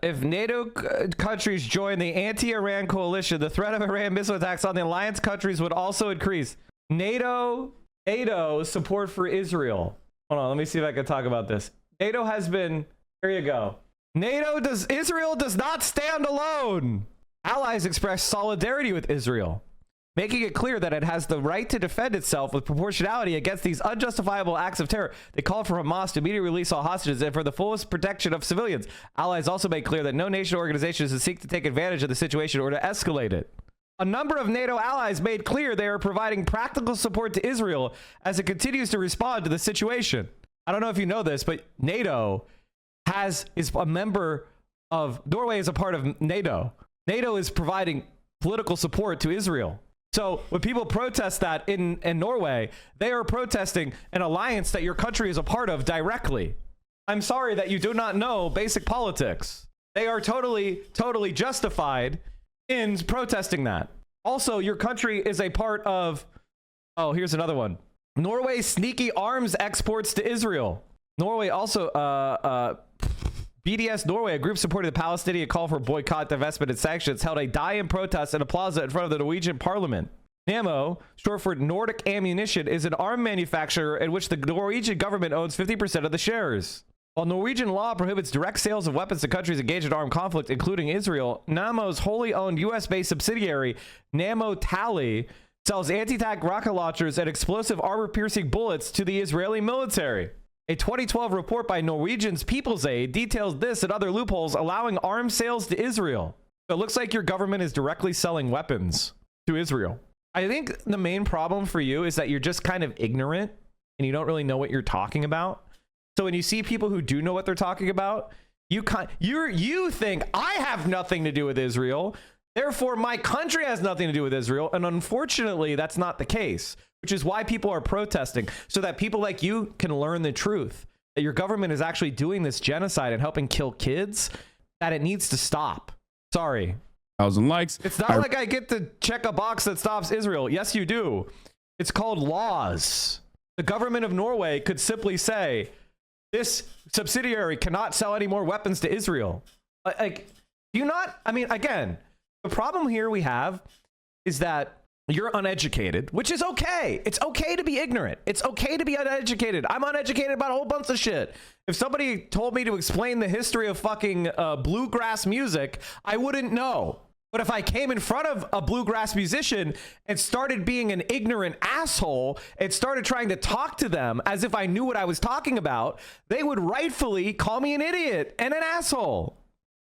If NATO countries join the anti-Iran coalition, the threat of Iran missile attacks on the alliance countries would also increase. NATO support for Israel. Hold on, let me see if I can talk about this. NATO has been, here you go. Israel does not stand alone. Allies express solidarity with Israel, making it clear that it has the right to defend itself with proportionality against these unjustifiable acts of terror. They call for Hamas to immediately release all hostages and for the fullest protection of civilians. Allies also make clear that no nation or organization is to seek to take advantage of the situation or to escalate it. A number of NATO allies made clear they are providing practical support to Israel as it continues to respond to the situation. I don't know if you know this, but NATO is a member of... Norway is a part of NATO. NATO is providing political support to Israel. So when people protest that in Norway, they are protesting an alliance that your country is a part of directly. I'm sorry that you do not know basic politics. They are totally justified in protesting that. Also, your country is a part of... Oh, here's another one. Norway's sneaky arms exports to Israel. Norway also... BDS Norway, a group supporting the Palestinian call for boycott, divestment, and sanctions, held a die-in protest in a plaza in front of the Norwegian parliament. Nammo, short for Nordic Ammunition, is an arm manufacturer in which the Norwegian government owns 50% of the shares. While Norwegian law prohibits direct sales of weapons to countries engaged in armed conflict, including Israel, Nammo's wholly owned US-based subsidiary, Nammo Tally, sells anti-tank rocket launchers and explosive armor-piercing bullets to the Israeli military. A 2012 report by Norwegian's People's Aid details this and other loopholes allowing arms sales to Israel. So it looks like your government is directly selling weapons to Israel. I think the main problem for you is that you're just kind of ignorant and you don't really know what you're talking about. So when you see people who do know what they're talking about, you think I have nothing to do with Israel, therefore my country has nothing to do with Israel. And unfortunately, that's not the case, which is why people are protesting, so that people like you can learn the truth, that your government is actually doing this genocide and helping kill kids, that it needs to stop. Sorry. 1,000 likes. It's not like I get to check a box that stops Israel. Yes, you do. It's called laws. The government of Norway could simply say, this subsidiary cannot sell any more weapons to Israel. Like, do you not? I mean, again, the problem here we have is that you're uneducated, which is okay. It's okay to be ignorant. It's okay to be uneducated. I'm uneducated about a whole bunch of shit. If somebody told me to explain the history of fucking bluegrass music, I wouldn't know. But if I came in front of a bluegrass musician and started being an ignorant asshole and started trying to talk to them as if I knew what I was talking about, they would rightfully call me an idiot and an asshole,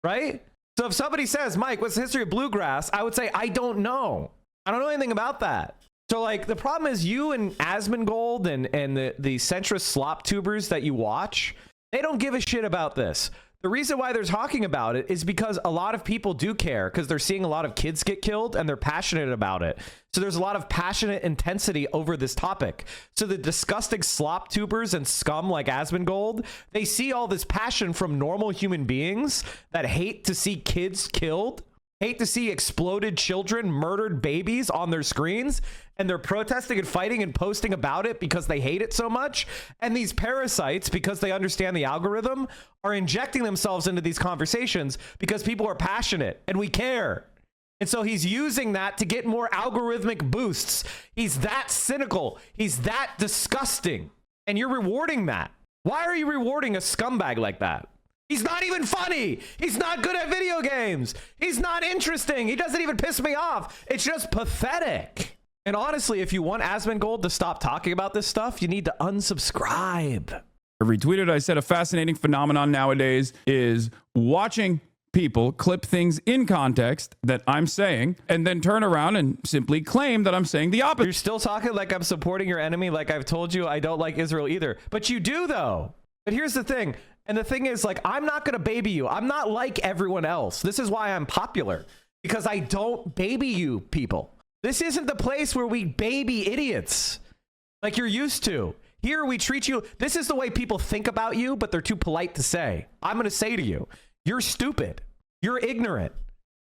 right? So if somebody says, Mike, what's the history of bluegrass? I would say, I don't know. I don't know anything about that. So like the problem is you and Asmongold and the centrist slop tubers that you watch, they don't give a shit about this. The reason why they're talking about it is because a lot of people do care because they're seeing a lot of kids get killed and they're passionate about it. So there's a lot of passionate intensity over this topic. So the disgusting slop tubers and scum like Asmongold, they see all this passion from normal human beings that hate to see kids killed, hate to see exploded children, murdered babies on their screens, and they're protesting and fighting and posting about it because they hate it so much. And these parasites, because they understand the algorithm, are injecting themselves into these conversations because people are passionate and we care. And so he's using that to get more algorithmic boosts. He's that cynical. He's that disgusting. And you're rewarding that. Why are you rewarding a scumbag like that? He's not even funny. He's not good at video games. He's not interesting. He doesn't even piss me off. It's just pathetic. And honestly, if you want Asmongold to stop talking about this stuff, you need to unsubscribe. I retweeted, I said a fascinating phenomenon nowadays is watching people clip things in context that I'm saying and then turn around and simply claim that I'm saying the opposite. You're still talking like I'm supporting your enemy, like I've told you I don't like Israel either. But you do, though. But here's the thing. And the thing is, like, I'm not going to baby you. I'm not like everyone else. This is why I'm popular, because I don't baby you people. This isn't the place where we baby idiots like you're used to. Here we treat you. This is the way people think about you, but they're too polite to say. I'm going to say to you, you're stupid. You're ignorant.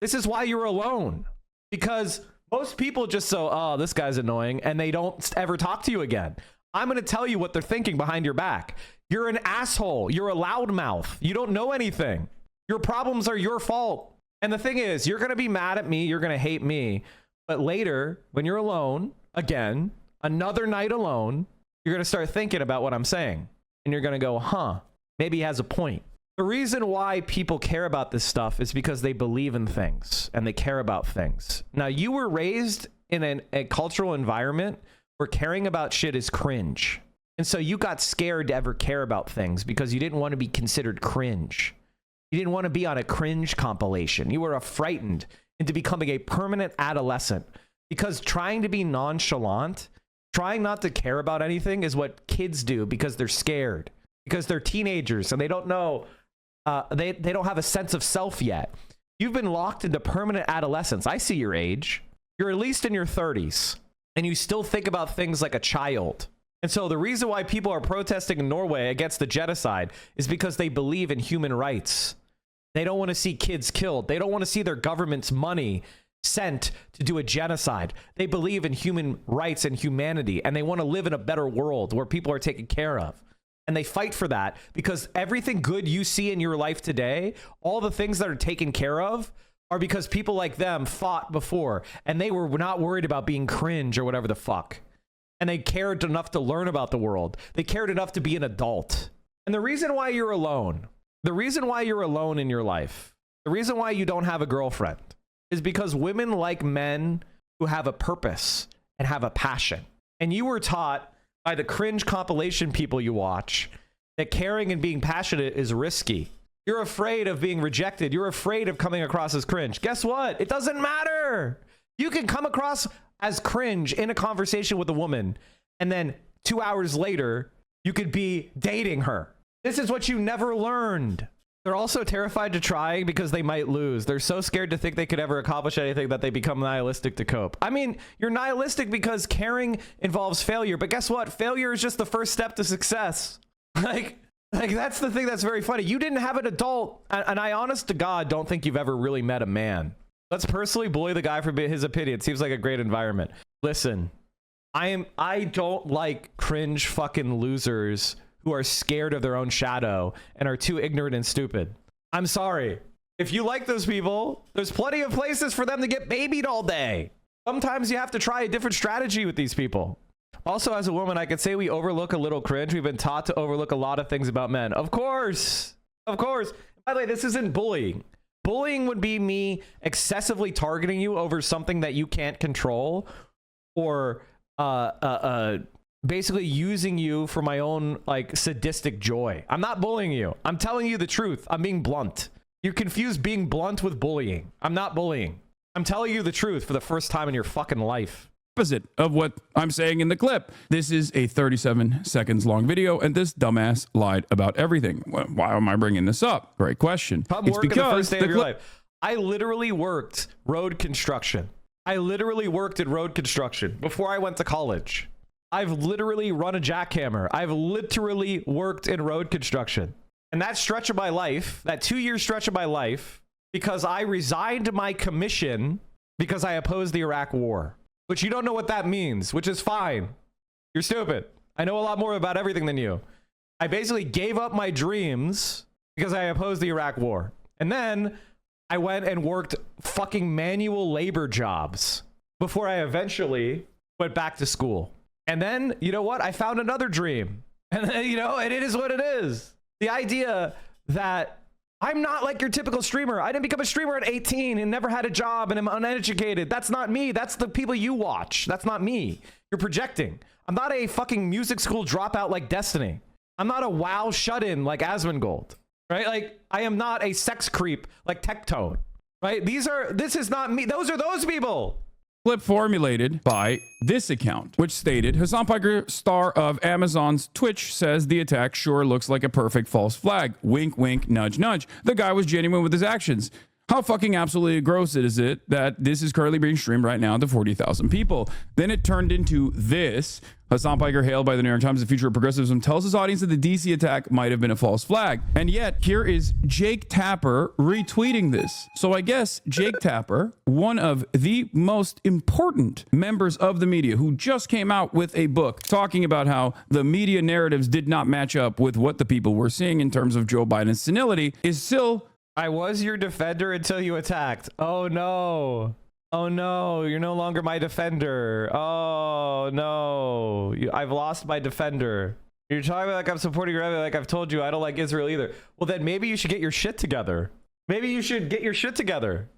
This is why you're alone, because most people just so, oh, this guy's annoying, and they don't ever talk to you again. I'm going to tell you what they're thinking behind your back. You're an asshole. You're a loudmouth. You don't know anything. Your problems are your fault. And the thing is, you're going to be mad at me. You're going to hate me. But later, when you're alone, again, another night alone, you're going to start thinking about what I'm saying. And you're going to go, huh, maybe he has a point. The reason why people care about this stuff is because they believe in things and they care about things. Now, you were raised in a cultural environment where caring about shit is cringe. And so you got scared to ever care about things because you didn't want to be considered cringe. You didn't want to be on a cringe compilation. You were frightened into becoming a permanent adolescent because trying to be nonchalant, trying not to care about anything is what kids do because they're scared, because they're teenagers and they don't know, they don't have a sense of self yet. You've been locked into permanent adolescence. I see your age. You're at least in your 30s and you still think about things like a child. And so the reason why people are protesting in Norway against the genocide is because they believe in human rights. They don't want to see kids killed. They don't want to see their government's money sent to do a genocide. They believe in human rights and humanity, and they want to live in a better world where people are taken care of. And they fight for that because everything good you see in your life today, all the things that are taken care of, are because people like them fought before, and they were not worried about being cringe or whatever the fuck. And they cared enough to learn about the world. They cared enough to be an adult. And the reason why you're alone, the reason why you're alone in your life, the reason why you don't have a girlfriend is because women like men who have a purpose and have a passion. And you were taught by the cringe compilation people you watch that caring and being passionate is risky. You're afraid of being rejected. You're afraid of coming across as cringe. Guess what? It doesn't matter. You can come across as cringe in a conversation with a woman, and then 2 hours later, you could be dating her. This is what you never learned. They're also terrified to try because they might lose. They're so scared to think they could ever accomplish anything that they become nihilistic to cope. I mean, you're nihilistic because caring involves failure, but guess what? Failure is just the first step to success. Like that's the thing that's very funny. You didn't have an adult, and I honest to God don't think you've ever really met a man. Let's personally bully the guy for his opinion. Seems like a great environment. Listen, I don't like cringe fucking losers who are scared of their own shadow and are too ignorant and stupid. I'm sorry. If you like those people, there's plenty of places for them to get babied all day. Sometimes you have to try a different strategy with these people. Also, as a woman, I could say we overlook a little cringe. We've been taught to overlook a lot of things about men. Of course. Of course. By the way, this isn't bullying. Bullying would be me excessively targeting you over something that you can't control, or basically using you for my own like sadistic joy. I'm not bullying you. I'm telling you the truth. I'm being blunt. You confuse being blunt with bullying. I'm not bullying. I'm telling you the truth for the first time in your fucking life. Opposite of what I'm saying in the clip. This is a 37 seconds long video, and this dumbass lied about everything. Why am I bringing this up? Great question. It's because the first day of your life. I literally worked road construction. I literally worked in road construction before I went to college. I've literally run a jackhammer. I've literally worked in road construction. And that stretch of my life, that 2-year stretch of my life, because I resigned my commission because I opposed the Iraq war. Which you don't know what that means, which is fine. You're stupid. I know a lot more about everything than you. I basically gave up my dreams because I opposed the Iraq war. And then I went and worked fucking manual labor jobs before I eventually went back to school. And then, you know what? I found another dream. And then, you know, and it is what it is. The idea that I'm not like your typical streamer. I didn't become a streamer at 18 and never had a job and I'm uneducated. That's not me. That's the people you watch. That's not me. You're projecting. I'm not a fucking music school dropout like Destiny. I'm not a WoW shut-in like Asmongold, right? Like, I am not a sex creep like Tectone, right? This is not me. Those are those people. Clip formulated by this account, which stated, Hassan Piker, star of Amazon's Twitch, says the attack sure looks like a perfect false flag. Wink, wink, nudge, nudge. The guy was genuine with his actions. How fucking absolutely gross is it that this is currently being streamed right now to 40,000 people? Then it turned into this. Hassan Piker, hailed by the New York Times, the future of progressivism, tells his audience that the DC attack might have been a false flag. And yet, here is Jake Tapper retweeting this. So I guess Jake Tapper, one of the most important members of the media, who just came out with a book talking about how the media narratives did not match up with what the people were seeing in terms of Joe Biden's senility, is still... I was your defender until you attacked. Oh no. Oh no, you're no longer my defender. Oh no. I've lost my defender. You're talking about like I'm supporting your like I've told you I don't like Israel either. Well then maybe you should get your shit together. Maybe you should get your shit together.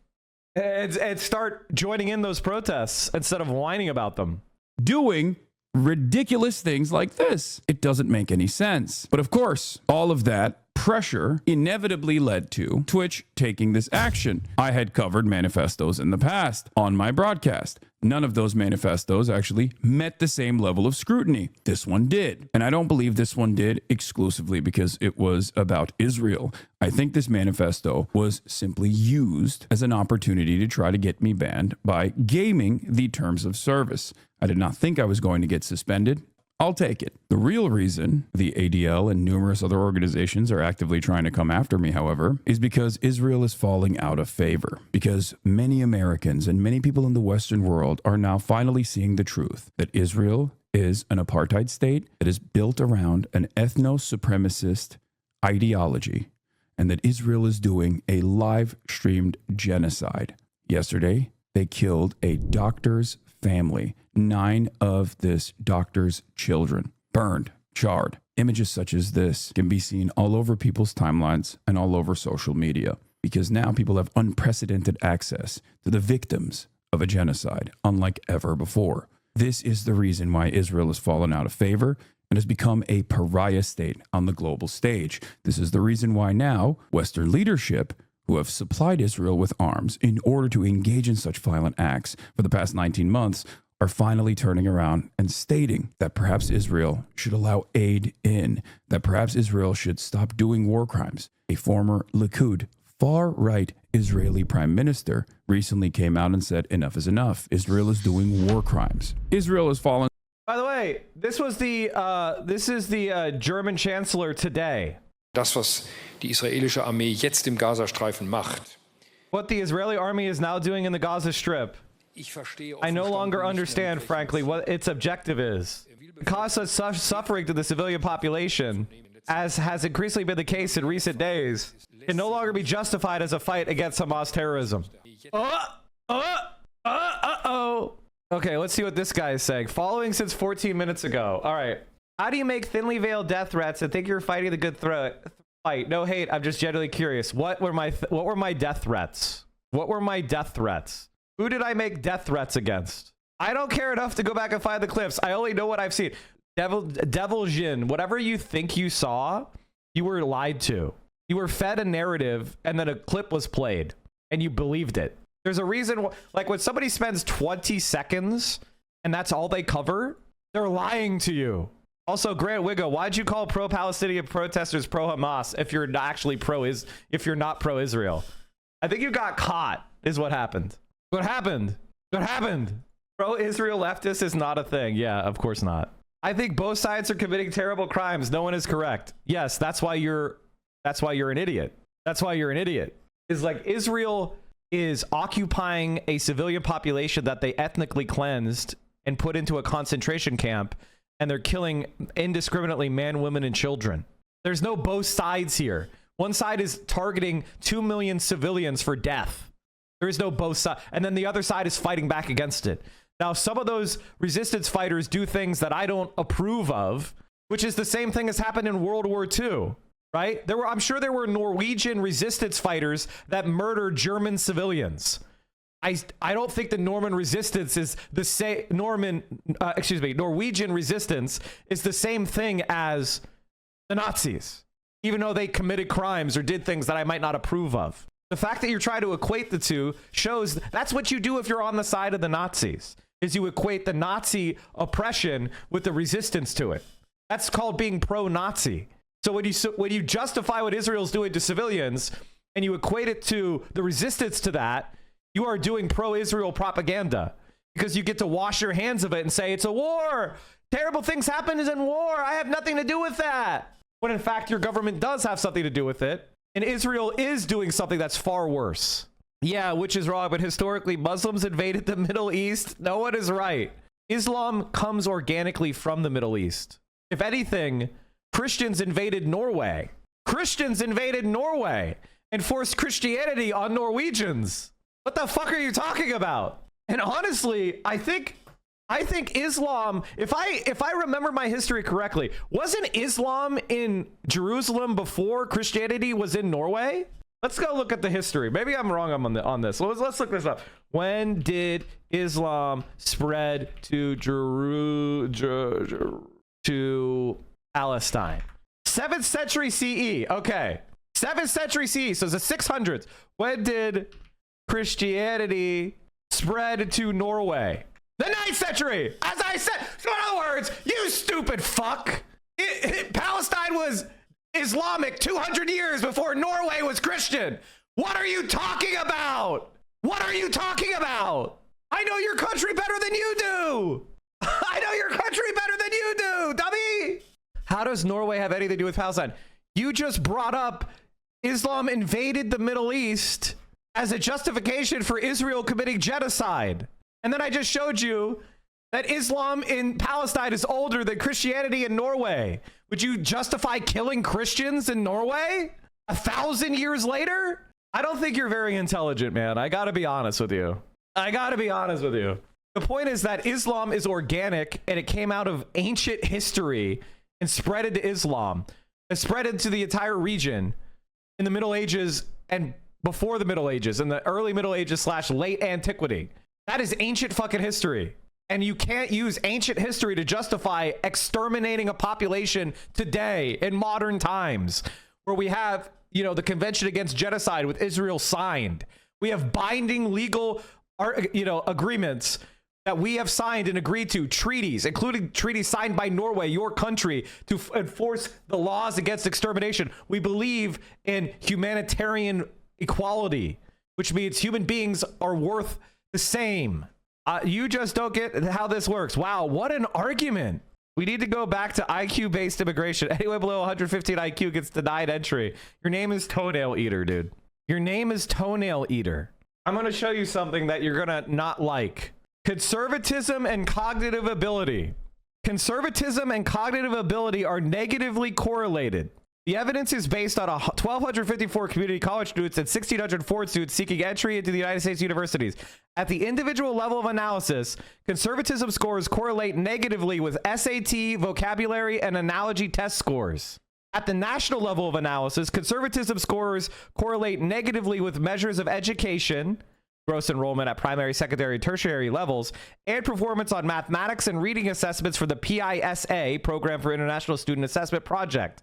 And start joining in those protests instead of whining about them. Doing ridiculous things like this. It doesn't make any sense. But of course, all of that pressure inevitably led to Twitch taking this action. I had covered manifestos in the past on my broadcast. None of those manifestos actually met the same level of scrutiny. This one did. And I don't believe this one did exclusively because it was about Israel. I think this manifesto was simply used as an opportunity to try to get me banned by gaming the terms of service. I did not think I was going to get suspended. I'll take it. The real reason the ADL and numerous other organizations are actively trying to come after me, however, is because Israel is falling out of favor. Because many Americans and many people in the Western world are now finally seeing the truth that Israel is an apartheid state that is built around an ethno-supremacist ideology, and that Israel is doing a live-streamed genocide. Yesterday, they killed a doctor's family. 9 of this doctor's children burned, charred. Images such as this can be seen all over people's timelines and all over social media because now people have unprecedented access to the victims of a genocide, unlike ever before. This is the reason why Israel has fallen out of favor and has become a pariah state on the global stage. This is the reason why now Western leadership, who have supplied Israel with arms in order to engage in such violent acts for the past 19 months, are finally turning around and stating that perhaps Israel should allow aid in, that perhaps Israel should stop doing war crimes. A former Likud, far-right Israeli prime minister recently came out and said, enough is enough. Israel is doing war crimes. Israel has fallen. By the way, this is the German chancellor today. Das, was die israelische Armee jetzt im Gazastreifen macht. What the Israeli army is now doing in the Gaza Strip. I no longer understand, frankly, what its objective is. It causes such suffering to the civilian population, as has increasingly been the case in recent days, can no longer be justified as a fight against Hamas terrorism. Uh-oh. Okay, let's see what this guy is saying. Following since 14 minutes ago. All right. How do you make thinly veiled death threats and think you're fighting the good fight? No hate. I'm just genuinely curious. What were my death threats? What were my death threats? Who did I make death threats against? I don't care enough to go back and find the clips. I only know what I've seen. Devil Jin, whatever you think you saw, you were lied to. You were fed a narrative and then a clip was played and you believed it. There's a reason, like when somebody spends 20 seconds and that's all they cover, they're lying to you. Also, Grant Wiggo, why'd you call pro-Palestinian protesters pro-Hamas if you're not actually if you're not pro-Israel? I think you got caught is what happened. What happened? What happened? Pro-Israel leftist is not a thing. Yeah, of course not. I think both sides are committing terrible crimes. No one is correct. Yes, that's why you're an idiot. That's why you're an idiot. Is like Israel is occupying a civilian population that they ethnically cleansed and put into a concentration camp, and they're killing indiscriminately men, women, and children. There's no both sides here. One side is targeting 2 million civilians for death. There is no both sides. And then the other side is fighting back against it. Now, some of those resistance fighters do things that I don't approve of, which is the same thing as happened in World War II. Right? I'm sure there were Norwegian resistance fighters that murdered German civilians. I don't think the Norwegian resistance is the same. Norwegian resistance is the same thing as the Nazis, even though they committed crimes or did things that I might not approve of. The fact that you're trying to equate the two shows that's what you do if you're on the side of the Nazis, is you equate the Nazi oppression with the resistance to it. That's called being pro-Nazi. So when you justify what Israel's doing to civilians and you equate it to the resistance to that, you are doing pro-Israel propaganda because you get to wash your hands of it and say it's a war. Terrible things happen in war. I have nothing to do with that. When in fact, your government does have something to do with it. And Israel is doing something that's far worse. Yeah, which is wrong. But historically, Muslims invaded the Middle East. No one is right. Islam comes organically from the Middle East. If anything, Christians invaded Norway. Christians invaded Norway and forced Christianity on Norwegians. What the fuck are you talking about? And honestly, I think Islam, if I remember my history correctly, wasn't Islam in Jerusalem before Christianity was in Norway? Let's go look at the history. Maybe I'm wrong on this. Let's look this up. When did Islam spread to to Palestine? 7th century CE. Okay. 7th century CE. So it's the 600s. When did Christianity spread to Norway? The 9th century. As I said. So in other words, you stupid fuck. Palestine was Islamic 200 years before Norway was Christian. What are you talking about? What are you talking about? I know your country better than you do. I know your country better than you do, dummy. How does Norway have anything to do with Palestine? You just brought up Islam invaded the Middle East as a justification for Israel committing genocide. And then I just showed you that Islam in Palestine is older than Christianity in Norway. Would you justify killing Christians in Norway 1,000 years later? I don't think you're very intelligent, man. I gotta be honest with you. The point is that Islam is organic and it came out of ancient history and spread into Islam. It spread into the entire region in the Middle Ages and before the Middle Ages, in the early Middle Ages / late antiquity. That is ancient fucking history. And you can't use ancient history to justify exterminating a population today in modern times where we have, the Convention Against Genocide with Israel signed. We have binding legal, agreements that we have signed and agreed to, treaties, including treaties signed by Norway, your country, to enforce the laws against extermination. We believe in humanitarian equality, which means human beings are worth the same. You just don't get how this works. Wow, what an argument. We need to go back to IQ-based immigration. Anyone below 115 IQ gets denied entry. Your name is Toenail Eater, dude. Your name is Toenail Eater. I'm going to show you something that you're going to not like. Conservatism and cognitive ability. Conservatism and cognitive ability are negatively correlated. The evidence is based on 1,254 community college students and 1,604 students seeking entry into the United States universities. At the individual level of analysis, conservatism scores correlate negatively with SAT, vocabulary, and analogy test scores. At the national level of analysis, conservatism scores correlate negatively with measures of education, gross enrollment at primary, secondary, and tertiary levels, and performance on mathematics and reading assessments for the PISA, Program for International Student Assessment Project.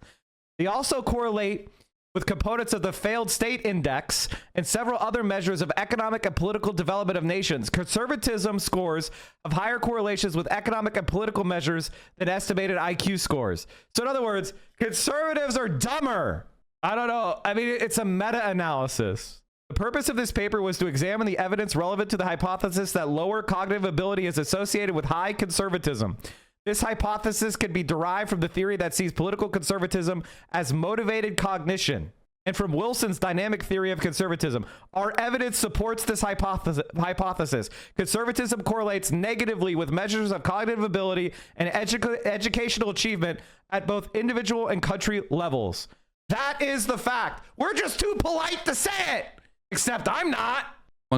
They also correlate with components of the Failed State Index and several other measures of economic and political development of nations. Conservatism scores have higher correlations with economic and political measures than estimated IQ scores. So in other words, conservatives are dumber. I don't know. I mean, it's a meta-analysis. The purpose of this paper was to examine the evidence relevant to the hypothesis that lower cognitive ability is associated with high conservatism. This hypothesis can be derived from the theory that sees political conservatism as motivated cognition, and from Wilson's dynamic theory of conservatism. Our evidence supports this hypothesis. Conservatism correlates negatively with measures of cognitive ability and educational achievement at both individual and country levels. That is the fact. We're just too polite to say it, except I'm not.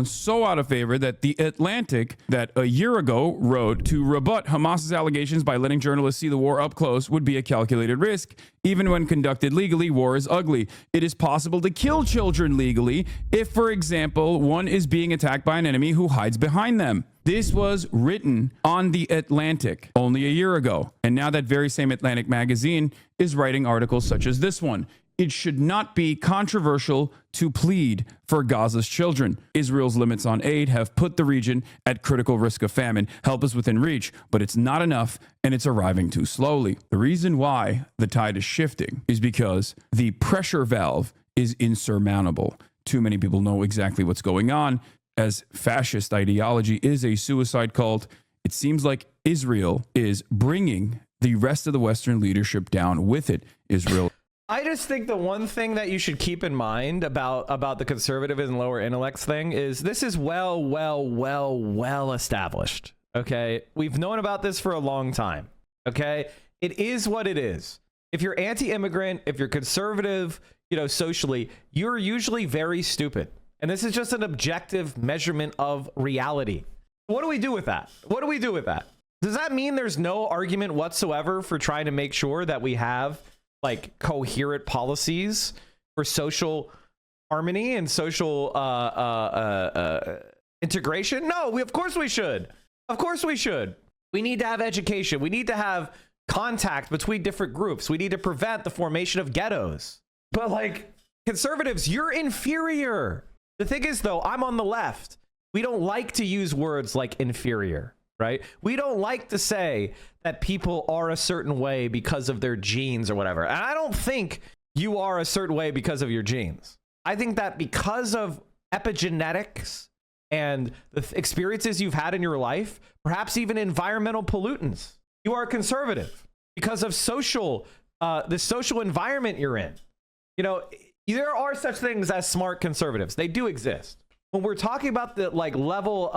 So out of favor that The Atlantic, that a year ago wrote to rebut Hamas's allegations by letting journalists see the war up close would be a calculated risk. Even when conducted legally, war is ugly. It is possible to kill children legally if, for example, one is being attacked by an enemy who hides behind them. This was written on The Atlantic only a year ago. And now that very same Atlantic magazine is writing articles such as this one. It should not be controversial to plead for Gaza's children. Israel's limits on aid have put the region at critical risk of famine. Help is within reach, but it's not enough, and it's arriving too slowly. The reason why the tide is shifting is because the pressure valve is insurmountable. Too many people know exactly what's going on. As fascist ideology is a suicide cult, it seems like Israel is bringing the rest of the Western leadership down with it. Israel. I just think the one thing that you should keep in mind about the conservative and lower intellects thing is this is well established. Okay. We've known about this for a long time. Okay. It is what it is. If you're anti-immigrant, if you're conservative, you know, socially, you're usually very stupid. And this is just an objective measurement of reality. What do we do with that? What do we do with that? Does that mean there's no argument whatsoever for trying to make sure that we have like coherent policies for social harmony and social integration? No, of course we should. Of course we should. We need to have education. We need to have contact between different groups. We need to prevent the formation of ghettos. But like conservatives, you're inferior. The thing is though, I'm on the left. We don't like to use words like inferior, right? We don't like to say that people are a certain way because of their genes or whatever. And I don't think you are a certain way because of your genes. I think that because of epigenetics and the experiences you've had in your life, perhaps even environmental pollutants, you are conservative because of the social environment you're in. You know, there are such things as smart conservatives. They do exist. When we're talking about the level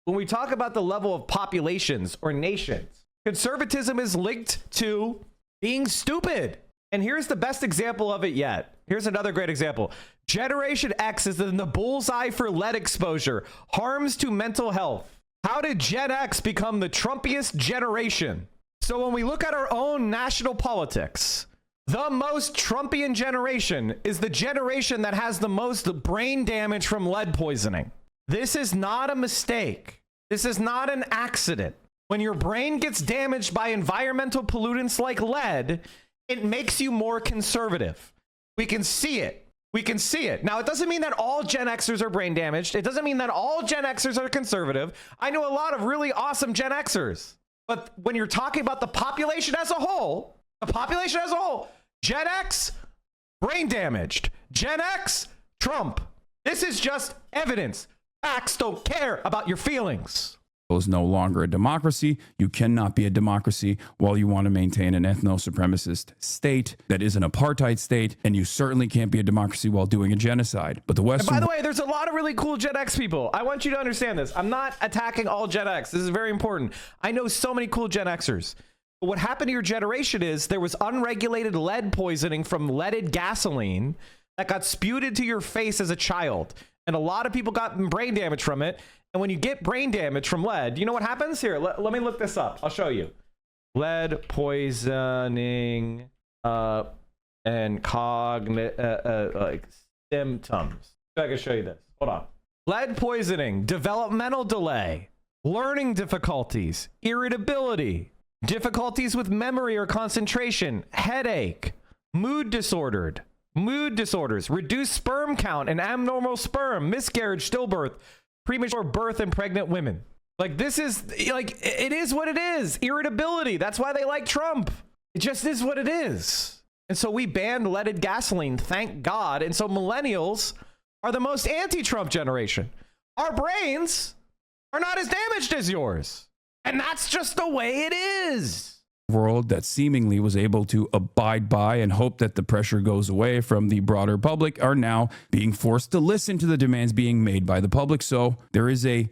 of populations or nations, conservatism is linked to being stupid. And here's the best example of it yet. Here's another great example. Generation X is in the bullseye for lead exposure, harms to mental health. How did Gen X become the Trumpiest generation? So when we look at our own national politics, the most Trumpian generation is the generation that has the most brain damage from lead poisoning. This is not a mistake. This is not an accident. When your brain gets damaged by environmental pollutants like lead, it makes you more conservative. We can see it. We can see it. Now, it doesn't mean that all Gen Xers are brain damaged. It doesn't mean that all Gen Xers are conservative. I know a lot of really awesome Gen Xers. But when you're talking about the population as a whole, Gen X, brain damaged. Gen X, Trump. This is just evidence. Facts don't care about your feelings. Is no longer a democracy. You cannot be a democracy while you want to maintain an ethno-supremacist state that is an apartheid state, and you certainly can't be a democracy while doing a genocide. But the Western... And by the way, there's a lot of really cool Gen X people. I want you to understand this. I'm not attacking all Gen X. This is very important. I know so many cool Gen Xers. But what happened to your generation is there was unregulated lead poisoning from leaded gasoline that got spewed into your face as a child. And a lot of people got brain damage from it. And when you get brain damage from lead, you know what happens? Here, let me look this up. I'll show you. Lead poisoning and like symptoms. I can show you this. Hold on. Lead poisoning, developmental delay, learning difficulties, irritability, difficulties with memory or concentration, headache, mood disorders, reduced sperm count and abnormal sperm, miscarriage, stillbirth, premature birth in pregnant women. Like, this is, like, it is what it is. Irritability. That's why they like Trump. It just is what it is. And so we banned leaded gasoline, thank God. And so millennials are the most anti-Trump generation. Our brains are not as damaged as yours. And that's just the way it is. World that seemingly was able to abide by and hope that the pressure goes away from the broader public are now being forced to listen to the demands being made by the public. So there is a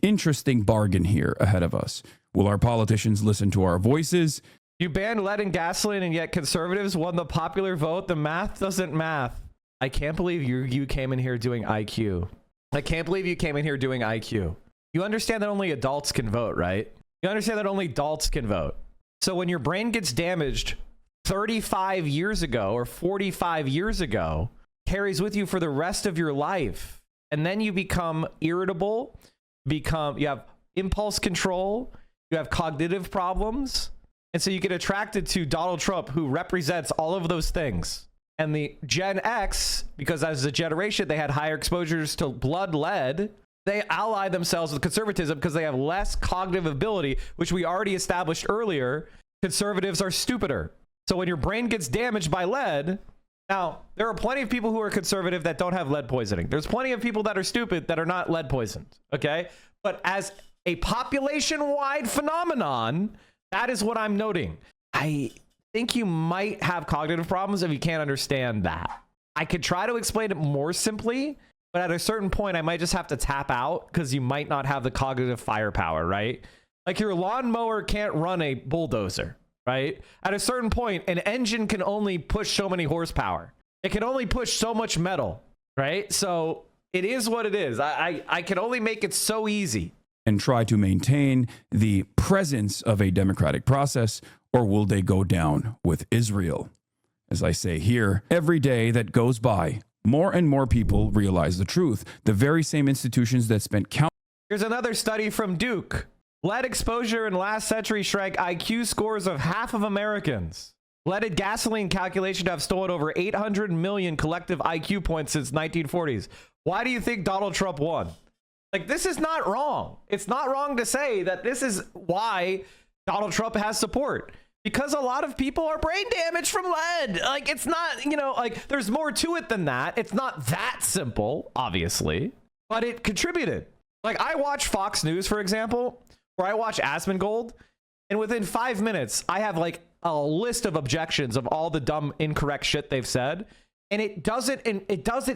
interesting bargain here ahead of us. Will our politicians listen to our voices? You banned lead and gasoline, and yet conservatives won the popular vote. The math doesn't math. I can't believe you came in here doing IQ. I can't believe you came in here doing IQ. You understand that only adults can vote, right? You understand that only adults can vote. So when your brain gets damaged 35 years ago or 45 years ago, carries with you for the rest of your life. And then you become irritable, you have impulse control, you have cognitive problems. And so you get attracted to Donald Trump, who represents all of those things. And the Gen X, because as a generation, they had higher exposures to blood lead, they ally themselves with conservatism because they have less cognitive ability, which we already established earlier. Conservatives are stupider. So when your brain gets damaged by lead, now there are plenty of people who are conservative that don't have lead poisoning. There's plenty of people that are stupid that are not lead poisoned. Okay. But as a population-wide phenomenon, that is what I'm noting. I think you might have cognitive problems if you can't understand that. I could try to explain it more simply, but at a certain point, I might just have to tap out because you might not have the cognitive firepower, right? Like your lawnmower can't run a bulldozer, right? At a certain point, an engine can only push so many horsepower. It can only push so much metal, right? So it is what it is. I can only make it so easy. And try to maintain the presence of a democratic process, or will they go down with Israel? As I say here, every day that goes by, more and more people realize the truth. The very same institutions that spent countless... Here's another study from Duke. Lead exposure in last century shrank IQ scores of half of Americans. Leaded gasoline calculation to have stolen over 800 million collective IQ points since 1940s. Why do you think Donald Trump won? Like, this is not wrong. It's not wrong to say that this is why Donald Trump has support. Because a lot of people are brain damaged from lead. Like, it's not, you know, like, there's more to it than that. It's not that simple, obviously, but it contributed. Like, I watch Fox News, for example, or I watch Asmongold, and within 5 minutes, I have like a list of objections of all the dumb, incorrect shit they've said. And it doesn't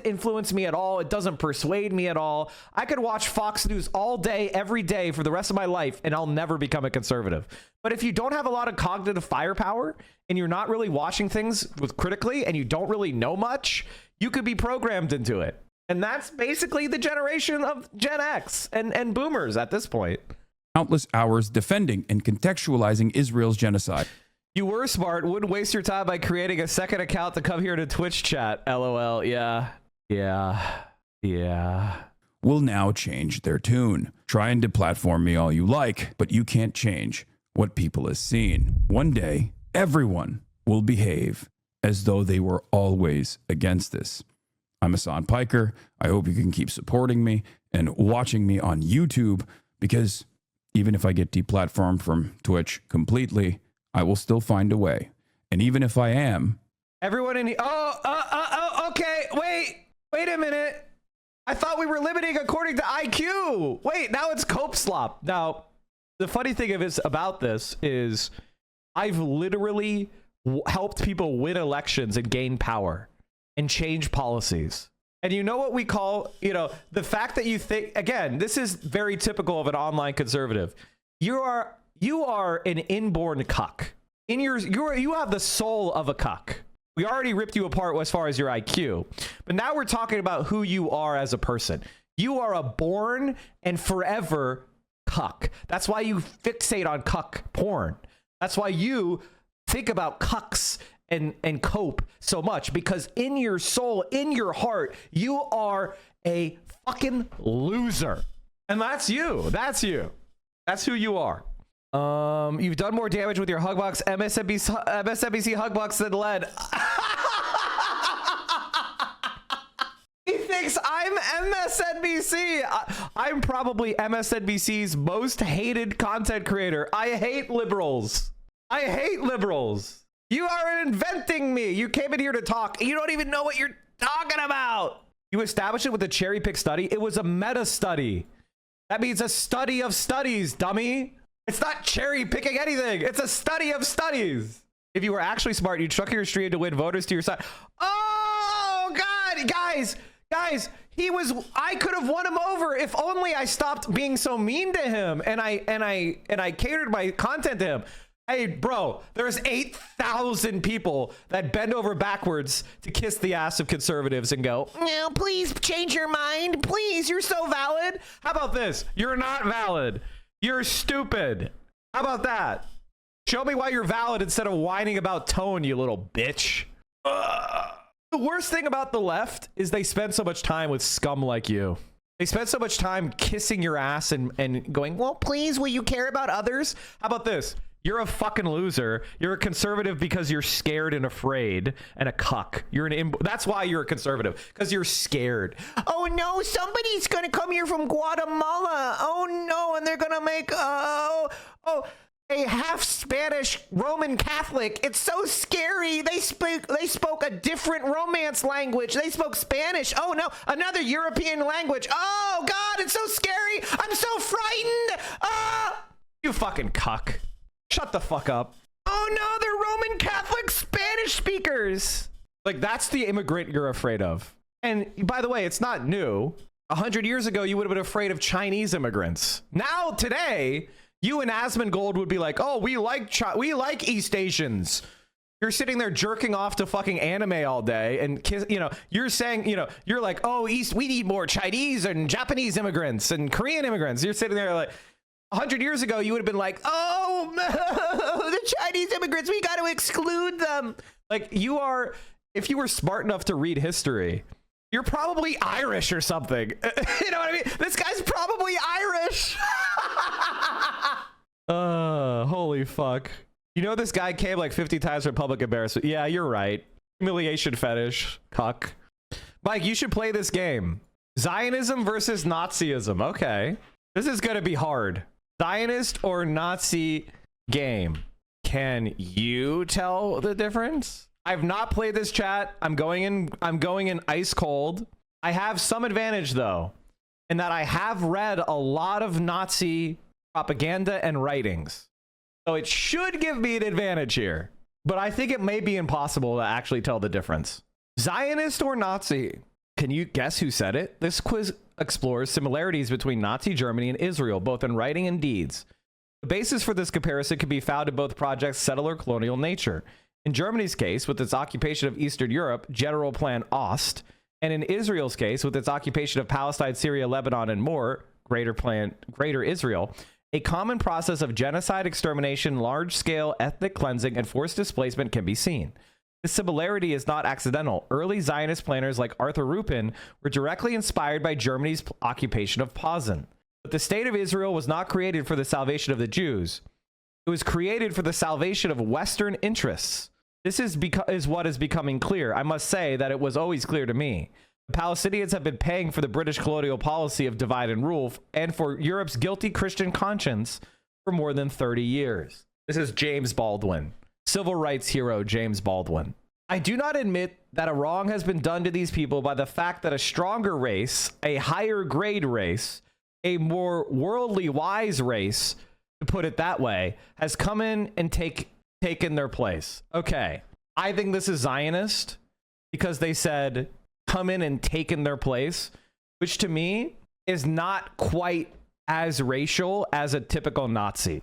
influence me at all. It doesn't persuade me at all. I could watch Fox News all day, every day for the rest of my life, and I'll never become a conservative. But if you don't have a lot of cognitive firepower and you're not really watching things with critically and you don't really know much, you could be programmed into it. And that's basically the generation of Gen X and boomers at this point. Countless hours defending and contextualizing Israel's genocide. You were smart. Wouldn't waste your time by creating a second account to come here to Twitch chat. LOL. Yeah. Will now change their tune. Try and deplatform me all you like, but you can't change what people have seen. One day, everyone will behave as though they were always against this. I'm Hassan Piker. I hope you can keep supporting me and watching me on YouTube, because even if I get deplatformed from Twitch completely, I will still find a way. And even if I am... Everyone in here... okay. Wait a minute. I thought we were limiting according to IQ. Wait, now it's cope slop. Now, the funny thing about this is I've literally helped people win elections and gain power and change policies. And you know what we call, the fact that you think... Again, this is very typical of an online conservative. You you are an inborn cuck. You have the soul of a cuck. We already ripped you apart as far as your IQ, but now we're talking about who you are as a person. You are a born and forever cuck. That's why you fixate on cuck porn. That's why you think about cucks and cope so much, because in your soul, in your heart, you are a fucking loser. And that's you. That's you. That's who you are. You've done more damage with your Hugbox MSNBC Hugbox than lead. He thinks I'm MSNBC. I'm probably MSNBC's most hated content creator. I hate liberals. I hate liberals. You are inventing me. You came in here to talk. You don't even know what you're talking about. You established it with a cherry pick study. It was a meta study. That means a study of studies, dummy. It's not cherry picking anything. It's a study of studies. If you were actually smart, you'd chuck your stream to win voters to your side. Oh God, guys, I could have won him over if only I stopped being so mean to him and I catered my content to him. Hey, bro, there's 8,000 people that bend over backwards to kiss the ass of conservatives and go, no, please change your mind. Please, you're so valid. How about this? You're not valid. You're stupid. How about that? Show me why you're valid instead of whining about tone, you little bitch. The worst thing about the left is they spend so much time with scum like you. They spend so much time kissing your ass and going, well, please, will you care about others? How about this? You're a fucking loser. You're a conservative because you're scared and afraid and a cuck. That's why you're a conservative, because you're scared. Oh no, somebody's gonna come here from Guatemala. Oh no, and they're gonna make a half Spanish Roman Catholic. It's so scary. They spoke a different Romance language. They spoke Spanish. Oh no, another European language. Oh God, it's so scary. I'm so frightened. You fucking cuck. Shut the fuck up. Oh no, they're Roman Catholic Spanish speakers. Like, that's the immigrant you're afraid of. And by the way, it's not new. 100 years ago, you would have been afraid of Chinese immigrants. Now, today, you and Asmongold would be like, oh, we like East Asians. You're sitting there jerking off to fucking anime all day and you're saying, you're like, oh, we need more Chinese and Japanese immigrants and Korean immigrants. You're sitting there like, 100 years ago, you would have been like, oh, the Chinese immigrants, we got to exclude them. Like, if you were smart enough to read history, you're probably Irish or something. You know what I mean? This guy's probably Irish. Holy fuck. You know, this guy came like 50 times for public embarrassment. Yeah, you're right. Humiliation fetish. Cuck. Mike, you should play this game. Zionism versus Nazism. Okay. This is going to be hard. Zionist or Nazi game. Can you tell the difference? I've not played this, chat. I'm going in ice cold. I have some advantage though, in that I have read a lot of Nazi propaganda and writings. So it should give me an advantage here, but I think it may be impossible to actually tell the difference. Zionist or Nazi? Can you guess who said it? This quiz explores similarities between Nazi Germany and Israel, both in writing and deeds. The basis for this comparison can be found in both projects' settler colonial nature. In Germany's case, with its occupation of Eastern Europe, General Plan Ost, and in Israel's case, with its occupation of Palestine, Syria, Lebanon, and more, Greater Israel, a common process of genocide, extermination, large-scale ethnic cleansing, and forced displacement can be seen. This similarity is not accidental. Early Zionist planners like Arthur Rupin were directly inspired by Germany's occupation of Posen. But the state of Israel was not created for the salvation of the Jews. It was created for the salvation of Western interests. This is what is becoming clear. I must say that it was always clear to me. The Palestinians have been paying for the British colonial policy of divide and rule and for Europe's guilty Christian conscience for more than 30 years. This is James Baldwin. Civil rights hero James Baldwin. I do not admit that a wrong has been done to these people by the fact that a stronger race, a higher grade race, a more worldly wise race, to put it that way, has come in and taken their place. Okay, I think this is Zionist because they said come in and taken their place, which to me is not quite as racial as a typical Nazi.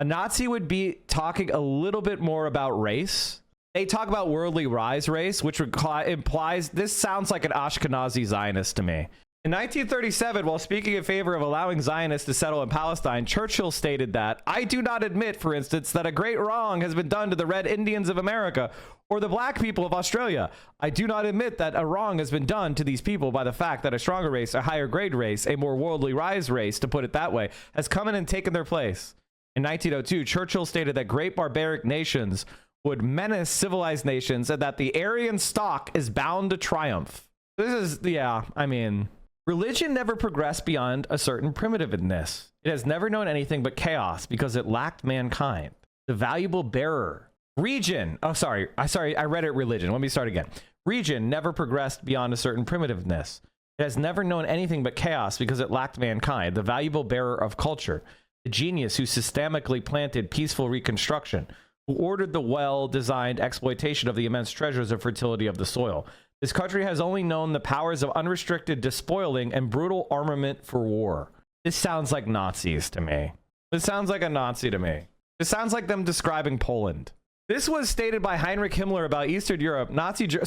A Nazi would be talking a little bit more about race. They talk about worldly rise race, which implies this sounds like an Ashkenazi Zionist to me. In 1937, while speaking in favor of allowing Zionists to settle in Palestine, Churchill stated that, I do not admit, for instance, that a great wrong has been done to the Red Indians of America or the black people of Australia. I do not admit that a wrong has been done to these people by the fact that a stronger race, a higher grade race, a more worldly rise race, to put it that way, has come in and taken their place. In 1902, Churchill stated that great barbaric nations would menace civilized nations and that the Aryan stock is bound to triumph. This is, yeah, I mean... Religion never progressed beyond a certain primitiveness. It has never known anything but chaos because it lacked mankind. The valuable bearer. Region. Oh, sorry. I read it religion. Let me start again. Region never progressed beyond a certain primitiveness. It has never known anything but chaos because it lacked mankind. The valuable bearer of culture. The genius who systemically planted peaceful reconstruction. Who ordered the well-designed exploitation of the immense treasures of fertility of the soil. This country has only known the powers of unrestricted despoiling and brutal armament for war. This sounds like Nazis to me. This sounds like a Nazi to me. This sounds like them describing Poland. This was stated by Heinrich Himmler about Eastern Europe.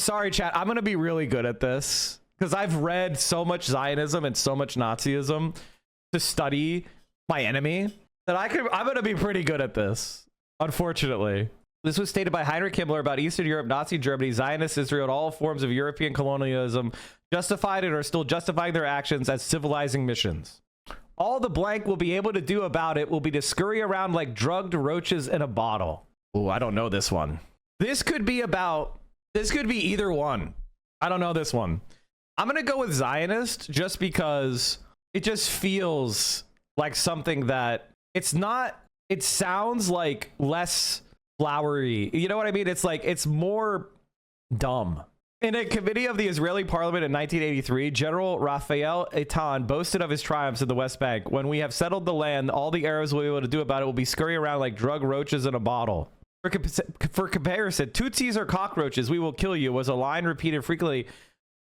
Sorry, chat. I'm going to be really good at this because I've read so much Zionism and so much Nazism to study my enemy that I'm going to be pretty good at this, unfortunately. This was stated by Heinrich Himmler about Eastern Europe, Nazi Germany, Zionist Israel, and all forms of European colonialism, justified and are still justifying their actions as civilizing missions. All the blank will be able to do about it will be to scurry around like drugged roaches in a bottle. Oh, I don't know this one. This could be either one. I don't know this one. I'm going to go with Zionist just because it just feels like something that it sounds like less flowery. You know what I mean? It's like, it's more dumb. In a committee of the Israeli parliament in 1983, General Raphael Eitan boasted of his triumphs in the West Bank. When we have settled the land, all the Arabs will be able to do about it will be scurry around like drug roaches in a bottle. For comparison, Tutsis are cockroaches, we will kill you, was a line repeated frequently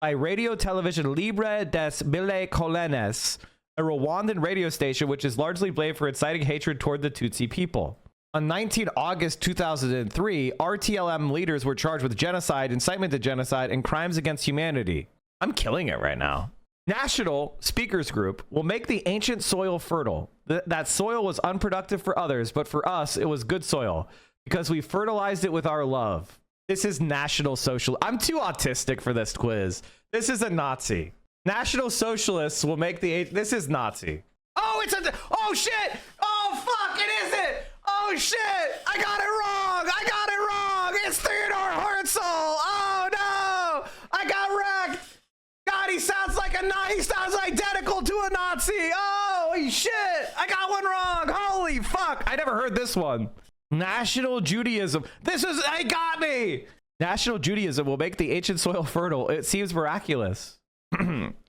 by radio television Libre des Mille Colonnes, a Rwandan radio station which is largely blamed for inciting hatred toward the Tutsi people. On 19 August 2003, RTLM leaders were charged with genocide, incitement to genocide, and crimes against humanity. I'm killing it right now. National Speakers Group will make the ancient soil fertile. That soil was unproductive for others, but for us, it was good soil because we fertilized it with our love. This is National Social. I'm too autistic for this quiz. This is a Nazi. National Socialists will make the... This is Nazi. Oh, it's a... Oh, shit! Oh, fuck! It isn't! Oh, shit! I got it wrong! I got it wrong! It's Theodore Herzl! Oh, no! I got wrecked! God, he sounds like a Nazi. He sounds identical to a Nazi! Oh, shit! I got one wrong! Holy fuck! I never heard this one. National Judaism. This is... I got me! National Judaism will make the ancient soil fertile. It seems miraculous.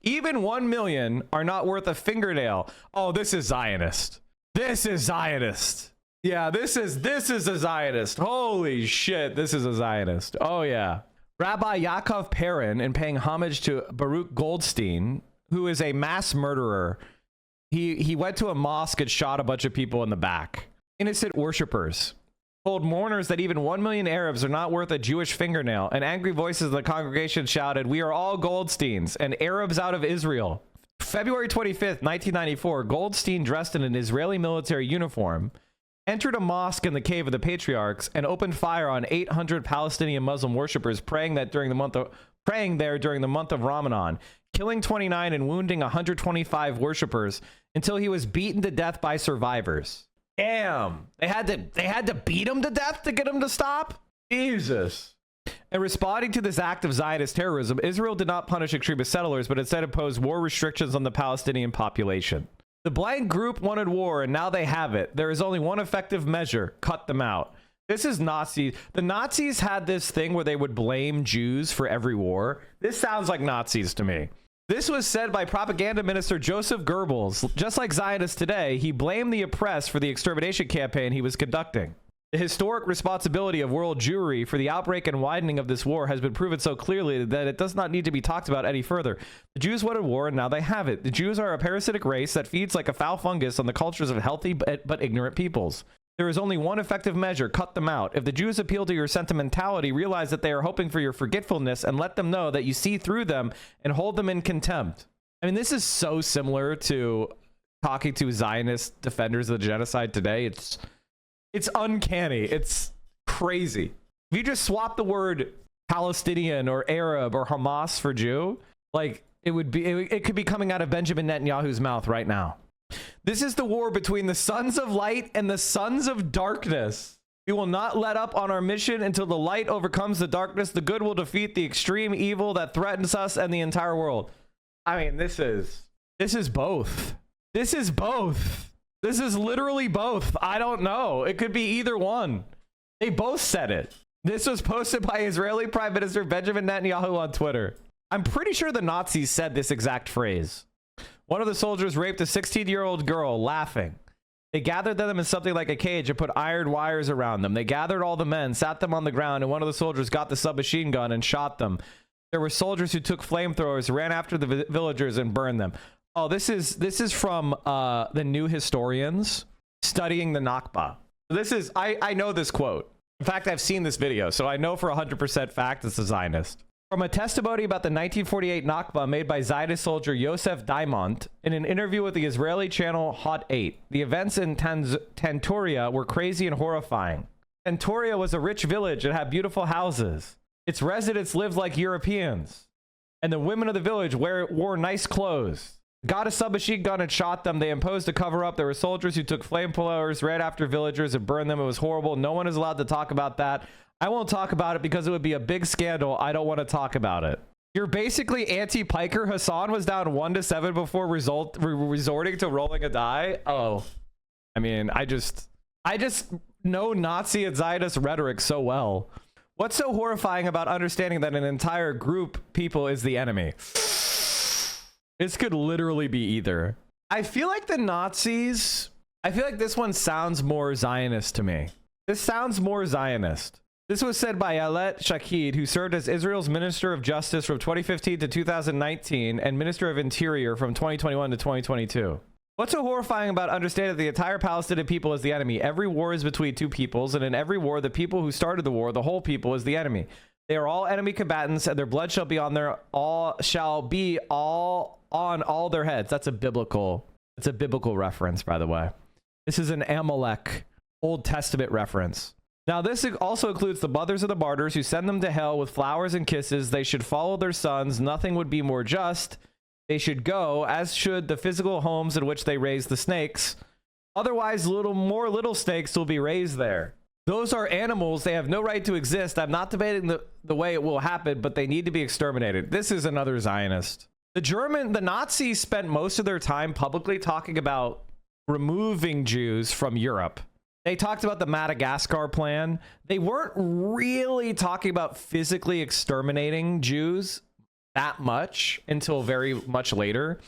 Even 1 million are not worth a fingernail. Oh, this is Zionist. This is Zionist. Yeah, this is a Zionist. Holy shit, this is a Zionist. Oh yeah. Rabbi Yaakov Perrin, in paying homage to Baruch Goldstein, who is a mass murderer, he went to a mosque and shot a bunch of people in the back. Innocent worshippers told mourners that even 1 million Arabs are not worth a Jewish fingernail, and angry voices of the congregation shouted, "We are all Goldsteins and Arabs out of Israel." February 25th, 1994, Goldstein, dressed in an Israeli military uniform, entered a mosque in the Cave of the Patriarchs and opened fire on 800 Palestinian Muslim worshippers praying there during the month of Ramadan, killing 29 and wounding 125 worshippers until he was beaten to death by survivors. Damn, they had to beat him to death to get him to stop? Jesus. In responding to this act of Zionist terrorism, Israel did not punish extremist settlers, but instead imposed war restrictions on the Palestinian population. The blank group wanted war, and now they have it. There is only one effective measure: cut them out. This is Nazis. The Nazis had this thing where they would blame Jews for every war. This sounds like Nazis to me. This was said by propaganda minister Joseph Goebbels. Just like Zionists today, he blamed the oppressed for the extermination campaign he was conducting. The historic responsibility of world Jewry for the outbreak and widening of this war has been proven so clearly that it does not need to be talked about any further. The Jews wanted war, and now they have it. The Jews are a parasitic race that feeds like a foul fungus on the cultures of healthy but ignorant peoples. There is only one effective measure: cut them out. If the Jews appeal to your sentimentality, realize that they are hoping for your forgetfulness and let them know that you see through them and hold them in contempt. I mean, this is so similar to talking to Zionist defenders of the genocide today. It's uncanny. It's crazy. If you just swap the word Palestinian or Arab or Hamas for Jew, like it could be coming out of Benjamin Netanyahu's mouth right now. This is the war between the sons of light and the sons of darkness. We will not let up on our mission until the light overcomes the darkness. The good will defeat the extreme evil that threatens us and the entire world. I mean, this is both. This is both. This is literally both. I don't know. It could be either one. They both said it. This was posted by Israeli Prime Minister Benjamin Netanyahu on Twitter. I'm pretty sure the Nazis said this exact phrase. One of the soldiers raped a 16-year-old girl, laughing. They gathered them in something like a cage and put iron wires around them. They gathered all the men, sat them on the ground, and one of the soldiers got the submachine gun and shot them. There were soldiers who took flamethrowers, ran after the villagers, and burned them. Oh, this is from the New Historians studying the Nakba. This is, I know this quote. In fact, I've seen this video, so I know for 100% fact it's a Zionist. From a testimony about the 1948 Nakba made by Zionist soldier Yosef Daimont in an interview with the Israeli channel Hot 8, the events in Tantoria were crazy and horrifying. Tantoria was a rich village and had beautiful houses. Its residents lived like Europeans, and the women of the village wore nice clothes. Got a submachine gun and shot them. They imposed a cover-up. There were soldiers who took flamethrowers, ran after villagers, and burned them. It was horrible. No one is allowed to talk about that. I won't talk about it because it would be a big scandal. I don't want to talk about it. You're basically anti-Piker. Hassan was down 1-7 before resorting to rolling a die. Oh, I mean, I just know Nazi and Zionist rhetoric so well. What's so horrifying about understanding that an entire group people is the enemy? This could literally be either. I feel like the Nazis, I feel like this one sounds more Zionist to me. This sounds more Zionist. This was said by Alet Shakid, who served as Israel's Minister of Justice from 2015 to 2019 and Minister of Interior from 2021 to 2022. What's so horrifying about understanding that the entire Palestinian people is the enemy? Every war is between two peoples, and in every war, the people who started the war, the whole people, is the enemy. They are all enemy combatants, and their blood shall be on their on all their heads. That's a biblical reference, by the way. This is an Amalek Old Testament reference. Now, this also includes the mothers of the martyrs who send them to hell with flowers and kisses. They should follow their sons. Nothing would be more just. They should go, as should the physical homes in which they raise the snakes. Otherwise, more little snakes will be raised there. Those are animals. They have no right to exist. I'm not debating the way it will happen, but they need to be exterminated. This is another Zionist. The Nazis spent most of their time publicly talking about removing Jews from Europe. They talked about the Madagascar plan. They weren't really talking about physically exterminating Jews that much until very much later.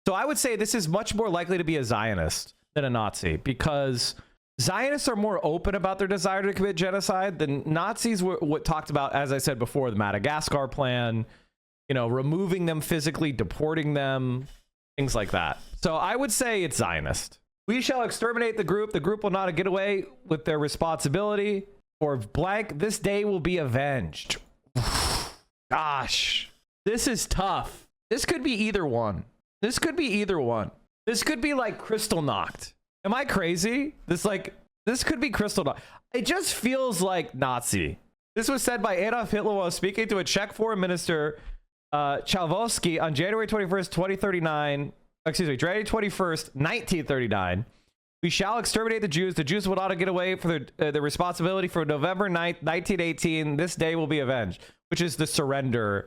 So I would say this is much more likely to be a Zionist than a Nazi, because Zionists are more open about their desire to commit genocide. The Nazis were what talked about, as I said before, the Madagascar plan, you know, removing them physically, deporting them, things like that. So I would say it's Zionist. We shall exterminate the group. The group will not get away with their responsibility. Or blank, this day will be avenged. Gosh, this is tough. This could be either one. This could be either one. This could be like Crystal Knocked. Am I crazy? This could be Crystal Knocked. It just feels like Nazi. This was said by Adolf Hitler while speaking to a Czech foreign minister, Chalvosky, on January 21st, 1939. We shall exterminate the Jews. The Jews will not get away for the responsibility for November 9th, 1918. This day will be avenged, which is the surrender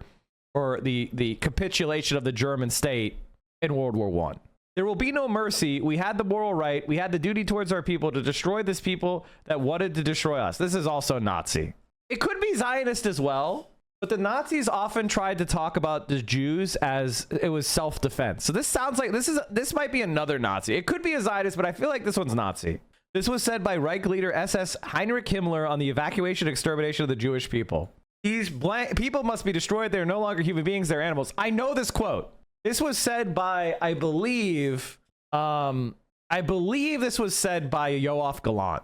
or the capitulation of the German state in World War I. There will be no mercy. We had the moral right. We had the duty towards our people to destroy this people that wanted to destroy us. This is also Nazi. It could be Zionist as well, but the Nazis often tried to talk about the Jews as it was self-defense. So this sounds like this might be another Nazi. It could be a Zionist, but I feel like this one's Nazi. This was said by Reich leader SS Heinrich Himmler on the evacuation and extermination of the Jewish people. These people must be destroyed. They're no longer human beings. They're animals. I know this quote. This was said by, I believe this was said by Yoav Gallant.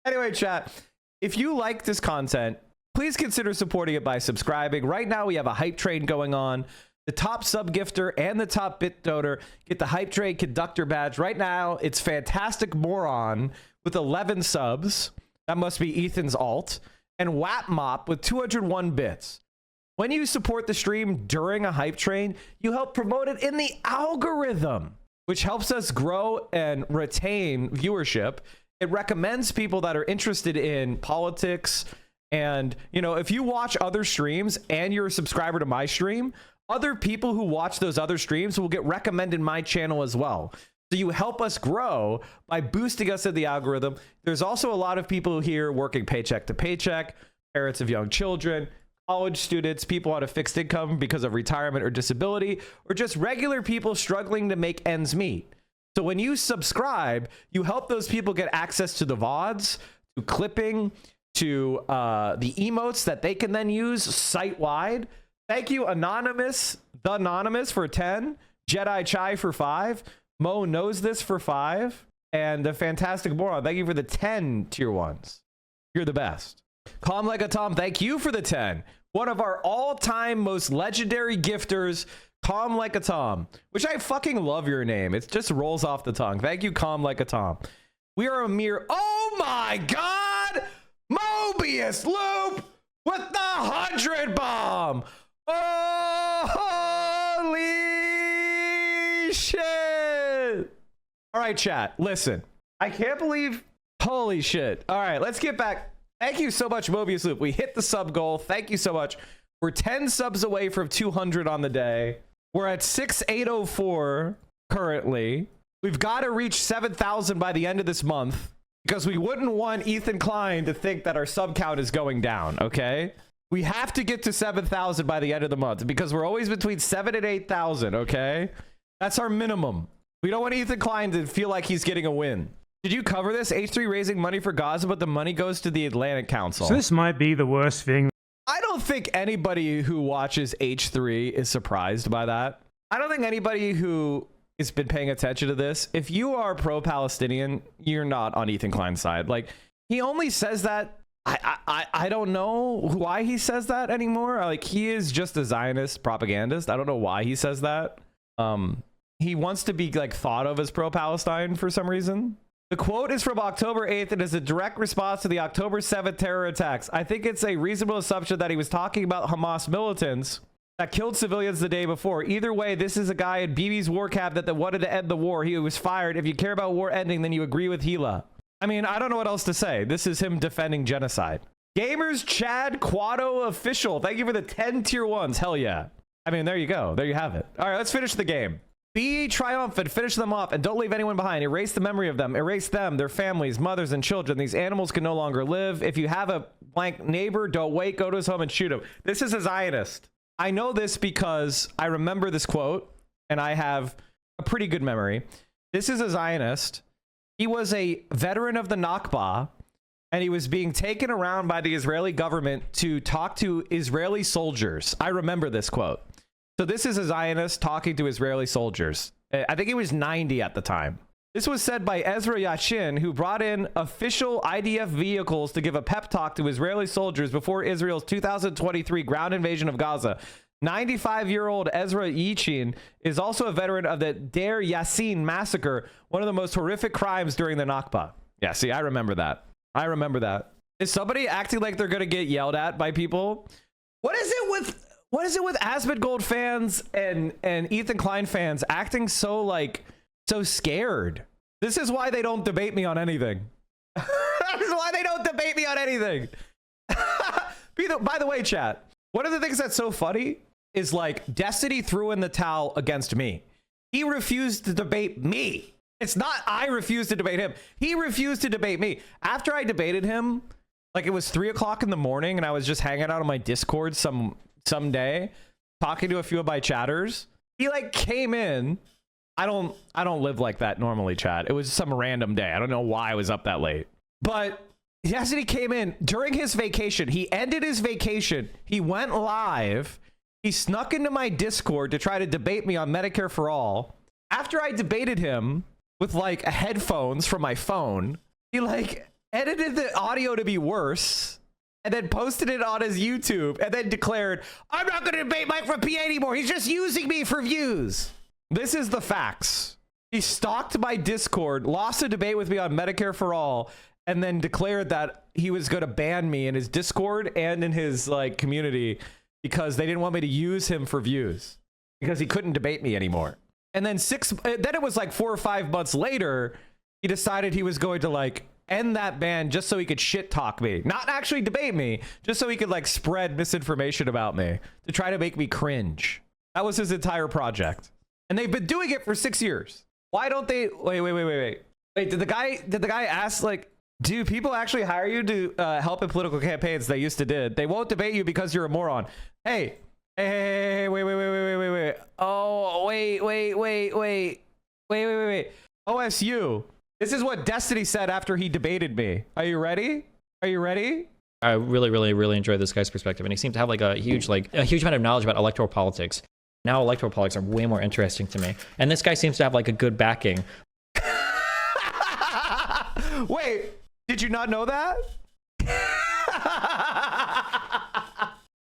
Anyway, chat, if you like this content, please consider supporting it by subscribing. Right now, we have a hype train going on. The top sub gifter and the top bit donor get the hype train conductor badge. Right now, it's Fantastic Moron with 11 subs. That must be Ethan's alt. And Wap Mop with 201 bits. When you support the stream during a hype train, you help promote it in the algorithm, which helps us grow and retain viewership. It recommends people that are interested in politics. And, you know, if you watch other streams and you're a subscriber to my stream, other people who watch those other streams will get recommended my channel as well. So you help us grow by boosting us in the algorithm. There's also a lot of people here working paycheck to paycheck, parents of young children, college students, people on a fixed income because of retirement or disability, or just regular people struggling to make ends meet. So when you subscribe, you help those people get access to the VODs, to clipping, to the emotes that they can then use site-wide. Thank you, Anonymous, the Anonymous for 10, Jedi Chai for 5, Mo Knows This for 5, and the Fantastic Moron. Thank you for the 10 tier 1s. You're the best. Calm Like a Tom, thank you for the 10. One of our all-time most legendary gifters, Calm Like a Tom, which I fucking love your name. It just rolls off the tongue. Thank you, Calm Like a Tom. We are a mere, oh my God, Mobius Loop with the 100 bomb. Oh, holy shit. All right, chat, listen. I can't believe, holy shit. All right, let's get back. Thank you so much, Mobius Loop. We hit the sub goal. Thank you so much. We're 10 subs away from 200 on the day. We're at 6,804 currently. We've got to reach 7,000 by the end of this month because we wouldn't want Ethan Klein to think that our sub count is going down, okay? We have to get to 7,000 by the end of the month because we're always between 7,000 and 8,000, okay? That's our minimum. We don't want Ethan Klein to feel like he's getting a win. Did you cover this? H3 raising money for Gaza, but the money goes to the Atlantic Council. So this might be the worst thing. I don't think anybody who watches H3 is surprised by that. I don't think anybody who has been paying attention to this, if you are pro-Palestinian, you're not on Ethan Klein's side. Like, he only says that. I don't know why he says that anymore. Like, he is just a Zionist propagandist. I don't know why he says that. He wants to be like thought of as pro-Palestine for some reason. The quote is from October 8th and is a direct response to the October 7th terror attacks. I think it's a reasonable assumption that he was talking about Hamas militants that killed civilians the day before. Either way, this is a guy in BB's war cabinet that wanted to end the war. He was fired. If you care about war ending, then you agree with Hila. I mean, I don't know what else to say. This is him defending genocide. Gamers Chad Quado Official. Thank you for the 10 tier 1s. Hell yeah. I mean, there you go. There you have it. All right, let's finish the game. Be triumphant, finish them off, and don't leave anyone behind. Erase the memory of them. Erase them, their families, mothers, and children. These animals can no longer live. If you have a blank neighbor, don't wait. Go to his home and shoot him. This is a Zionist. I know this because I remember this quote, and I have a pretty good memory. This is a Zionist. He was a veteran of the Nakba, and he was being taken around by the Israeli government to talk to Israeli soldiers. I remember this quote. So this is a Zionist talking to Israeli soldiers. I think he was 90 at the time. This was said by Ezra Yashin, who brought in official IDF vehicles to give a pep talk to Israeli soldiers before Israel's 2023 ground invasion of Gaza. 95-year-old Ezra Yashin is also a veteran of the Deir Yassin massacre, one of the most horrific crimes during the Nakba. Yeah, see, I remember that. I remember that. Is somebody acting like they're going to get yelled at by people? What is it with Asmongold fans and Ethan Klein fans acting so scared? This is why they don't debate me on anything. This is why they don't debate me on anything. By the way, chat, one of the things that's so funny is like Destiny threw in the towel against me. He refused to debate me. It's not I refused to debate him. He refused to debate me. After I debated him, like it was 3 o'clock in the morning and I was just hanging out on my Discord some day talking to a few of my chatters. He like came in. I don't live like that normally, chat. It was some random day. I don't know why I was up that late. But yesterday he came in during his vacation. He ended his vacation. He went live. He snuck into my Discord to try to debate me on Medicare for All. After I debated him with like headphones from my phone, he like edited the audio to be worse, and then posted it on his YouTube, and then declared, I'm not going to debate Mike from PA anymore. He's just using me for views. This is the facts. He stalked my Discord, lost a debate with me on Medicare for All, and then declared that he was going to ban me in his Discord and in his like community because they didn't want me to use him for views because he couldn't debate me anymore. And then then it was like 4 or 5 months later, he decided he was going to like end that ban just so he could shit talk me, not actually debate me, just so he could like spread misinformation about me to try to make me cringe. That was his entire project. And they've been doing it for 6 years. Why don't they wait, did the guy ask like, do people actually hire you to help in political campaigns? They used to did. They won't debate you because you're a moron. Hey, wait. Oh, wait. OSU. This is what Destiny said after he debated me. Are you ready? I really enjoy this guy's perspective, and he seemed to have like a huge amount of knowledge about electoral politics. Now electoral politics are way more interesting to me, and this guy seems to have like a good backing. Wait, did you not know that?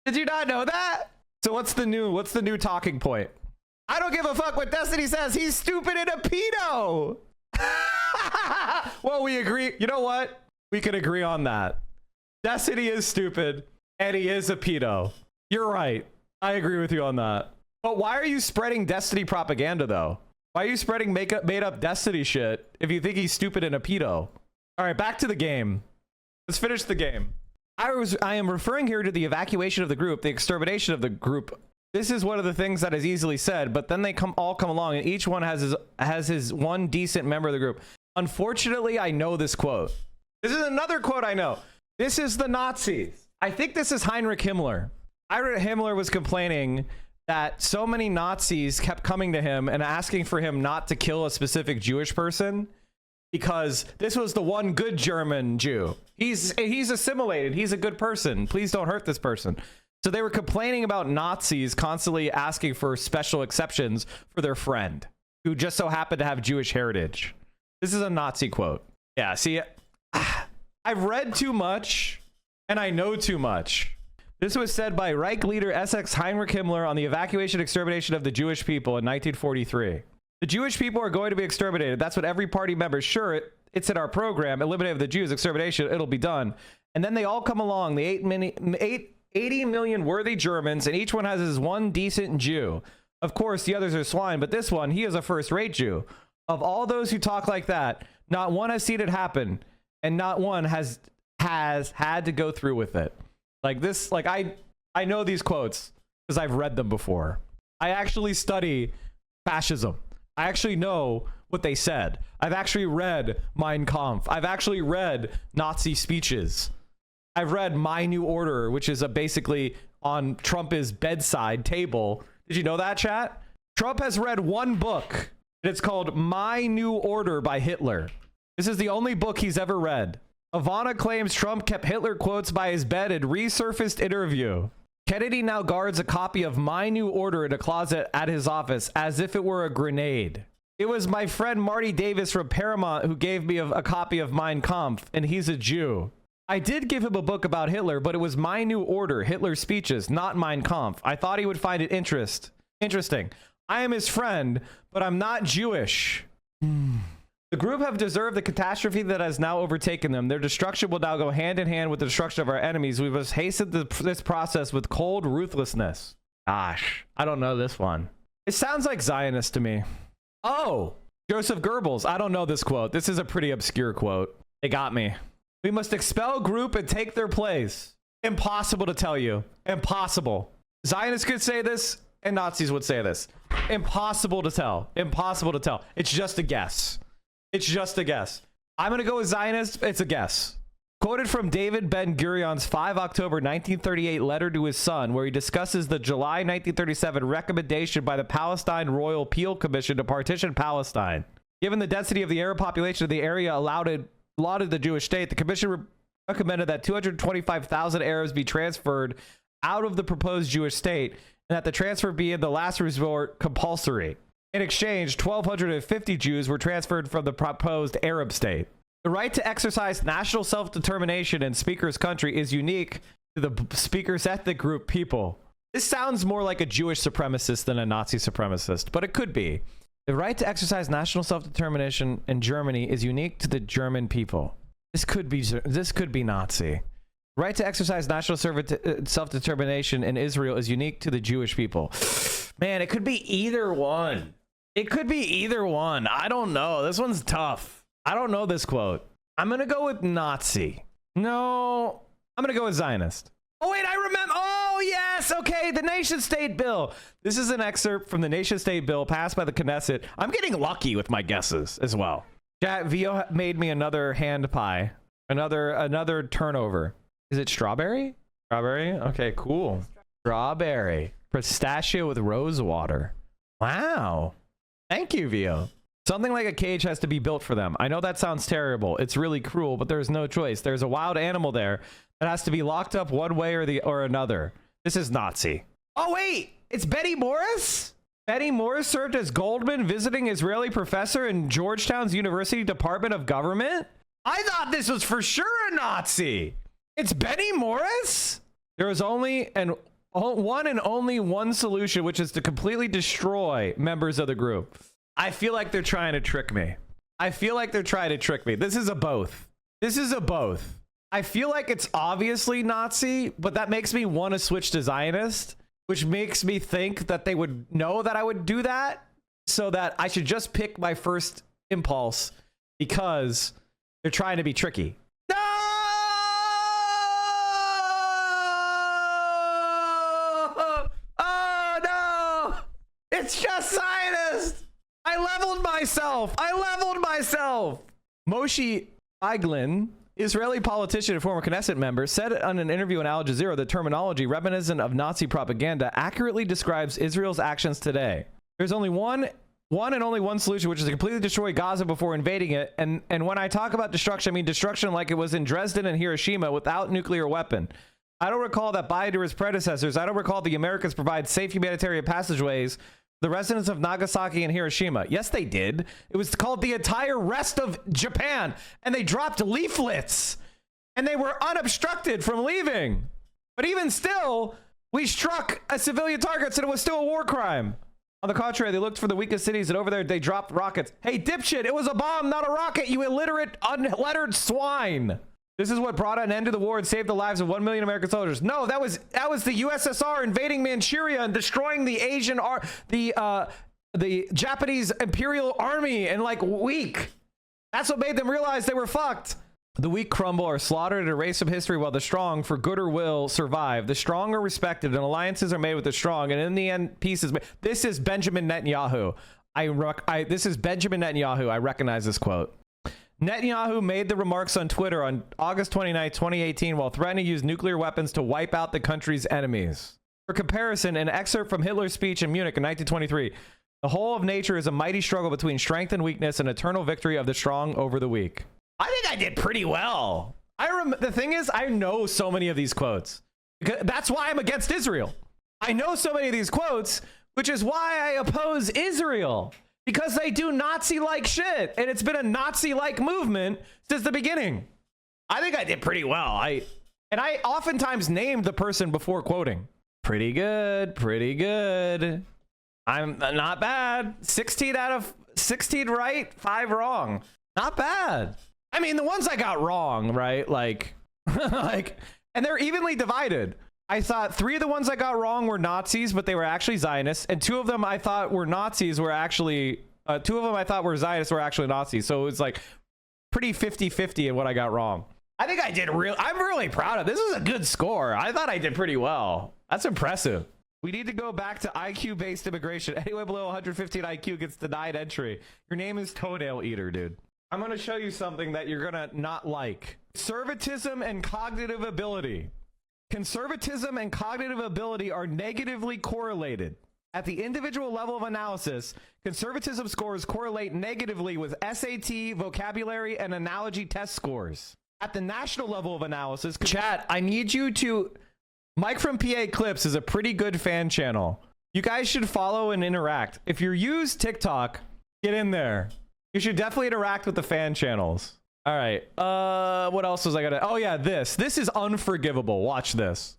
Did you not know that? So what's the new talking point? I don't give a fuck what Destiny says. He's stupid and a pedo. Well, we agree. You know what? We could agree on that. Destiny is stupid and he is a pedo. You're right. I agree with you on that. But why are you spreading Destiny propaganda though? Why are you spreading made up Destiny shit if you think he's stupid and a pedo? All right, back to the game. Let's finish the game. I am referring here to the evacuation of the group, the extermination of the group. This is one of the things that is easily said, but then they all come along and each one has his one decent member of the group. Unfortunately, I know this quote. This is another quote I know. This is the Nazis. I think this is Heinrich Himmler. Heinrich Himmler was complaining that so many Nazis kept coming to him and asking for him not to kill a specific Jewish person because this was the one good German Jew. He's assimilated. He's a good person. Please don't hurt this person. So they were complaining about Nazis constantly asking for special exceptions for their friend who just so happened to have Jewish heritage. This is a Nazi quote. Yeah, see, I've read too much and I know too much. This was said by Reich leader SS Heinrich Himmler on the evacuation and extermination of the Jewish people in 1943. The Jewish people are going to be exterminated. That's what every party member, sure, it's in our program, eliminate the Jews, extermination, it'll be done. And then they all come along, the 80 million worthy Germans, and each one has his one decent Jew. Of course, the others are swine, but this one, he is a first-rate Jew. Of all those who talk like that, not one has seen it happen, and not one has had to go through with it. Like this, like I know these quotes because I've read them before. I actually study fascism. I actually know what they said. I've actually read Mein Kampf. I've actually read Nazi speeches. I've read My New Order, which is basically on Trump's bedside table. Did you know that, chat? Trump has read one book, and it's called My New Order by Hitler. This is the only book he's ever read. Ivana claims Trump kept Hitler quotes by his bed in resurfaced interview. Kennedy now guards a copy of My New Order in a closet at his office as if it were a grenade. It was my friend Marty Davis from Paramount who gave me a copy of Mein Kampf, and he's a Jew. I did give him a book about Hitler, but it was My New Order, Hitler's speeches, not Mein Kampf. I thought he would find it interesting. I am his friend, but I'm not Jewish. The group have deserved the catastrophe that has now overtaken them. Their destruction will now go hand in hand with the destruction of our enemies. We must hasten this process with cold ruthlessness. Gosh, I don't know this one. It sounds like Zionist to me. Oh, Joseph Goebbels. I don't know this quote. This is a pretty obscure quote. They got me. We must expel group and take their place. Impossible to tell you. Impossible. Zionists could say this and Nazis would say this. Impossible to tell. Impossible to tell. It's just a guess. It's just a guess. I'm going to go with Zionist. It's a guess. Quoted from David Ben-Gurion's 5 October 1938 letter to his son, where he discusses the July 1937 recommendation by the Palestine Royal Appeal Commission to partition Palestine. Given the density of the Arab population of the area allotted the Jewish state, the commission recommended that 225,000 Arabs be transferred out of the proposed Jewish state, and that the transfer be in the last resort compulsory. In exchange, 1,250 Jews were transferred from the proposed Arab state. The right to exercise national self-determination in speaker's country is unique to the speaker's ethnic group people. This sounds more like a Jewish supremacist than a Nazi supremacist, but it could be. The right to exercise national self-determination in Germany is unique to the German people. This could be Nazi. Right to exercise national self-determination in Israel is unique to the Jewish people. Man, it could be either one. It could be either one. I don't know. This one's tough. I don't know this quote. I'm going to go with Nazi. No, I'm going to go with Zionist. Oh, wait, I remember. Oh, yes. Okay, the nation state bill. This is an excerpt from the nation state bill passed by the Knesset. I'm getting lucky with my guesses as well. Chat, Vio made me another hand pie. Another turnover. Is it strawberry? Strawberry? Okay, cool. Strawberry. Pistachio with rose water. Wow. Thank you, Vio. Something like a cage has to be built for them. I know that sounds terrible. It's really cruel, but there's no choice. There's a wild animal there that has to be locked up one way or another. This is Nazi. Oh, wait. It's Betty Morris? Betty Morris served as Goldman visiting Israeli professor in Georgetown's University Department of Government? I thought this was for sure a Nazi. It's Betty Morris? There is only one and only one solution, which is to completely destroy members of the group. I feel like they're trying to trick me. This is a both. This is a both. I feel like it's obviously Nazi, but that makes me want to switch to Zionist, which makes me think that they would know that I would do that, so that I should just pick my first impulse because they're trying to be tricky. No! Oh, no! It's just Zionist! I leveled myself! Moshe Eiglin, Israeli politician and former Knesset member, said on an interview in Al Jazeera that terminology reminiscent of Nazi propaganda accurately describes Israel's actions today. There's only one and only one solution, which is to completely destroy Gaza before invading it. And when I talk about destruction, I mean destruction like it was in Dresden and Hiroshima without nuclear weapon. I don't recall that Biden or his predecessors, I don't recall the Americans provide safe humanitarian passageways for the residents of Nagasaki and Hiroshima. Yes, they did. It was called the entire rest of Japan, and they dropped leaflets, and they were unobstructed from leaving. But even still, we struck a civilian target, and it was still a war crime. On the contrary, they looked for the weakest cities, and over there, they dropped rockets. Hey, dipshit, it was a bomb, not a rocket, you illiterate, unlettered swine. This is what brought an end to the war and saved the lives of 1 million American soldiers. No, that was the USSR invading Manchuria and destroying the the Japanese Imperial Army in like a week. That's what made them realize they were fucked. The weak crumble, are slaughtered, and erased from history, while the strong, for good or will, survive. The strong are respected, and alliances are made with the strong, and in the end, peace is made. This is Benjamin Netanyahu. This is Benjamin Netanyahu. I recognize this quote. Netanyahu made the remarks on Twitter on August 29, 2018, while threatening to use nuclear weapons to wipe out the country's enemies. For comparison, an excerpt from Hitler's speech in Munich in 1923, the whole of nature is a mighty struggle between strength and weakness, and eternal victory of the strong over the weak. I think I did pretty well. The thing is, I know so many of these quotes. That's why I'm against Israel. I know so many of these quotes, which is why I oppose Israel. Because they do Nazi-like shit, and it's been a Nazi-like movement since the beginning. I think I did pretty well. I oftentimes named the person before quoting. Pretty good, pretty good. I'm not bad. 16 right, 5 wrong. Not bad. I mean, the ones I got wrong, right? Like, and they're evenly divided. I thought 3 of the ones I got wrong were Nazis, but they were actually Zionists. And 2 of them I thought were Nazis were actually, 2 of them I thought were Zionists were actually Nazis. So it was like pretty 50-50 in what I got wrong. I think I did I'm really proud of this. Is a good score. I thought I did pretty well. That's impressive. We need to go back to IQ-based immigration. Anyone below 115 IQ gets denied entry. Your name is Toenail Eater, dude. I'm going to show you something that you're going to not like. Conservatism and cognitive ability. Conservatism and cognitive ability are negatively correlated. At the individual level of analysis, conservatism scores correlate negatively with SAT, vocabulary, and analogy test scores. At the national level of analysis, chat, I need you to... Mike from PA Clips is a pretty good fan channel. You guys should follow and interact. If you use TikTok, get in there. You should definitely interact with the fan channels. All right. What else was I gonna? Oh yeah, this is unforgivable. Watch this.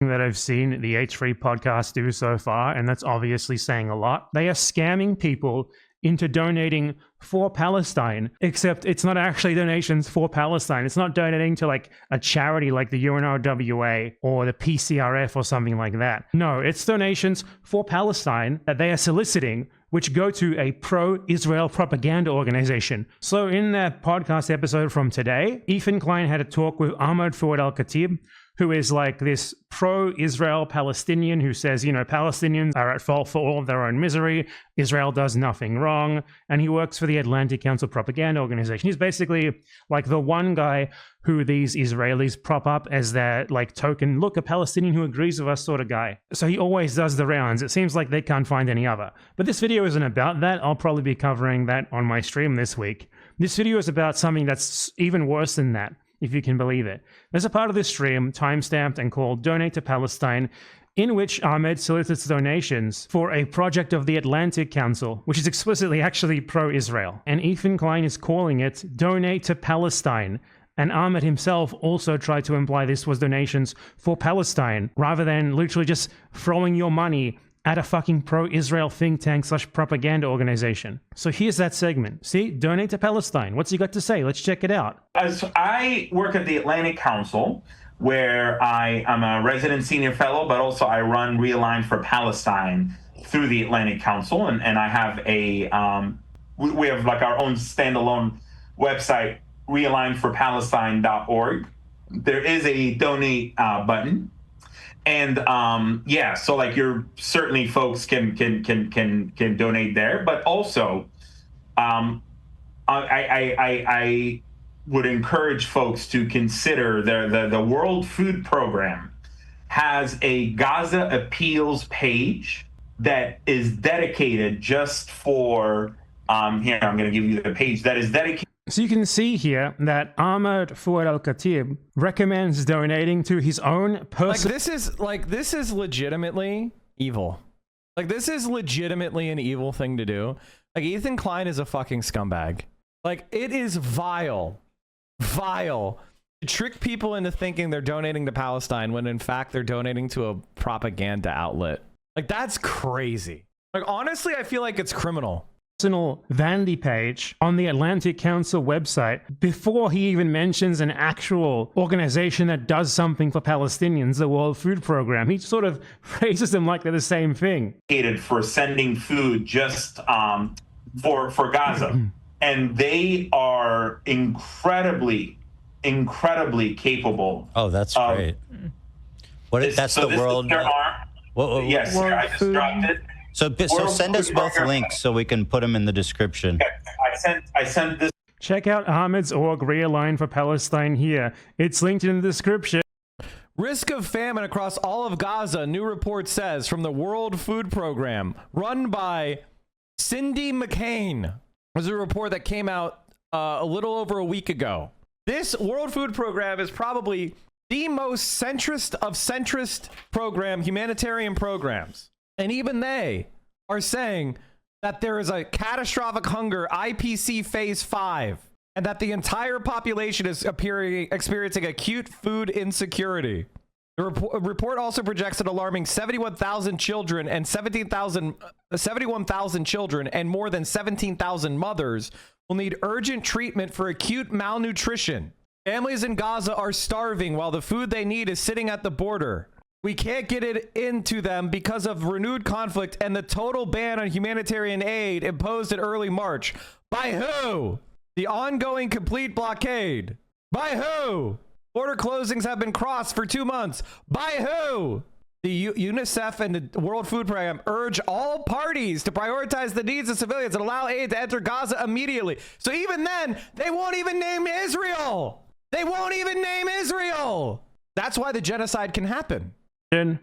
That I've seen the H3 podcast do so far, and that's obviously saying a lot. They are scamming people into donating for Palestine, except it's not actually donations for Palestine. It's not donating to like a charity like the UNRWA or the PCRF or something like that. No, it's donations for Palestine that they are soliciting, which go to a pro-Israel propaganda organization. So in that podcast episode from today, Ethan Klein had a talk with Ahmad Fouad Al-Khatib, who is like this pro-Israel Palestinian who says, you know, Palestinians are at fault for all of their own misery. Israel does nothing wrong. And he works for the Atlantic Council propaganda organization. He's basically like the one guy who these Israelis prop up as their like token, look, a Palestinian who agrees with us sort of guy. So he always does the rounds. It seems like they can't find any other. But this video isn't about that. I'll probably be covering that on my stream this week. This video is about something that's even worse than that, if you can believe it. There's a part of this stream, timestamped and called Donate to Palestine, in which Ahmed solicits donations for a project of the Atlantic Council, which is explicitly actually pro-Israel. And Ethan Klein is calling it Donate to Palestine. And Ahmed himself also tried to imply this was donations for Palestine, rather than literally just throwing your money at a fucking pro-Israel think tank / propaganda organization. So here's that segment. See, Donate to Palestine. What's he got to say? Let's check it out. As I work at the Atlantic Council, where I am a resident senior fellow, but also I run Realign for Palestine through the Atlantic Council, and I have a we have like our own standalone website, realignforpalestine.org. There is a donate button. And yeah, so like you're certainly folks can donate there, but also I would encourage folks to consider the World Food Program has a Gaza Appeals page that is dedicated just for here, I'm going to give you the page that is dedicated. So you can see here that Ahmad Fouad Al-Khatib recommends donating to his own personal... This is legitimately evil. Like, this is legitimately an evil thing to do. Like, Ethan Klein is a fucking scumbag. Like, it is vile to trick people into thinking they're donating to Palestine when in fact they're donating to a propaganda outlet. Like, that's crazy. Like, honestly, I feel like it's criminal. Vanity page on the Atlantic Council website before he even mentions an actual organization that does something for Palestinians, the World Food Program. He sort of phrases them like they're the same thing. For sending food just for Gaza. And they are incredibly capable. Oh, that's great. That's the world. Yes, World I just dropped it. So send us both links so we can put them in the description. Okay. I sent this. Check out Ahmed's org Realign for Palestine here. It's linked in the description. Risk of famine across all of Gaza, new report says, from the World Food Program, run by Cindy McCain. There's a report that came out a little over a week ago. This World Food Program is probably the most centrist of centrist humanitarian programs. And even they are saying that there is a catastrophic hunger, IPC phase 5, and that the entire population is experiencing acute food insecurity. The report also projects an alarming 71,000 children and 71,000 children and more than 17,000 mothers will need urgent treatment for acute malnutrition. Families in Gaza are starving while the food they need is sitting at the border. We can't get it into them because of renewed conflict and the total ban on humanitarian aid imposed in early March. By who? The ongoing complete blockade. By who? Border closings have been crossed for 2 months. By who? The UNICEF and the World Food Program urge all parties to prioritize the needs of civilians and allow aid to enter Gaza immediately. So even then, they won't even name Israel. They won't even name Israel. That's why the genocide can happen.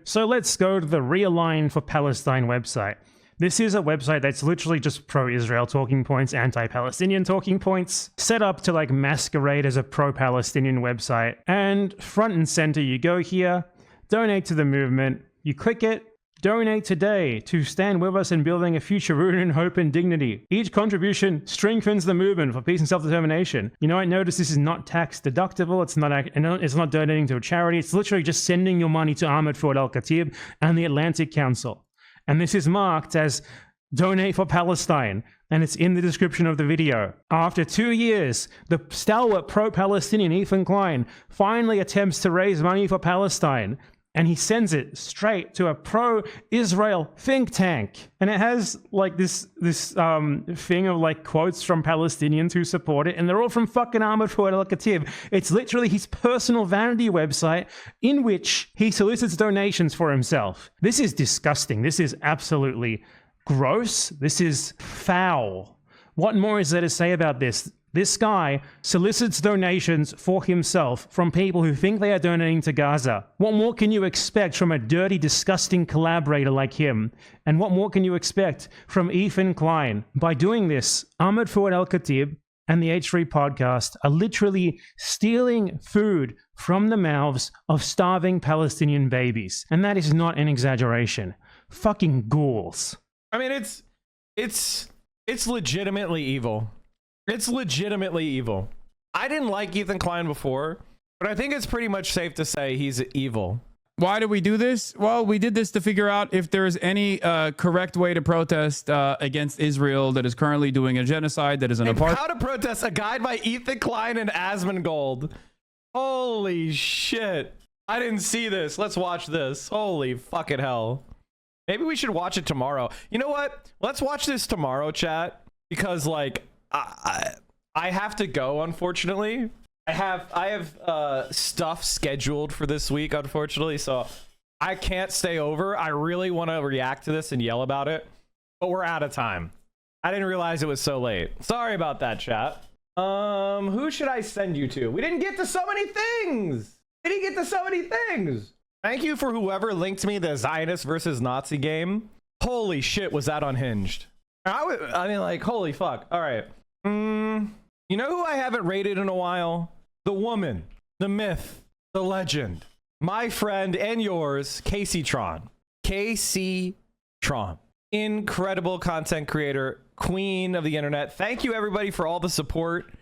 So let's go to the Realign for Palestine website. This is a website that's literally just pro-Israel talking points, anti-Palestinian talking points, set up to like masquerade as a pro-Palestinian website. And front and center, you go here, donate to the movement, you click it, Donate today to stand with us in building a future rooted in hope and dignity. Each contribution strengthens the movement for peace and self-determination. You know, I notice this is not tax deductible. It's not donating to a charity. It's literally just sending your money to Ahmed Fouad Al-Khatib and the Atlantic Council. And this is marked as Donate for Palestine, and it's in the description of the video. After 2 years, the stalwart pro-Palestinian Ethan Klein finally attempts to raise money for Palestine, and he sends it straight to a pro-Israel think tank. And it has like this thing of like quotes from Palestinians who support it, and they're all from fucking Ahmed Fouad Al-Khatib. It's literally his personal vanity website in which he solicits donations for himself. This is disgusting. This is absolutely gross. This is foul. What more is there to say about this? This guy solicits donations for himself from people who think they are donating to Gaza. What more can you expect from a dirty, disgusting collaborator like him? And what more can you expect from Ethan Klein? By doing this, Ahmed Fouad Al-Khatib and the H3 podcast are literally stealing food from the mouths of starving Palestinian babies. And that is not an exaggeration. Fucking ghouls. I mean, it's legitimately evil. It's legitimately evil. I didn't like Ethan Klein before, but I think it's pretty much safe to say he's evil. Why did we do this? Well, we did this to figure out if there's any correct way to protest against Israel that is currently doing a genocide that is an apartheid. How to protest, a guide by Ethan Klein and Asmongold. Holy shit. I didn't see this. Let's watch this. Holy fucking hell. Maybe we should watch it tomorrow. You know what? Let's watch this tomorrow, chat, because like I have to go, unfortunately. I have stuff scheduled for this week, unfortunately, so I can't stay over. I really want to react to this and yell about it, but we're out of time. I didn't realize it was so late. Sorry about that, chat. Who should I send you to? We didn't get to so many things. Thank you for whoever linked me the Zionist versus Nazi game. Holy shit, was that unhinged. I mean, like, holy fuck. All right. You know who I haven't rated in a while? The woman, the myth, the legend. My friend and yours, Casey Tron. Casey Tron. Incredible content creator, queen of the internet. Thank you, everybody, for all the support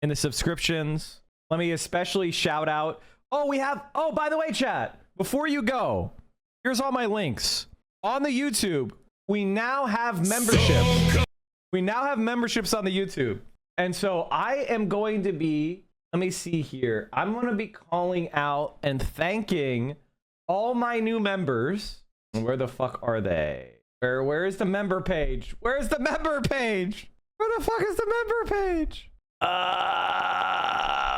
and the subscriptions. Let me especially shout out. Oh, by the way, chat. Before you go, here's all my links. On the YouTube, we now have memberships. We now have memberships on the YouTube. And so I am going to be, let me see here. I'm going to be calling out and thanking all my new members. Where the fuck are they? Where is the member page? Where's the member page? Where the fuck is the member page?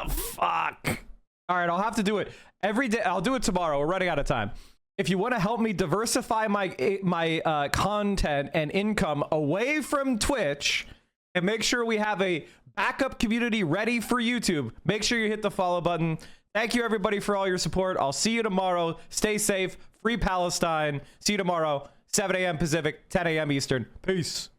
Fuck. All right, I'll have to do it every day. I'll do it tomorrow. We're running out of time. If you want to help me diversify my content and income away from Twitch and make sure we have a backup community ready for YouTube, make sure you hit the follow button. Thank you, everybody, for all your support. I'll see you tomorrow. Stay safe. Free Palestine. See you tomorrow, 7 a.m. Pacific, 10 a.m. Eastern. Peace.